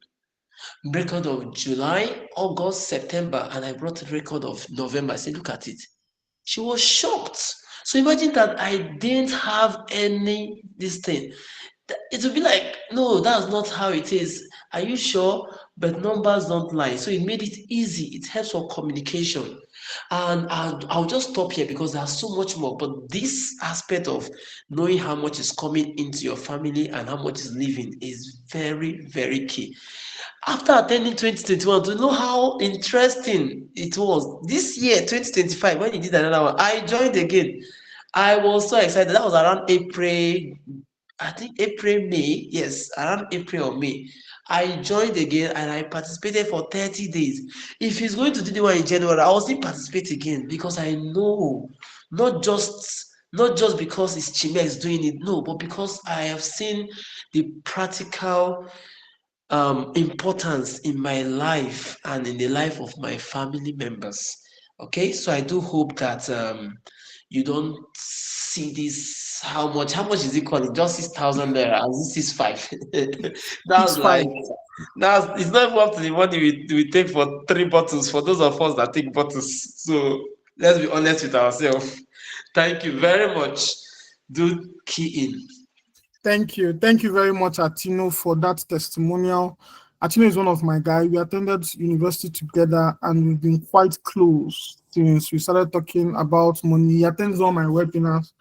record of July, August, September, and I brought a record of November. I said, look at it. She was shocked. So imagine that I didn't have any this thing. It would be like, no, that's not how it is. Are you sure? But numbers don't lie. So it made it easy. It helps for communication. And I'll just stop here because there's so much more. But this aspect of knowing how much is coming into your family and how much is leaving is very, very key. After attending 2021, to know how interesting it was. This year, 2025, when you did another one, I joined again. I was so excited. That was around April, I think April, May. Yes, around April or May. I joined again and I participated for 30 days. If he's going to do the one in January, I will still participate again because I know, not just because it's Chimex doing it, no, but because I have seen the practical importance in my life and in the life of my family members. Okay, so I do hope that you don't see this. How much is it calling? Just 6,000 naira, as this is 5. That's like, it's not even up to the money we take for 3 bottles for those of us that take bottles. So let's be honest with ourselves. Thank you very much. Do key in. Thank you very much, Atino, for that testimonial. Atino is one of my guys. We attended university together and we've been quite close since we started talking about money. He attends all my webinars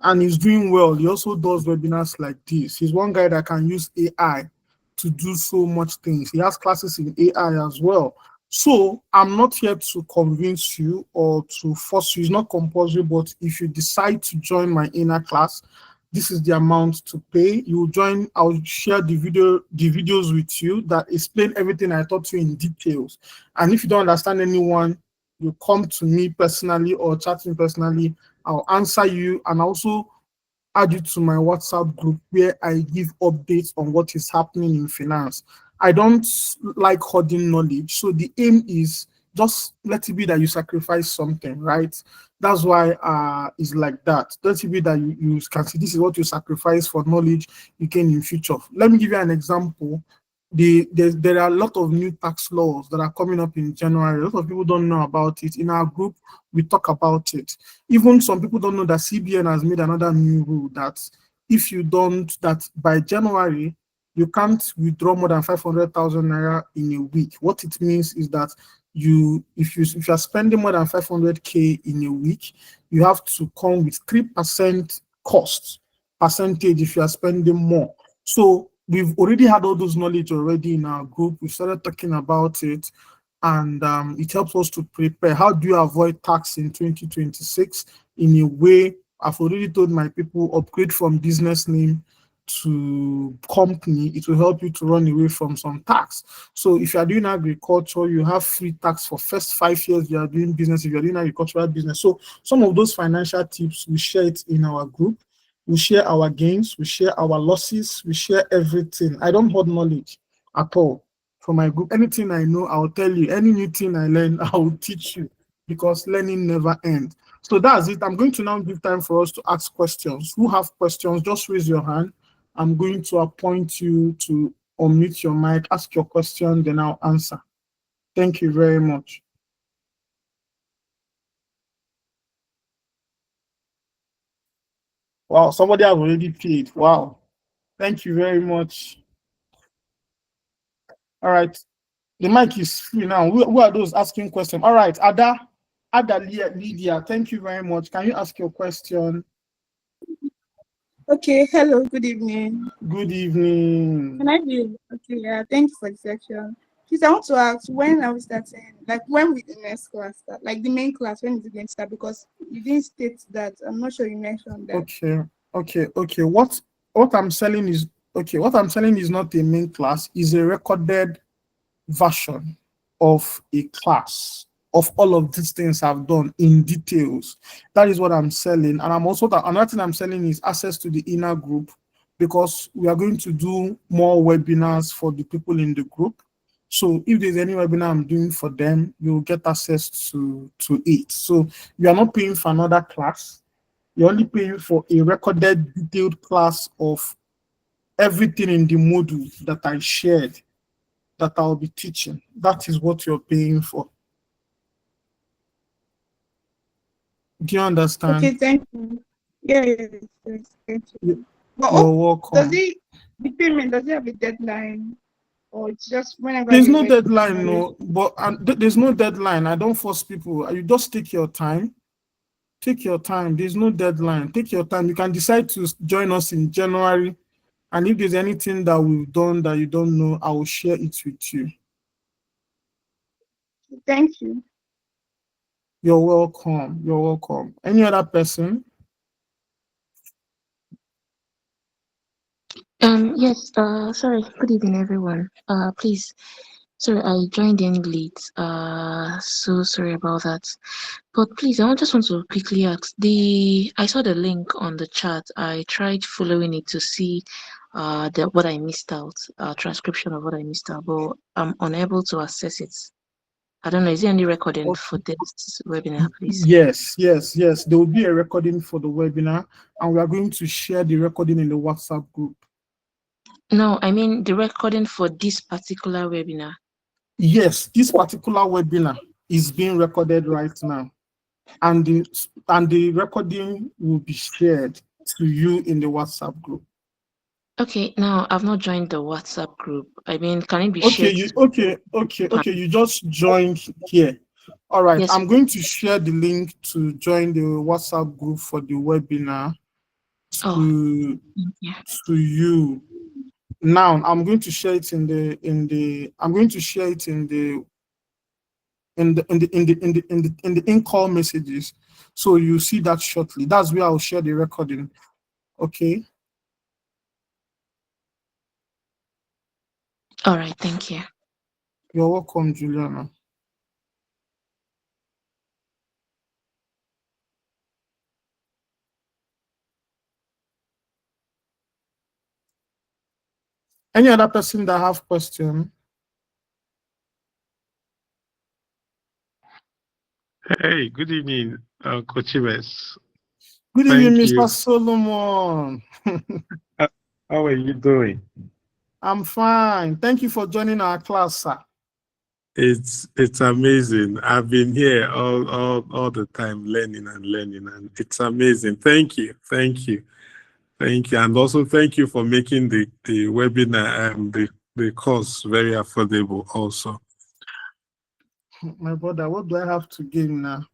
and he's doing well. He also does webinars like this. He's one guy that can use AI to do so much things. He has classes in AI as well. So I'm not here to convince you or to force you. It's not compulsory, but if you decide to join my inner class, this is the amount to pay. You will join. I'll share the videos with you that explain everything I taught you in details. And if you don't understand anyone, you come to me personally or chat me personally. I'll answer you and also add you to my WhatsApp group where I give updates on what is happening in finance. I don't like hoarding knowledge. So the aim is just let it be that you sacrifice something, right? That's why it's like that. Let it be that you can see this is what you sacrifice for knowledge you gain in future. Let me give you an example. There are a lot of new tax laws that are coming up in January. A lot of people don't know about it. In our group, we talk about it. Even some people don't know that CBN has made another new rule that if you don't, that by January, you can't withdraw more than 500,000 naira in a week. What it means is that if you are spending more than 500k in a week, you have to come with 3% cost percentage if you are spending more. So we've already had all those knowledge already in our group. We started talking about it, and it helps us to prepare. How do you avoid tax in 2026 in a way? I've already told my people, upgrade from business name to company. It will help you to run away from some tax. So if you are doing agriculture, you have free tax for first 5 years you are doing business, if you're doing agricultural business. So some of those financial tips, we share it in our group. We share our gains, we share our losses, we share everything. I don't hold knowledge at all from my group. Anything I know, I'll tell you. Any new thing I learn, I will teach you, because learning never ends. So that's it. I'm going to now give time for us to ask questions. Who have questions, just raise your hand. I'm going to appoint you to unmute your mic, ask your question, then I'll answer. Thank you very much. Wow, somebody has already paid. Wow. Thank you very much. All right. The mic is free now. Who are those asking questions? All right, Ada Lydia, thank you very much. Can you ask your question? Okay, hello, good evening. Good evening. Can I be okay? Yeah, thank you for the section. Please, I want to ask, when are we starting? Like, when will the next class start? Like the main class, when is it going to start? Because you didn't state that. I'm not sure you mentioned that. Okay. What I'm selling is not a main class, is a recorded version of a class of all of these things I've done in details. That is what I'm selling. And I'm also another thing I'm selling is access to the inner group, because we are going to do more webinars for the people in the group. So if there's any webinar I'm doing for them, you'll get access to it. So you are not paying for another class. You're only paying for a recorded detailed class of everything in the module that I shared, that I'll be teaching. That is what you're paying for. Do you understand? Okay, thank you. Yes, thank you. But You're welcome. the payment, does it have a deadline? Or it's just whenever There's you're no ready? deadline, no. But there's no deadline. I don't force people. You just take your time. Take your time. There's no deadline. Take your time. You can decide to join us in January. And if there's anything that we've done that you don't know, I will share it with you. Thank you. You're welcome. You're welcome. Any other person? Yes, sorry, good evening everyone. Please, sorry, I joined in late. So sorry about that. But please, just want to quickly ask, I saw the link on the chat. I tried following it to see what I missed out, transcription of what I missed out, but I'm unable to access it. I don't know, is there any recording for this webinar, please? Yes. There will be a recording for the webinar, and we are going to share the recording in the WhatsApp group. No, I mean the recording for this particular webinar. Yes, this particular webinar is being recorded right now, and the recording will be shared to you in the WhatsApp group. Okay, now I've not joined the WhatsApp group. I mean, can it be Okay, shared? you just joined here. All right, Yes. I'm going to share the link to join the WhatsApp group for the webinar to you. Now I'm going to share it in the in-call messages. So you see that shortly. That's where I'll share the recording. Okay. All right, thank you. You're welcome, Juliana. Any other person that have question? Hey, good evening, Coach Ives. Good evening, Thank Mr. you. Solomon. Uh, How are you doing? I'm fine. Thank you for joining our class, sir. It's amazing. I've been here all the time learning, and it's amazing. Thank you, and also thank you for making the webinar and the course very affordable. Also, My brother, what do I have to gain now?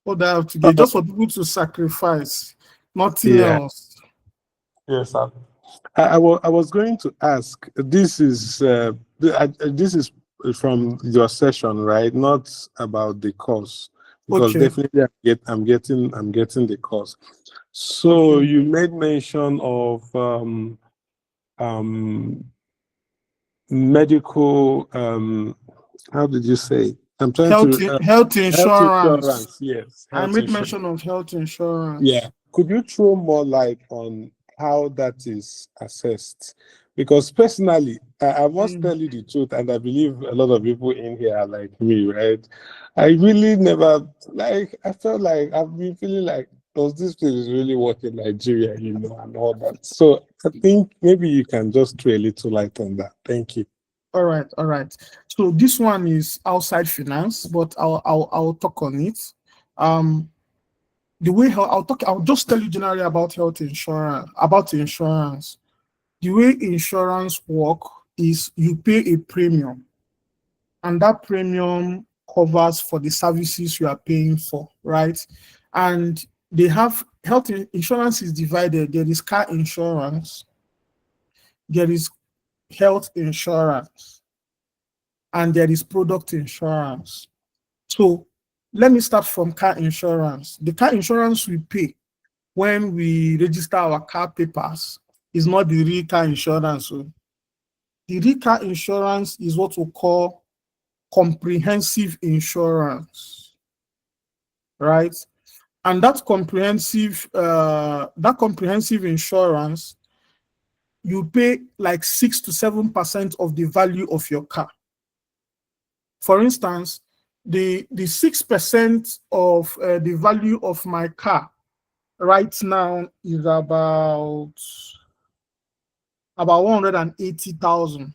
What do I have to gain? Just for people to sacrifice, nothing yeah, else. yes, sir. I was going to ask. This is from your session, right? Not about the course, because Okay. definitely I'm getting the course. So Okay. you made mention of medical. How did you say? I'm trying Health, to health health insurance. insurance. Yes, I health made insurance. mention of health insurance. Yeah. Could you throw more light on how that is assessed? Because personally, I must tell you the truth, and I believe a lot of people in here are like me, right? I really never, I felt like I've been feeling like, does this place really work in Nigeria, and all that. So I think maybe you can just throw a little light on that. Thank you. All right, all right. So this one is outside finance, but I'll talk on it. The way I'll just tell you generally about health insurance, about insurance. The way insurance work is you pay a premium, and that premium covers for the services you are paying for, right? And they have insurance is divided. There is car insurance, there is health insurance, and there is product insurance. So let me start from car insurance. The car insurance we pay when we register our car papers is not the real car insurance. So the real car insurance is what we call comprehensive insurance, right? And that comprehensive insurance, you pay like 6 to 7% of the value of your car. For instance, the 6% of the value of my car right now is about 180,000.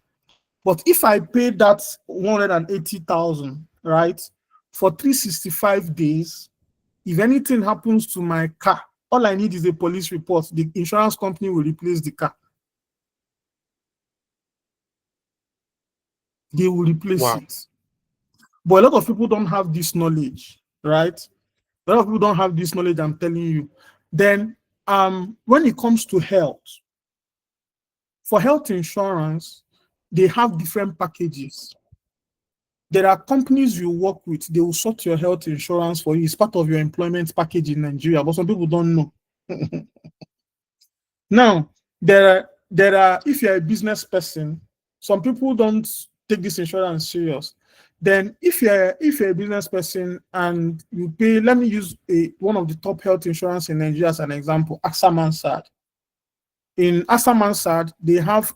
But if I pay that 180,000, right, for 365 days, if anything happens to my car, all I need is a police report. The insurance company will replace the car. They will replace it. But a lot of people don't have this knowledge, right? A lot of people don't have this knowledge, I'm telling you. Then when it comes to health, for health insurance, they have different packages. There are companies you work with, they will sort your health insurance for you. It's part of your employment package in Nigeria, but some people don't know. Now, there are, if you're a business person, some people don't take this insurance serious. Then if you're a business person and you pay, let me use one of the top health insurance in Nigeria as an example, AXA Mansard. In AXA Mansard, they have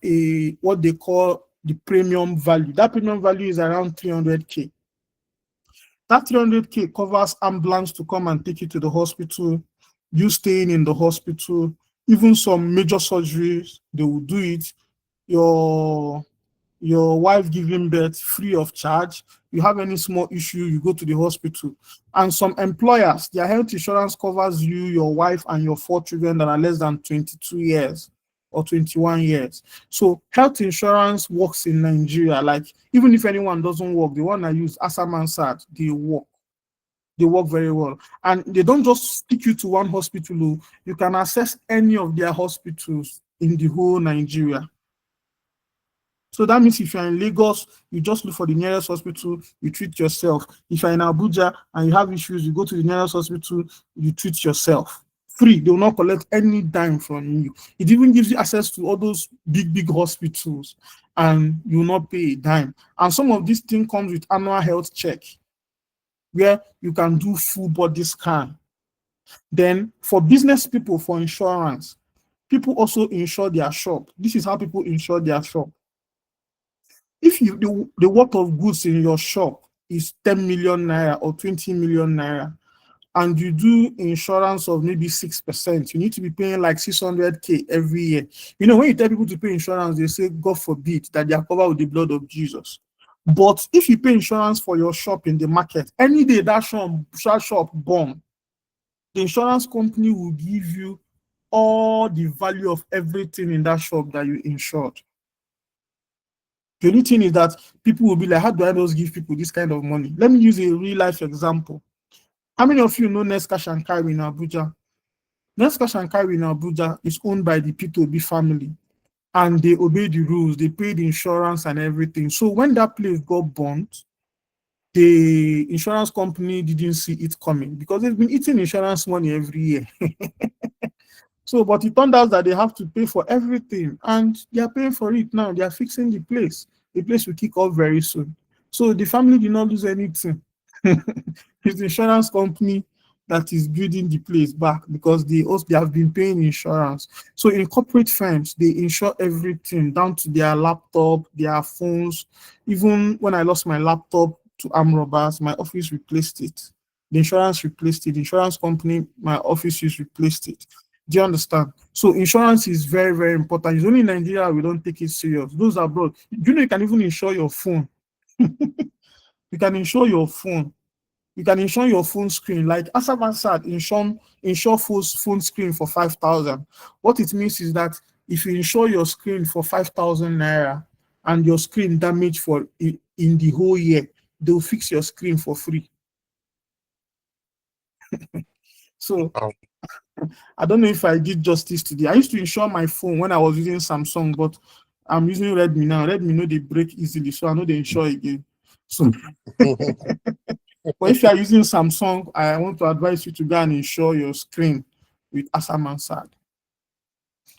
what they call the premium value. That premium value is around 300K. That 300K covers ambulance to come and take you to the hospital, you staying in the hospital, even some major surgeries, they will do it. Your wife giving birth free of charge. You have any small issue, you go to the hospital. And some employers, their health insurance covers you, your wife, and your 4 children that are less than 22 years or 21 years. So health insurance works in Nigeria. Like, even if anyone doesn't work, the one I use, AXA Mansard, they work. They work very well. And they don't just stick you to one hospital. You can access any of their hospitals in the whole Nigeria. So that means if you're in Lagos, you just look for the nearest hospital, you treat yourself. If you're in Abuja and you have issues, you go to the nearest hospital, you treat yourself. Free, they will not collect any dime from you. It even gives you access to all those big hospitals and you will not pay a dime. And some of these things comes with annual health check, where you can do full body scan. Then for business people, for insurance, people also insure their shop. This is how people insure their shop. if the worth of goods in your shop is 10 million naira or 20 million naira, and you do insurance of maybe 6%, you need to be paying like 600K every year. You know, when you tell people to pay insurance, they say, God forbid that they are covered with the blood of Jesus. But if you pay insurance for your shop in the market, any day that shop bomb, the insurance company will give you all the value of everything in that shop that you insured. The only thing is that people will be like, how do I just give people this kind of money? Let me use a real life example. How many of you know Nesca and Carry in Abuja? Nesca and Carry in Abuja is owned by the P2B family, and they obey the rules. They paid insurance and everything. So when that place got burnt, the insurance company didn't see it coming because they've been eating insurance money every year. So, but it turned out that they have to pay for everything, and they are paying for it now. They are fixing the place. The place will kick off very soon. So the family did not lose anything. It's the insurance company that is building the place back because they have been paying insurance. So in corporate firms, they insure everything down to their laptop, their phones. Even when I lost my laptop to armed robbers, my office replaced it. The insurance replaced it. The insurance company, my office replaced it. Do you understand? So insurance is very, very important. It's only in Nigeria we don't take it serious. Those abroad, you know, you can even insure your phone. You can insure your phone. You can insure your phone screen. Like Asamansat insure phone screen for 5,000. What it means is that if you insure your screen for 5,000 naira and your screen damaged for in the whole year, they'll fix your screen for free. So I don't know if I did justice today. I used to insure my phone when I was using Samsung, but I'm using Redmi now. Redmi know they break easily, so I know they insure again. So, but if you are using Samsung, I want to advise you to go and insure your screen with Asamansat.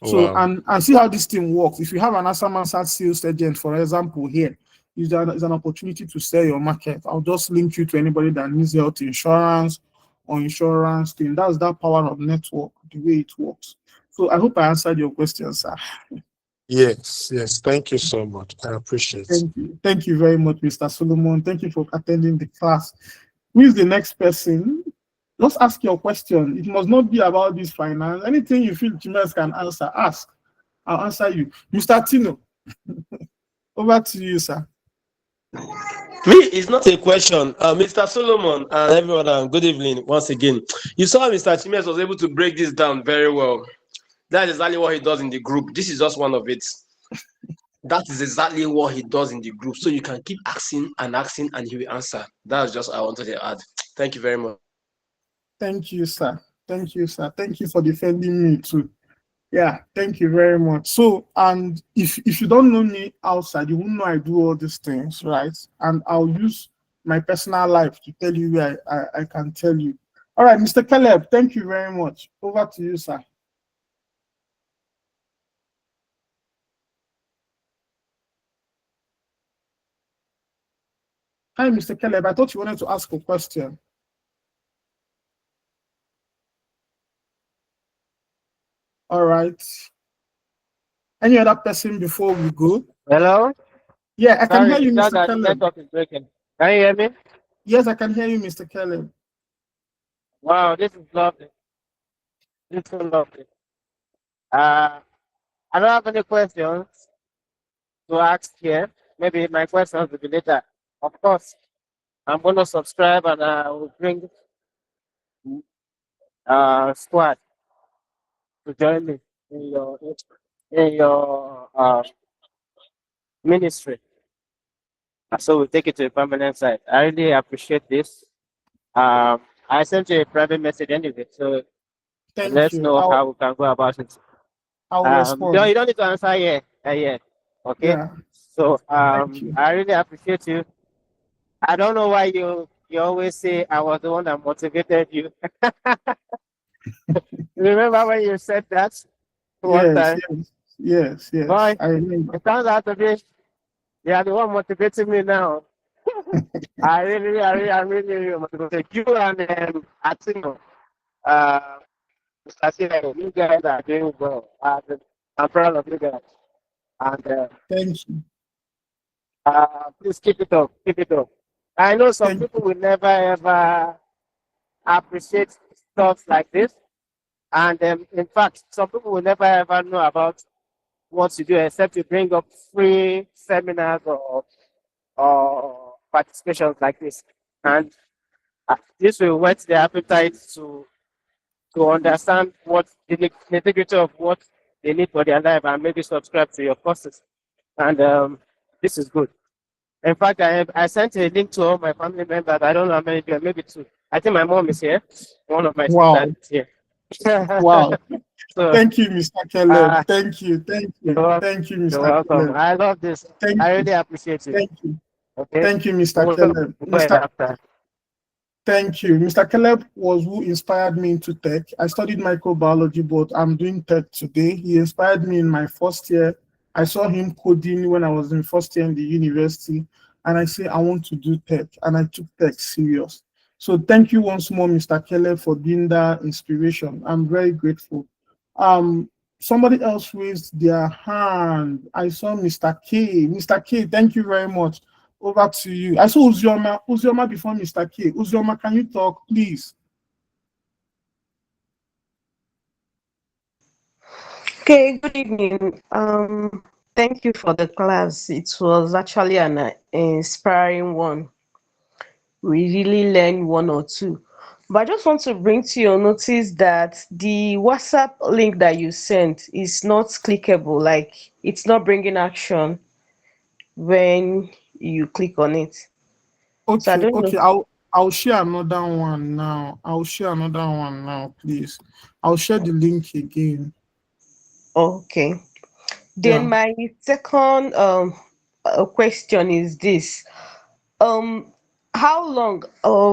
So, Wow. and see how this thing works. If you have an Asamansat sales agent, for example, here, is an opportunity to sell your market. I'll just link you to anybody that needs health insurance or insurance thing. That's that power of network, the way it works. So I hope I answered your question, sir. Yes, yes. Thank you so much. I appreciate it. Thank you. Thank you very much, Mr. Solomon. Thank you for attending the class. Who is the next person? Just ask your question. It must not be about this finance. Anything you feel Chimes can answer, ask. I'll answer you. Mr. Tino, over to you, sir. Me, it's not a question. Mr. Solomon and everyone, good evening once again. You saw Mr. Chimes was able to break this down very well. That is exactly what he does in the group. This is just one of it. That is exactly what he does in the group. So you can keep asking, and he will answer. That's just what I wanted to add. Thank you very much. Thank you, sir. Thank you, sir. Thank you for defending me too. Yeah, thank you very much. So, and if you don't know me outside, you won't know I do all these things, right? And I'll use my personal life to tell you where I can tell you. All right, Mr. Caleb, thank you very much. Over to you, sir. Hi, Mr. Caleb. I thought you wanted to ask a question. All right. Any other person before we go? Hello? Yeah, I can Sorry, hear you, it's Mr. not that the Caleb. network is breaking. Can you hear me? Yes, I can hear you, Mr. Caleb. Wow, this is lovely. This is so lovely. I don't have any questions to ask here. Maybe my questions will be later. Of course, I'm going to subscribe and I will bring squad to join me in your ministry. So we take it to a permanent site. I really appreciate this. I sent you a private message anyway, so Thank let's you. know how we can go about it. I'll You respond. don't need to answer yet. Yeah. Okay. Yeah, So thank you. I really appreciate you. I don't know why you always say I was the one that motivated you. Remember when you said that one Yes, time? yes. Boy, I remember. it turns out to be you are the one motivating me now. I really motivated you and Atino. I see that you guys are doing well. I'm proud of you guys. And Thank you. Please keep it up. Keep it up. I know some Thank people will never ever appreciate stuff like this. And in fact, some people will never ever know about what you do except you bring up free seminars or participations like this. And this will whet their appetite to understand what the nitty-gritty of what they need for their life and maybe subscribe to your courses. And this is good. In fact, I sent a link to all my family members. I don't know how many people, maybe two. I think my mom is here. One of my Wow. sisters is here. Wow. So, Thank you, Mr. Caleb. Thank you. Thank you. you're Thank you, you're Mr. welcome. Caleb. I love this. Thank I you. really appreciate it. Thank you. Okay. Thank you, Mr. We'll Caleb. go ahead after. Thank you. Mr. Caleb was who inspired me into tech. I studied microbiology, but I'm doing tech today. He inspired me in my first year. I saw him coding when I was in first year in the university, and I said, I want to do tech, and I took tech serious. So thank you once more, Mr. Caleb, for being that inspiration. I'm very grateful. Somebody else raised their hand. I saw Mr. K. Mr. K, thank you very much. Over to you. I saw Uzioma. Uzioma before Mr. K. Uzioma, can you talk, please? Okay, good evening. Thank you for the class. It was actually an inspiring one. We really learned one or two. But I just want to bring to your notice that the WhatsApp link that you sent is not clickable, like it's not bringing action when you click on it. So I Okay, don't okay. know. I'll share another one now. I'll share another one now, please. I'll share the link again. Okay. Then Yeah. my second question is this. Um, how long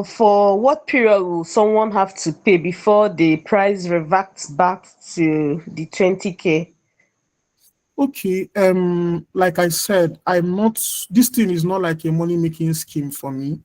for what period will someone have to pay before the price reverts back to the 20K? Okay. Like I said, I'm not. This thing is not like a money making scheme for me.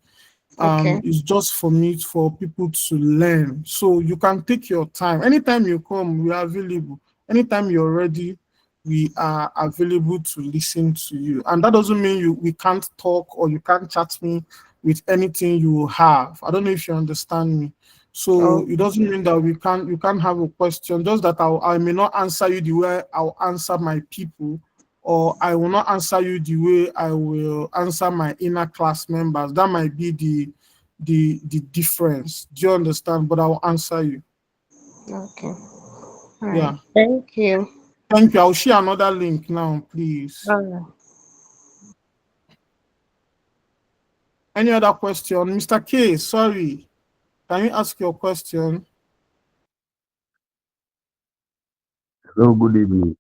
Okay. It's just for me for people to learn. So you can take your time. Anytime you come, we are available. Anytime you're ready, we are available to listen to you. And that doesn't mean we can't talk or you can't chat me with anything you have. I don't know if you understand me. So Oh, it doesn't mean that you can't have a question, just that I may not answer you the way I'll answer my people, or I will not answer you the way I will answer my inner class members. That might be the difference. Do you understand? But I will answer you. okay. All right. Yeah. Thank you. Thank you. I'll share another link now, please. All right. Any other question? Mr. K, sorry. Can you ask your question? Hello, good evening.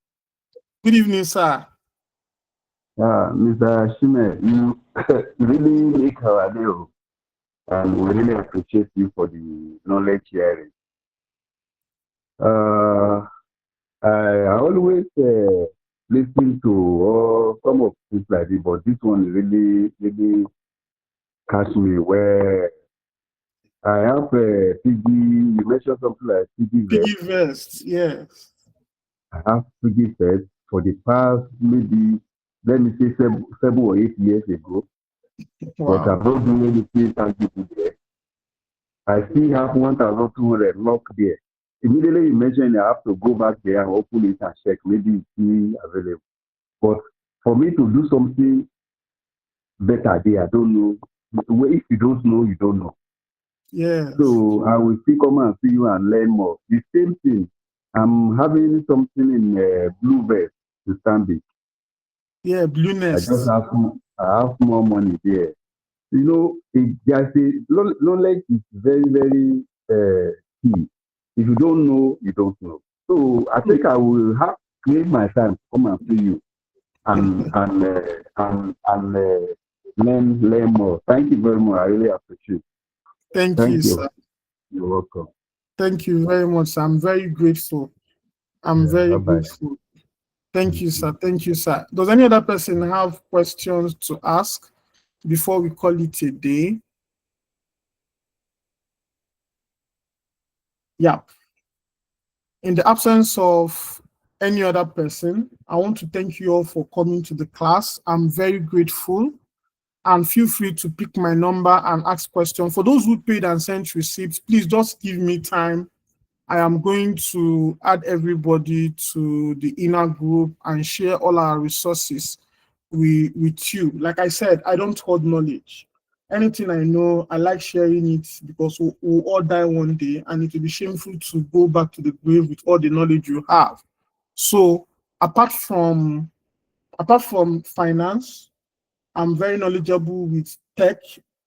Good evening, sir. Mr. Shime, you really make our day, and we really appreciate you for the knowledge sharing. I always listen to some of things like this, but this one really catch me where I have PG, you mentioned something like PG vest. Piggy vest, yes. I have PG vest for the past maybe, let me say, 7 or 8 years ago. But Wow. I'm not doing anything tangible there. I still have 1,200 locked there. Immediately you mentioned I have to go back there and open it and check. Maybe it's still available. But for me to do something better there, I don't know. If you don't know, you don't know. Yes. So I will still come and see you and learn more. The same thing. I'm having something in Blue Vest to Stanbic. Yeah, Blue I just Nest. have more money there. You know, knowledge is very key. If you don't know, you don't know. So I think I will have create my time to come and see you and learn more. Thank you very much. I really appreciate. Thank you, Thank you. sir. You're welcome. Thank you very much, sir. I'm very grateful. I'm Yeah, very bye-bye. grateful. Thank you, sir. Thank you, sir. Does any other person have questions to ask before we call it a day? Yeah. In the absence of any other person, I want to thank you all for coming to the class. I'm very grateful. And feel free to pick my number and ask questions. For those who paid and sent receipts, please just give me time. I am going to add everybody to the inner group and share all our resources with you. Like I said, I don't hold knowledge. Anything I know, I like sharing it because we'll all die one day, and it will be shameful to go back to the grave with all the knowledge you have. So apart from finance, I'm very knowledgeable with tech,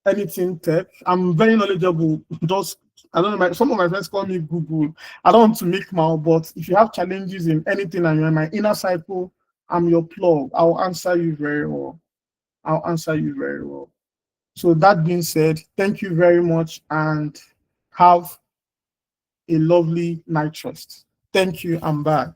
anything tech. I'm very knowledgeable. Just, I don't know, some of my friends call me Google. I don't want to make mouth, but if you have challenges in anything and you're in my inner circle, I'm your plug. I'll answer you very well. I'll answer you very well. So that being said, thank you very much and have a lovely night rest. Thank you and bye.